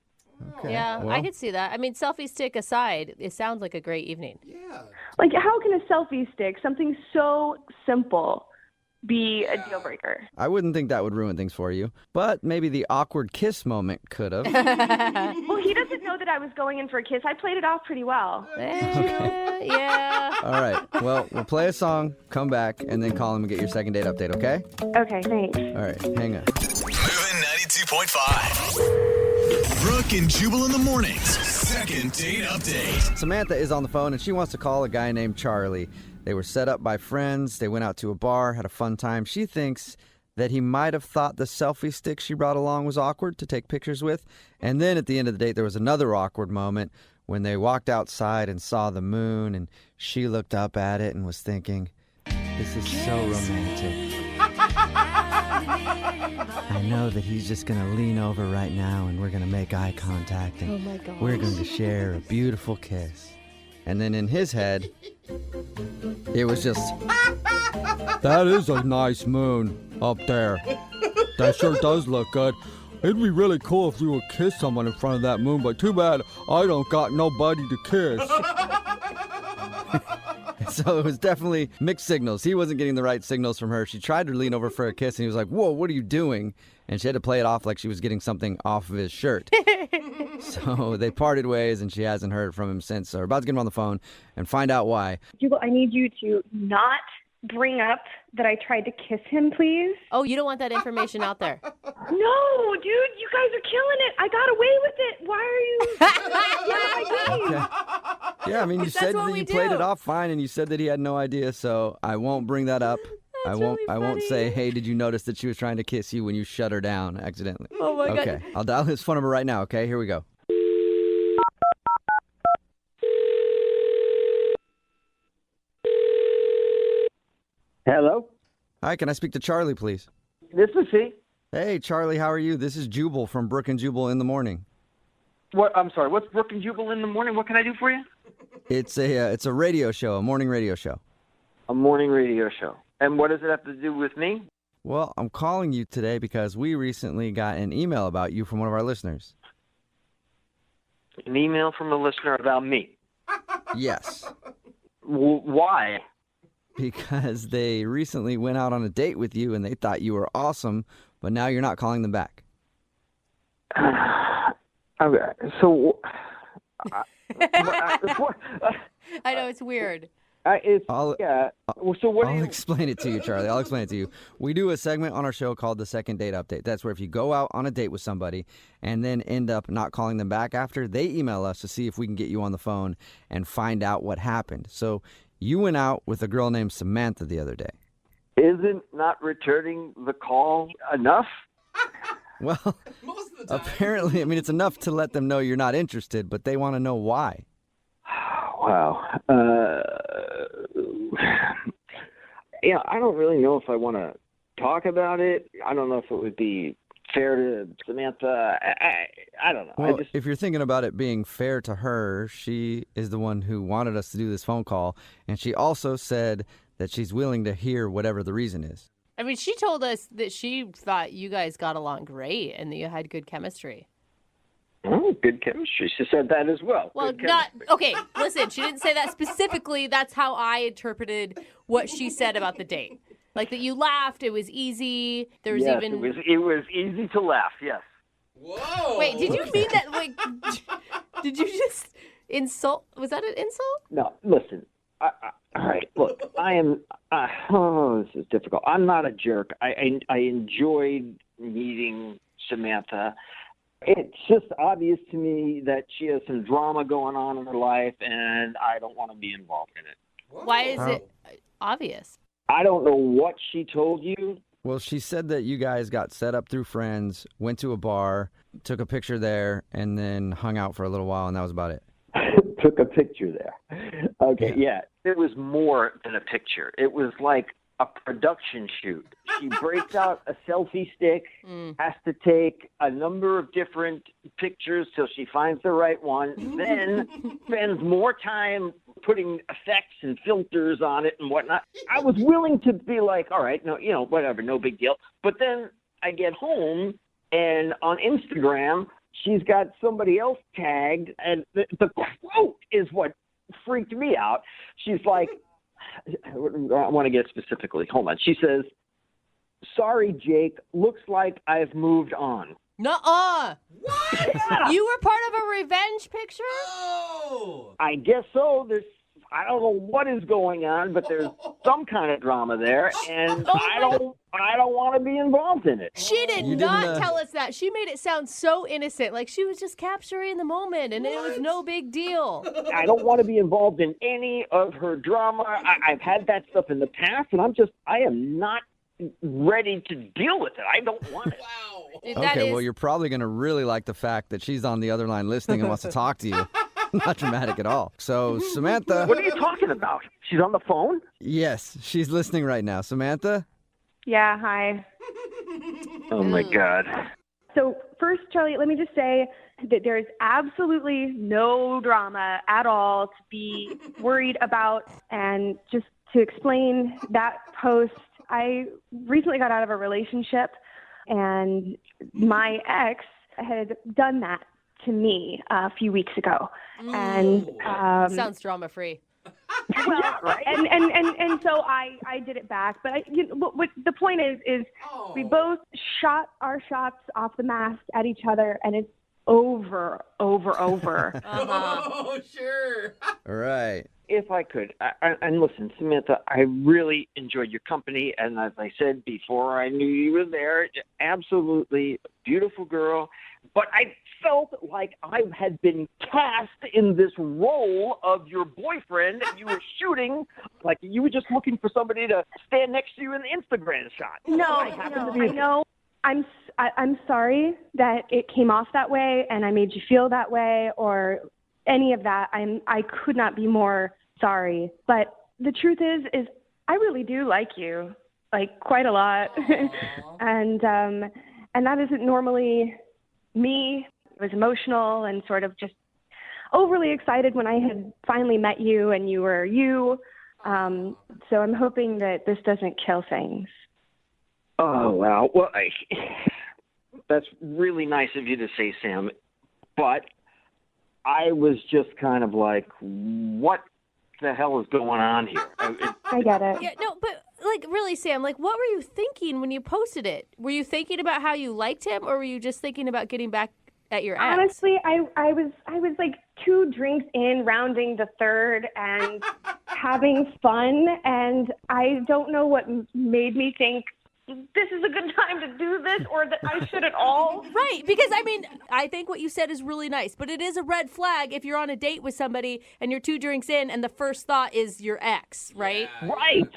Okay. Yeah, well, I could see that. I mean, selfie stick aside, it sounds like a great evening. Like, how can a selfie stick, something so simple, be a deal breaker? I wouldn't think that would ruin things for you, but maybe the awkward kiss moment could have. Well, he doesn't know that I was going in for a kiss. I played it off pretty well. Yeah. All right. Well, we'll play a song, come back, and then call him and get your second date update, okay? Okay, thanks. All right. Hang on. Moving 92.5. Brooke and Jubal in the mornings. Second date update. Samantha is on the phone, and she wants to call a guy named Charlie. They were set up by friends. They went out to a bar, had a fun time. She thinks that he might have thought the selfie stick she brought along was awkward to take pictures with. And then at the end of the date, there was another awkward moment when they walked outside and saw the moon, and she looked up at it and was thinking, this is so romantic. I know that he's just going to lean over right now and we're going to make eye contact and we're going to share a beautiful kiss. And then in his head, it was just, that is a nice moon up there. That sure does look good. It'd be really cool if you would kiss someone in front of that moon, but too bad I don't got nobody to kiss. So it was definitely mixed signals. He wasn't getting the right signals from her. She tried to lean over for a kiss, and he was like, whoa, what are you doing? And she had to play it off like she was getting something off of his shirt. So they parted ways, and she hasn't heard from him since. So we're about to get him on the phone and find out why. Jubal, I need you to not bring up that I tried to kiss him, please. Oh, you don't want that information out there. No, dude, you guys are killing it. I got away with it. Why are you? Okay. Yeah, I mean, you said that you played it off fine, and you said that he had no idea, so I won't bring that up. I won't say, hey, did you notice that she was trying to kiss you when you shut her down accidentally? Oh, my God. Okay, I'll dial his phone number right now, okay? Here we go. Hello? Hi, can I speak to Charlie, please? This is he. Hey, Charlie, how are you? This is Jubal from Brooke and Jubal in the morning. What? I'm sorry. What's Brooke and Jubal in the morning? What can I do for you? It's a radio show, a morning radio show. A morning radio show. And what does it have to do with me? Well, I'm calling you today because we recently got an email about you from one of our listeners. An email from a listener about me? Yes. Why? Because they recently went out on a date with you and they thought you were awesome, but now you're not calling them back. Okay, so... I know, it's weird. I'll I'll explain it to you, Charlie. I'll explain it to you. We do a segment on our show called the Second Date Update. That's where if you go out on a date with somebody and then end up not calling them back after, they email us to see if we can get you on the phone and find out what happened. So you went out with a girl named Samantha the other day. Isn't not returning the call enough? Well, apparently, I mean, it's enough to let them know you're not interested, but they want to know why. Wow. I don't really know if I want to talk about it. I don't know if it would be fair to Samantha. I don't know. Well, if you're thinking about it being fair to her, she is the one who wanted us to do this phone call, and she also said that she's willing to hear whatever the reason is. I mean, she told us that she thought you guys got along great and that you had good chemistry. Oh, good chemistry. She said that as well. Well, okay, listen, she didn't say that specifically. That's how I interpreted what she said about the date. Like that you laughed, it was easy. There was yes, even... it was easy to laugh, yes. Whoa! Wait, did you mean that, like, did you just insult? Was that an insult? No, listen. All right, look, I am, this is difficult. I'm not a jerk. I enjoyed meeting Samantha. It's just obvious to me that she has some drama going on in her life, and I don't want to be involved in it. Why is it obvious? I don't know what she told you. Well, she said that you guys got set up through friends, went to a bar, took a picture there, and then hung out for a little while, and that was about it. Took a picture there. Okay, yeah. It was more than a picture. It was like a production shoot. She breaks out a selfie stick, has to take a number of different pictures till she finds the right one, then spends more time putting effects and filters on it and whatnot. I was willing to be like, all right, no, whatever, no big deal. But then I get home and on Instagram, she's got somebody else tagged, and the quote is what freaked me out. She's like, I want to get specifically. Hold on. She says, "Sorry, Jake. Looks like I've moved on." Nuh-uh. What? You were part of a revenge picture? Oh. I guess so. I don't know what is going on, but there's some kind of drama there, and I don't want to be involved in it. She did not tell us that. She made it sound so innocent, like she was just capturing the moment, and it was no big deal. I don't want to be involved in any of her drama. I've had that stuff in the past, and I am not ready to deal with it. I don't want it. Wow. Dude, Okay, well, you're probably going to really like the fact that she's on the other line listening and wants to talk to you. Not dramatic at all. So, Samantha. What are you talking about? She's on the phone? Yes, she's listening right now. Samantha? Yeah, hi. Oh, my God. So first, Charlie, let me just say that there is absolutely no drama at all to be worried about. And just to explain that post, I recently got out of a relationship, and my ex had done that to me a few weeks ago. And sounds drama-free. Well, right? and so I did it back. But what the point is we both shot our shots off the mast at each other, and it's over. Oh, sure. All right. If I could, and listen, Samantha, I really enjoyed your company, and as I said before, I knew you were there. Absolutely beautiful girl, but I felt like I had been cast in this role of your boyfriend, and you were shooting like you were just looking for somebody to stand next to you in the Instagram shot. I know. I'm sorry that it came off that way, and I made you feel that way, or any of that. I could not be more sorry. But the truth is I really do like you, like quite a lot, and that isn't normally me. It was emotional and sort of just overly excited when I had finally met you, and you were you. So I'm hoping that this doesn't kill things. Oh, wow. Well, that's really nice of you to say, Sam. But I was just kind of like, what the hell is going on here? I get it. Yeah, no, but like really, Sam, like what were you thinking when you posted it? Were you thinking about how you liked him, or were you just thinking about getting back at your ex? Honestly, I was like 2 drinks in, rounding the third, and having fun, and I don't know what made me think this is a good time to do this, or that I should at all. Right, because I mean, I think what you said is really nice, but it is a red flag if you're on a date with somebody and you're 2 drinks in and the first thought is your ex, right? Yeah. Right.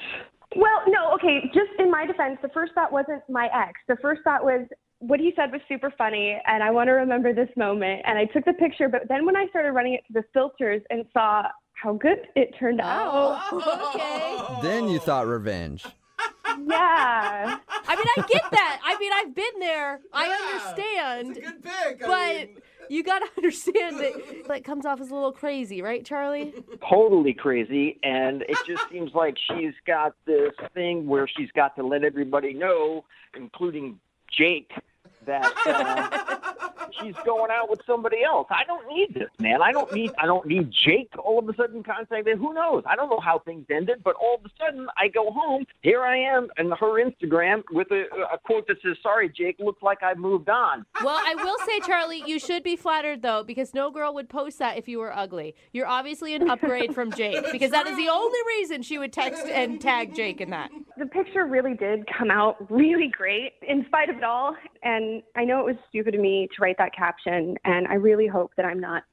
Well, no, okay, just in my defense, the first thought wasn't my ex. The first thought was, what he said was super funny, and I want to remember this moment. And I took the picture, but then when I started running it to the filters and saw how good it turned out. Okay. Then you thought revenge. Yeah. I mean, I get that. I mean, I've been there. I understand. It's a good pick. But you got to understand that it comes off as a little crazy, right, Charlie? Totally crazy, and it just seems like she's got this thing where she's got to let everybody know, including Jake, that she's going out with somebody else. I don't need this, man. I don't need Jake all of a sudden contacting. Who knows? I don't know how things ended, but all of a sudden I go home. Here I am on her Instagram with a quote that says, "Sorry, Jake. Looks like I've moved on." Well, I will say, Charlie, you should be flattered though, because no girl would post that if you were ugly. You're obviously an upgrade from Jake, because that is the only reason she would text and tag Jake in that. The picture really did come out really great in spite of it all. And I know it was stupid of me to write that caption, and I really hope that I'm not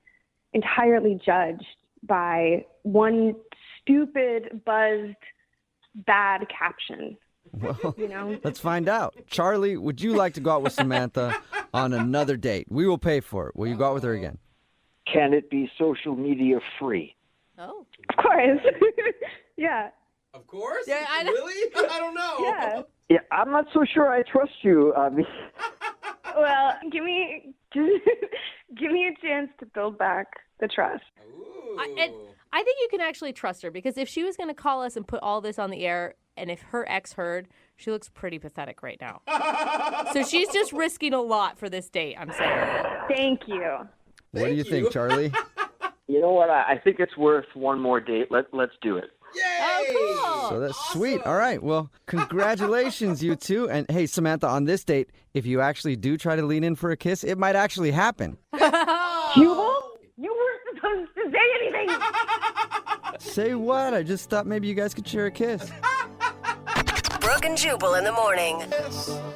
entirely judged by one stupid, buzzed, bad caption. Well, you know? Let's find out. Charlie, would you like to go out with Samantha on another date? We will pay for it. Will you go out with her again? Can it be social media free? Oh. Of course. Yeah. Of course? Yeah, Really? I don't know. Yeah. Yeah, I'm not so sure I trust you. Well, give me a chance to build back the trust. I think you can actually trust her, because if she was going to call us and put all this on the air, And if her ex heard, she looks pretty pathetic right now. So she's just risking a lot for this date, I'm saying. Thank you. What do you think, Charlie? You know what? I think it's worth one more date. Let's do it. Oh, cool. So that's sweet. All right. Well, congratulations, you two. And hey, Samantha, on this date, if you actually do try to lean in for a kiss, it might actually happen. Jubal, you weren't supposed to say anything. Say what? I just thought maybe you guys could share a kiss. Brooke and Jubal in the morning.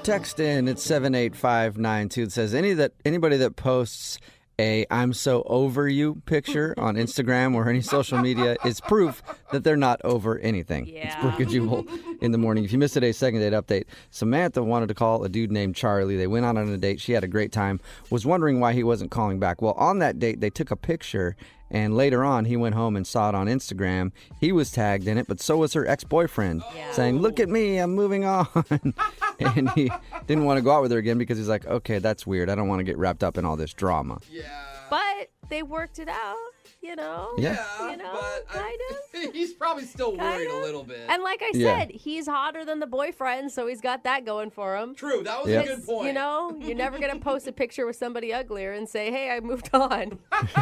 Text in, it's 78592. It says anybody that posts a "I'm so over you" picture on Instagram or any social media is proof that they're not over anything. Yeah. It's Brooke and Jubal in the morning. If you missed today's second date update, Samantha wanted to call a dude named Charlie. They went out on a date. She had a great time. Was wondering why he wasn't calling back. Well, on that date, they took a picture, and later on, he went home and saw it on Instagram. He was tagged in it, but so was her ex-boyfriend, saying, "Look at me, I'm moving on." And he didn't want to go out with her again because he's like, okay, that's weird. I don't want to get wrapped up in all this drama. But they worked it out, you know? Yeah. You know, kind of. He's probably still worried a little bit. And like I Yeah. said, he's hotter than the boyfriend, so he's got that going for him. True, that was Yep. a good point. You know, you're never going to post a picture with somebody uglier and say, hey, I moved on.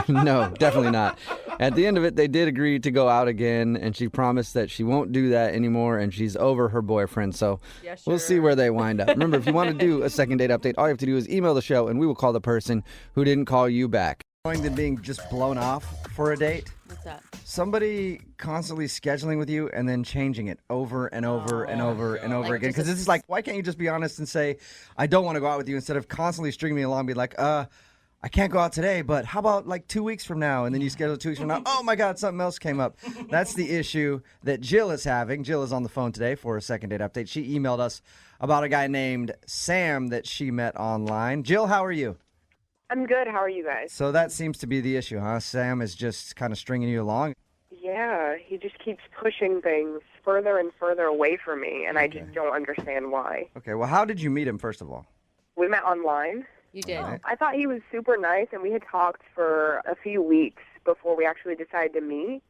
No, definitely not. At the end of it, they did agree to go out again, and she promised that she won't do that anymore, and she's over her boyfriend. So Yeah, we'll see where they wind up. Remember, if you want to do a second date update, all you have to do is email the show, and we will call the person who didn't call you back. Going to being just blown off for a date. What's that? Somebody constantly scheduling with you and then changing it over and over and over and over Like again. just Because this is like, why can't you just be honest and say, I don't want to go out with you, instead of constantly stringing me along and be like, I can't go out today, but how about like 2 weeks from now? And then you schedule 2 weeks from now. Oh my God, something else came up. That's the issue that Jill is having. Jill is on the phone today for a second date update. She emailed us about a guy named Sam that she met online. Jill, how are you? I'm good. How are you guys? So that seems to be the issue, huh? Sam is just kind of stringing you along. Yeah, he just keeps pushing things further and further away from me, and I just don't understand why. Okay, well, how did you meet him, first of all? We met online. You did. I thought he was super nice, and we had talked for a few weeks before we actually decided to meet,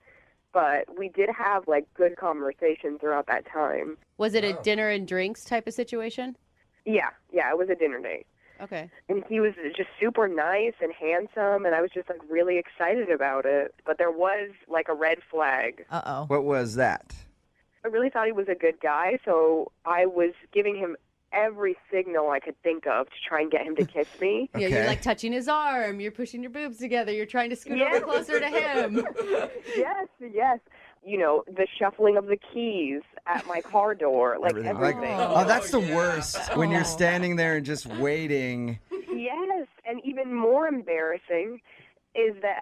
but we did have, like, good conversation throughout that time. Was it a dinner and drinks type of situation? Yeah, it was a dinner date. Okay. And he was just super nice and handsome, and I was just, like, really excited about it. But there was, like, a red flag. Uh-oh. What was that? I really thought he was a good guy, so I was giving him every signal I could think of to try and get him to kiss me. Yeah, you're like touching his arm. You're pushing your boobs together. You're trying to scoot over closer to him. Yes. You know, the shuffling of the keys at my car door, like everything. Oh, that's the worst, when you're standing there and just waiting. Yes, and even more embarrassing is that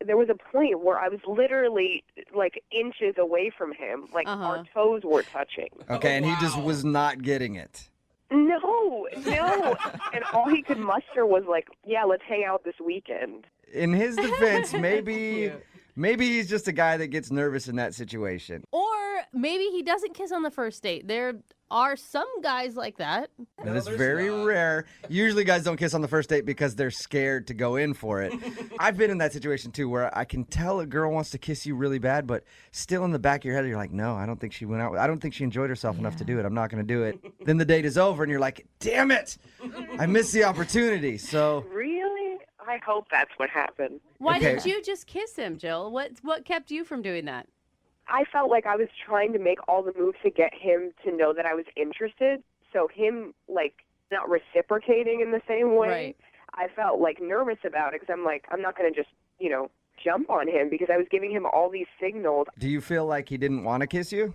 there was a point where I was literally like inches away from him, like our toes were touching. Okay, and he just was not getting it. No. And all he could muster was like, yeah, let's hang out this weekend. In his defense, maybe he's just a guy that gets nervous in that situation. Or maybe he doesn't kiss on the first date. There are some guys like that. That is very rare. Usually guys don't kiss on the first date because they're scared to go in for it. I've been in that situation too, where I can tell a girl wants to kiss you really bad, but still in the back of your head you're like, no, I don't think she went out. I don't think she enjoyed herself enough to do it. I'm not going to do it. Then the date is over and you're like, damn it, I missed the opportunity. So Really? I hope that's what happened. Why didn't you just kiss him, Jill? What kept you from doing that? I felt like I was trying to make all the moves to get him to know that I was interested. So him, like, not reciprocating in the same way, Right. I felt, like, nervous about it because I'm like, I'm not going to just, jump on him because I was giving him all these signals. do you feel like he didn't want to kiss you?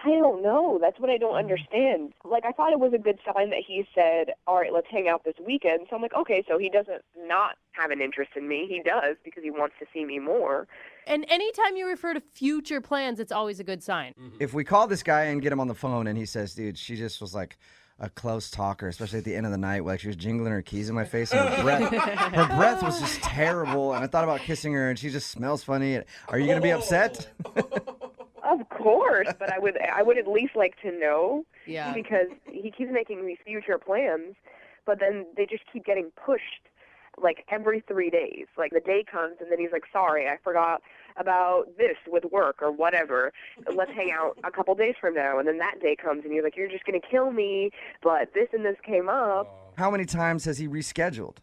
I don't know. That's what I don't understand. Like, I thought it was a good sign that he said, all right, let's hang out this weekend. So I'm like, okay, so he doesn't not have an interest in me. He does because he wants to see me more. And anytime you refer to future plans, it's always a good sign. If we call this guy and get him on the phone and he says, dude, she just was like a close talker, especially at the end of the night, like she was jingling her keys in my face and her breath was just terrible. And I thought about kissing her and she just smells funny. Are you going to be upset? Of course, but I would at least like to know. Yeah. Because he keeps making these future plans, but then they just keep getting pushed like every 3 days. Like the day comes and then he's like, sorry, I forgot about this with work or whatever. Let's hang out a couple days from now. And then that day comes and you're like, you're just going to kill me, but this and this came up. How many times has he rescheduled?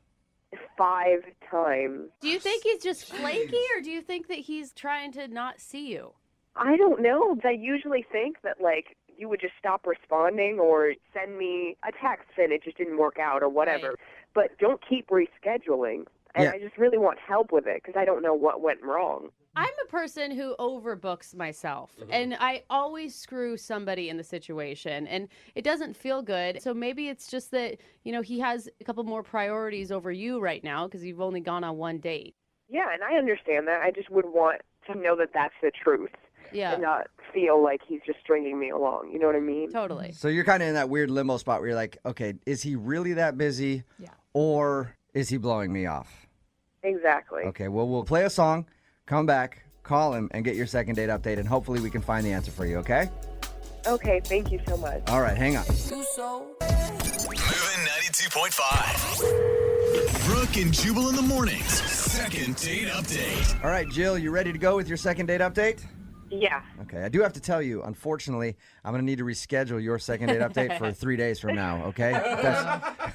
5 times. Do you think he's just flaky, or do you think that he's trying to not see you? I don't know. I usually think that, like, you would just stop responding or send me a text and it just didn't work out or whatever. Right. But don't keep rescheduling. And Yeah. I just really want help with it because I don't know what went wrong. I'm a person who overbooks myself, and I always screw somebody in the situation, and it doesn't feel good. So maybe it's just that, he has a couple more priorities over you right now because you've only gone on one date. Yeah, and I understand that. I just would want to know that that's the truth. Yeah. And not feel like he's just stringing me along. You know what I mean? Totally. So you're kind of in that weird limbo spot where you're like, okay, is he really that busy? Yeah. Or is he blowing me off? Exactly. Okay, well, we'll play a song, come back, call him, and get your second date update, and hopefully we can find the answer for you, okay? Okay, thank you so much. All right, hang on. Moving 92.5. Brooke and Jubal in the mornings. Second date update. All right, Jill, you ready to go with your second date update? Yeah. Okay, I do have to tell you, unfortunately, I'm going to need to reschedule your second date update for 3 days from now, okay?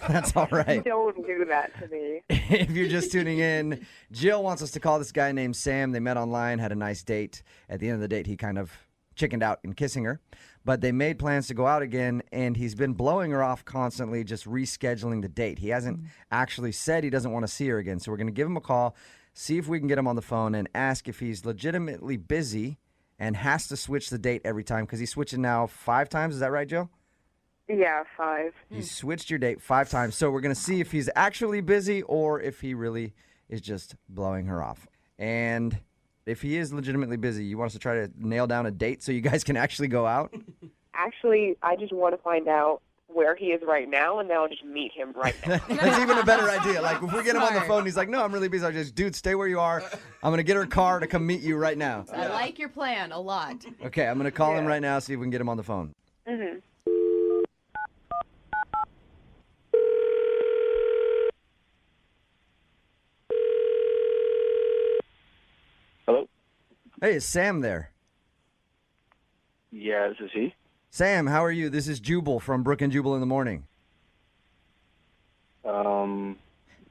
That's all right. Don't do that to me. If you're just tuning in, Jill wants us to call this guy named Sam. They met online, had a nice date. At the end of the date, he kind of chickened out in kissing her. But they made plans to go out again, and he's been blowing her off constantly, just rescheduling the date. He hasn't actually said he doesn't want to see her again. So we're going to give him a call, see if we can get him on the phone, and ask if he's legitimately busy and has to switch the date every time, because he's switching now 5 times. Is that right, Jill? Yeah, 5. He switched your date 5 times. So we're going to see if he's actually busy or if he really is just blowing her off. And if he is legitimately busy, you want us to try to nail down a date so you guys can actually go out? Actually, I just want to find out where he is right now, and then I'll just meet him right now. That's even a better idea. Like, if we get him on the phone, he's like, no, I'm really busy. I'll just, dude, stay where you are. I'm going to get her car to come meet you right now. I like your plan a lot. Okay, I'm going to call him right now, see if we can get him on the phone. Mm-hmm. Hello? Hey, is Sam there? Yeah, this is he. Sam, how are you? This is Jubal from Brooke and Jubal in the morning.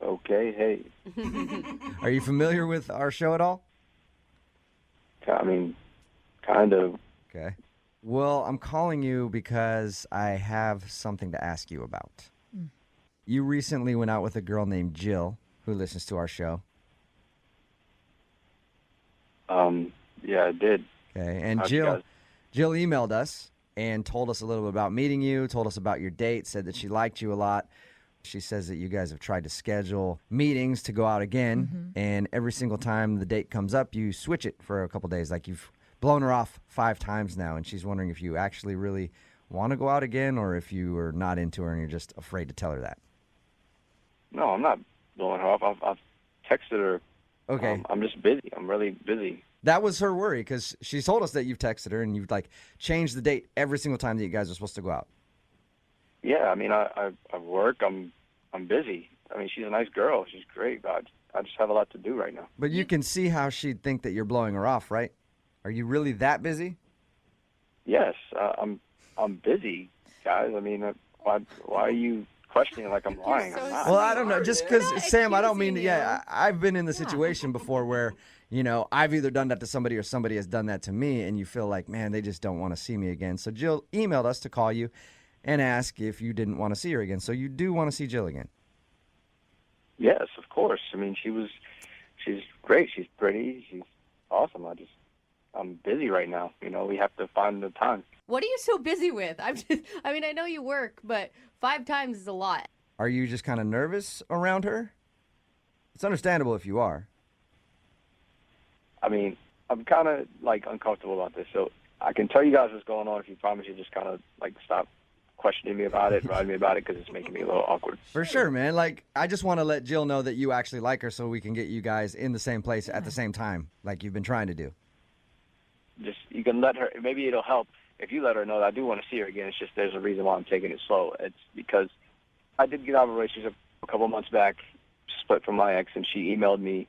Okay, hey. Are you familiar with our show at all? I mean, kind of. Okay. Well, I'm calling you because I have something to ask you about. You recently went out with a girl named Jill, who listens to our show. Yeah, I did. Okay, and How'd you guys- Jill emailed us and told us a little bit about meeting you, told us about your date, said that she liked you a lot. She says that you guys have tried to schedule meetings to go out again, and every single time the date comes up, you switch it for a couple days. Like, you've blown her off 5 times now, and she's wondering if you actually really want to go out again or if you are not into her and you're just afraid to tell her that. No, I'm not blowing her off. I've texted her. Okay. I'm just busy. I'm really busy. That was her worry, because she told us that you've texted her and you've, like, changed the date every single time that you guys are supposed to go out. Yeah, I mean, I work. I'm busy. I mean, she's a nice girl. She's great. But I just have a lot to do right now. But you can see how she'd think that you're blowing her off, right? Are you really that busy? Yes, I'm busy, guys. I mean, why are you questioning like I'm lying? I'm not. Well, I don't know. Just because, Sam, I don't mean, I've been in the situation before where, I've either done that to somebody or somebody has done that to me, and you feel like, man, they just don't want to see me again. So Jill emailed us to call you and ask if you didn't want to see her again. So you do want to see Jill again? Yes, of course. I mean, she's great. She's pretty. She's awesome. I'm busy right now. We have to find the time. What are you so busy with? I know you work, but 5 times is a lot. Are you just kind of nervous around her? It's understandable if you are. I mean, I'm kind of uncomfortable about this, so I can tell you guys what's going on if you promise you just kind of stop questioning me about it, writing me about it, because it's making me a little awkward. For sure, man. I just want to let Jill know that you actually like her so we can get you guys in the same place at the same time, like you've been trying to do. Just, you can let her, maybe it'll help if you let her know that I do want to see her again. It's just there's a reason why I'm taking it slow. It's because I did get out of a relationship a couple months back, split from my ex, and she emailed me,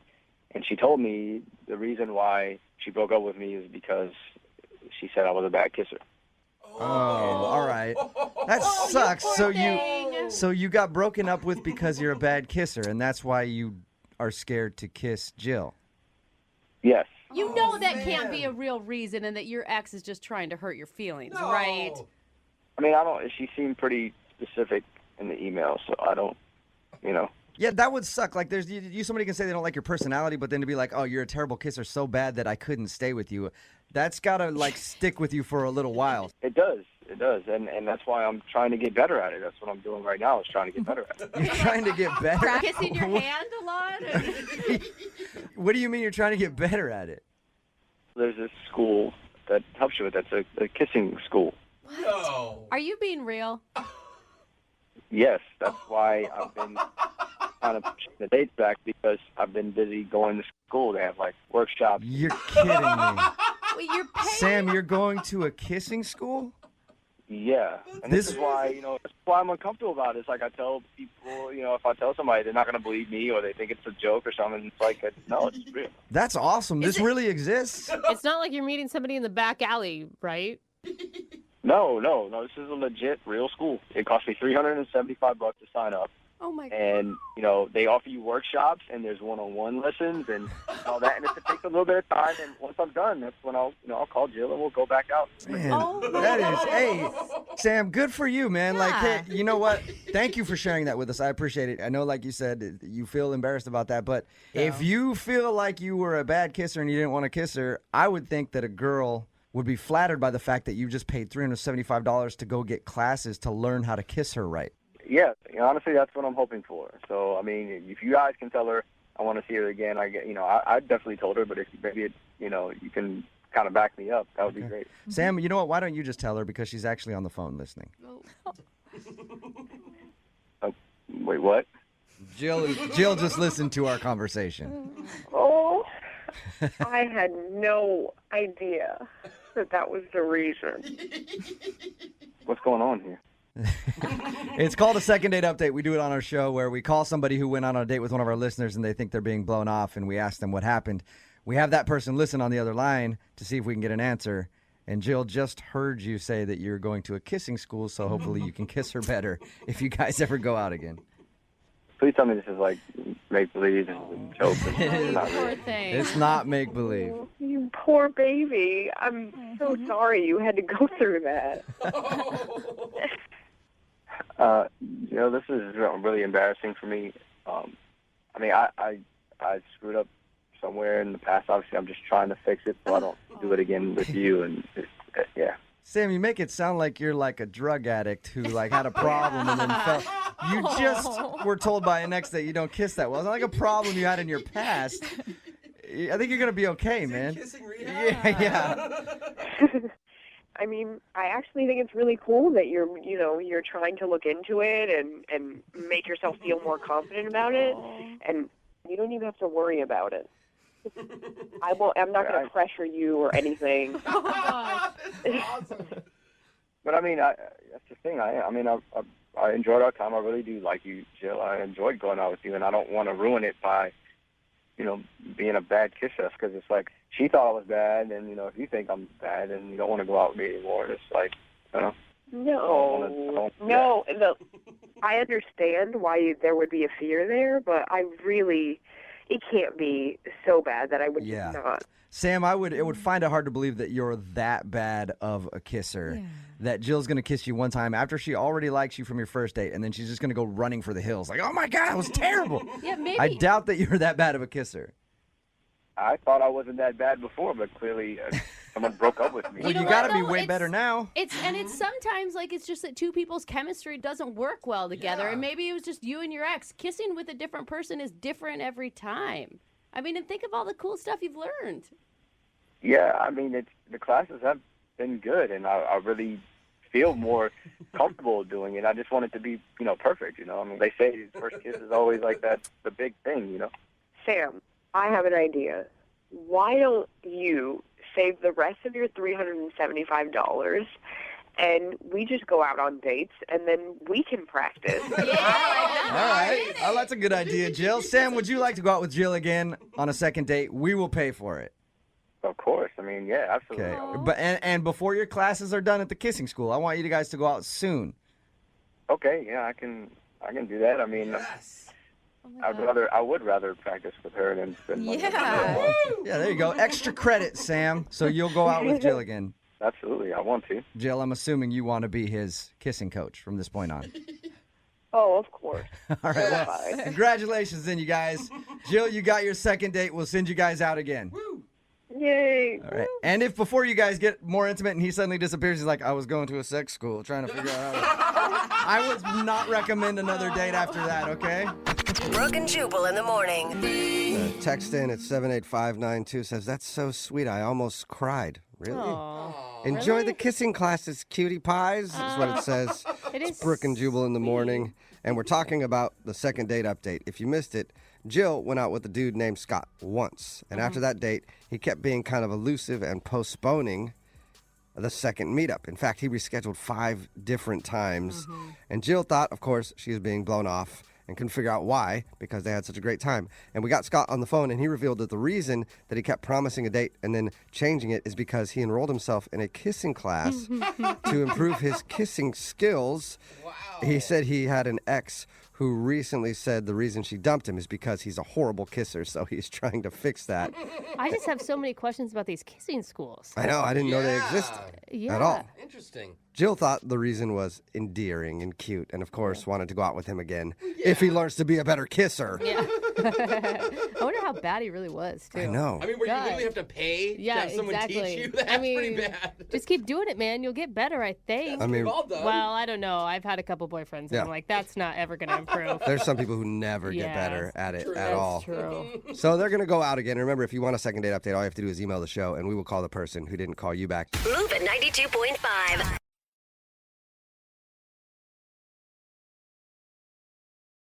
and she told me the reason why she broke up with me is because she said I was a bad kisser. Oh, all right. That sucks. So you got broken up with because you're a bad kisser, and that's why you are scared to kiss Jill. Yes. You know that can't be a real reason, and that your ex is just trying to hurt your feelings, right? I mean, I don't. She seemed pretty specific in the email, so I don't. Yeah, that would suck. Like, somebody can say they don't like your personality, but then to be like, oh, you're a terrible kisser so bad that I couldn't stay with you. That's gotta stick with you for a little while. It does, and that's why I'm trying to get better at it. That's what I'm doing right now. Is trying to get better at it. You're trying to get better. Kissing your hand a lot. What do you mean you're trying to get better at it? There's this school that helps you with that. It's a kissing school. No. Are you being real? Yes, that's why I've been kind of pushing the dates back, because I've been busy going to school. They have workshops. You're kidding me. Wait, you're paying? Sam, you're going to a kissing school? Yeah, and this is why that's why I'm uncomfortable about it. It's like I tell people, if I tell somebody, they're not going to believe me, or they think it's a joke or something. It's like, no, it's real. That's awesome. This really exists. It's not like you're meeting somebody in the back alley, right? No. This is a legit, real school. It cost me $375 to sign up. Oh my God. And they offer you workshops, and there's one-on-one lessons and all that. And it takes a little bit of time. And once I'm done, that's when I'll call Jill and we'll go back out. Man, hey, Sam, good for you, man. Yeah. Like, hey, you know what? Thank you for sharing that with us. I appreciate it. I know, like you said, you feel embarrassed about that, but if you feel like you were a bad kisser and you didn't want to kiss her, I would think that a girl would be flattered by the fact that you just paid $375 to go get classes to learn how to kiss her right. Yeah, honestly, that's what I'm hoping for. So, I mean, if you guys can tell her I want to see her again, I definitely told her. But if maybe you can kind of back me up, that would be great. Sam, you know what? Why don't you just tell her, because she's actually on the phone listening. Wait, what? Jill just listened to our conversation. Oh, I had no idea that was the reason. What's going on here? It's called a second date update. We do it on our show where we call somebody who went on a date with one of our listeners and they think they're being blown off, and we ask them what happened. We have that person listen on the other line to see if we can get an answer. And Jill just heard you say that you're going to a kissing school, so hopefully you can kiss her better if you guys ever go out again. Please tell me this is like make-believe and joke. It's not Poor real. thing. It's not make-believe. You poor baby. I'm so sorry you had to go through that. This is really embarrassing for me. I mean, I screwed up somewhere in the past. Obviously, I'm just trying to fix it so I don't do it again with you. And yeah. Sam, you make it sound like you're like a drug addict who had a problem and then fell. You just were told by an ex that you don't kiss that well. It's not like a problem you had in your past. I think you're gonna be okay, man. Kissing rehab? Yeah. I mean, I actually think it's really cool that you're trying to look into it and make yourself feel more confident about it, and you don't even have to worry about it. I'm not going to pressure you or anything. Oh my gosh. Awesome. But I mean, that's the thing. I enjoyed our time. I really do like you, Jill. I enjoyed going out with you, and I don't want to ruin it by, being a bad kisser, because it's like she thought I was bad, and if you think I'm bad, and you don't want to go out with me anymore, it's like, No. I understand why there would be a fear there, but it can't be so bad that I would just not. Sam, it would find it hard to believe that you're that bad of a kisser. Yeah. That Jill's going to kiss you one time after she already likes you from your first date, and then she's just going to go running for the hills. Like, oh my God, that was terrible. Yeah, maybe. I doubt that you're that bad of a kisser. I thought I wasn't that bad before, but clearly someone broke up with me. Well, you got to be way better now. It's sometimes it's just that two people's chemistry doesn't work well together, and maybe it was just you and your ex. Kissing with a different person is different every time. I mean, and think of all the cool stuff you've learned. Yeah, I mean, the classes have been good, and I really feel more comfortable doing it. I just want it to be, perfect, I mean, they say first kiss is always like that, the big thing, Sam, I have an idea. Why don't you save the rest of your $375 and we just go out on dates and then we can practice? All right. Oh, that's a good idea, Jill. Sam, would you like to go out with Jill again on a second date? We will pay for it. Of course. I mean, yeah, absolutely. Okay. But and before your classes are done at the kissing school, I want you guys to go out soon. Okay, yeah, I can do that. I mean, I would rather practice with her than spend money. Yeah. Yeah, there you go. Extra credit, Sam. So you'll go out with Jill again. Absolutely, I want to. Jill, I'm assuming you want to be his kissing coach from this point on. Oh, of course. All right. Well, congratulations then, you guys. Jill, you got your second date. We'll send you guys out again. Yay. All right. And if before you guys get more intimate and he suddenly disappears, he's like, I was going to a sex school trying to figure out how I would not recommend another date after that, okay? Brooke and Jubal in the morning. Text in at 78592 says, that's so sweet. I almost cried. Really? Aw. Enjoy Really? the kissing classes, cutie pies, is what it says. It It's is Brooke and Jubal in the morning. And we're talking about the second date update. If you missed it, Jill went out with a dude named Scott once. And after that date, he kept being kind of elusive and postponing the second meetup. In fact, he rescheduled 5 different times. And Jill thought, of course, she was being blown off and couldn't figure out why because they had such a great time. And we got Scott on the phone, and he revealed that the reason that he kept promising a date and then changing it is because he enrolled himself in a kissing class to improve his kissing skills. Wow. He said he had an ex who recently said the reason she dumped him is because he's a horrible kisser, so he's trying to fix that. I just have so many questions about these kissing schools. I know, I didn't know they existed at all. Interesting. Jill thought the reason was endearing and cute, and of course wanted to go out with him again if he learns to be a better kisser. Yeah. I wonder how bad he really was, too. I know. I mean, where you literally have to pay to have someone exactly. teach you? That's pretty bad. Just keep doing it, man. You'll get better, I think. I mean- We've all done. Well, I don't know. I've had a couple boyfriends, and Yeah. I'm like, that's not ever going to improve. There's some people who never get Yeah. better at it True. at all. That's true. So they're going to go out again. Remember, if you want a second date update, all you have to do is email the show, and we will call the person who didn't call you back. Move at 92.5.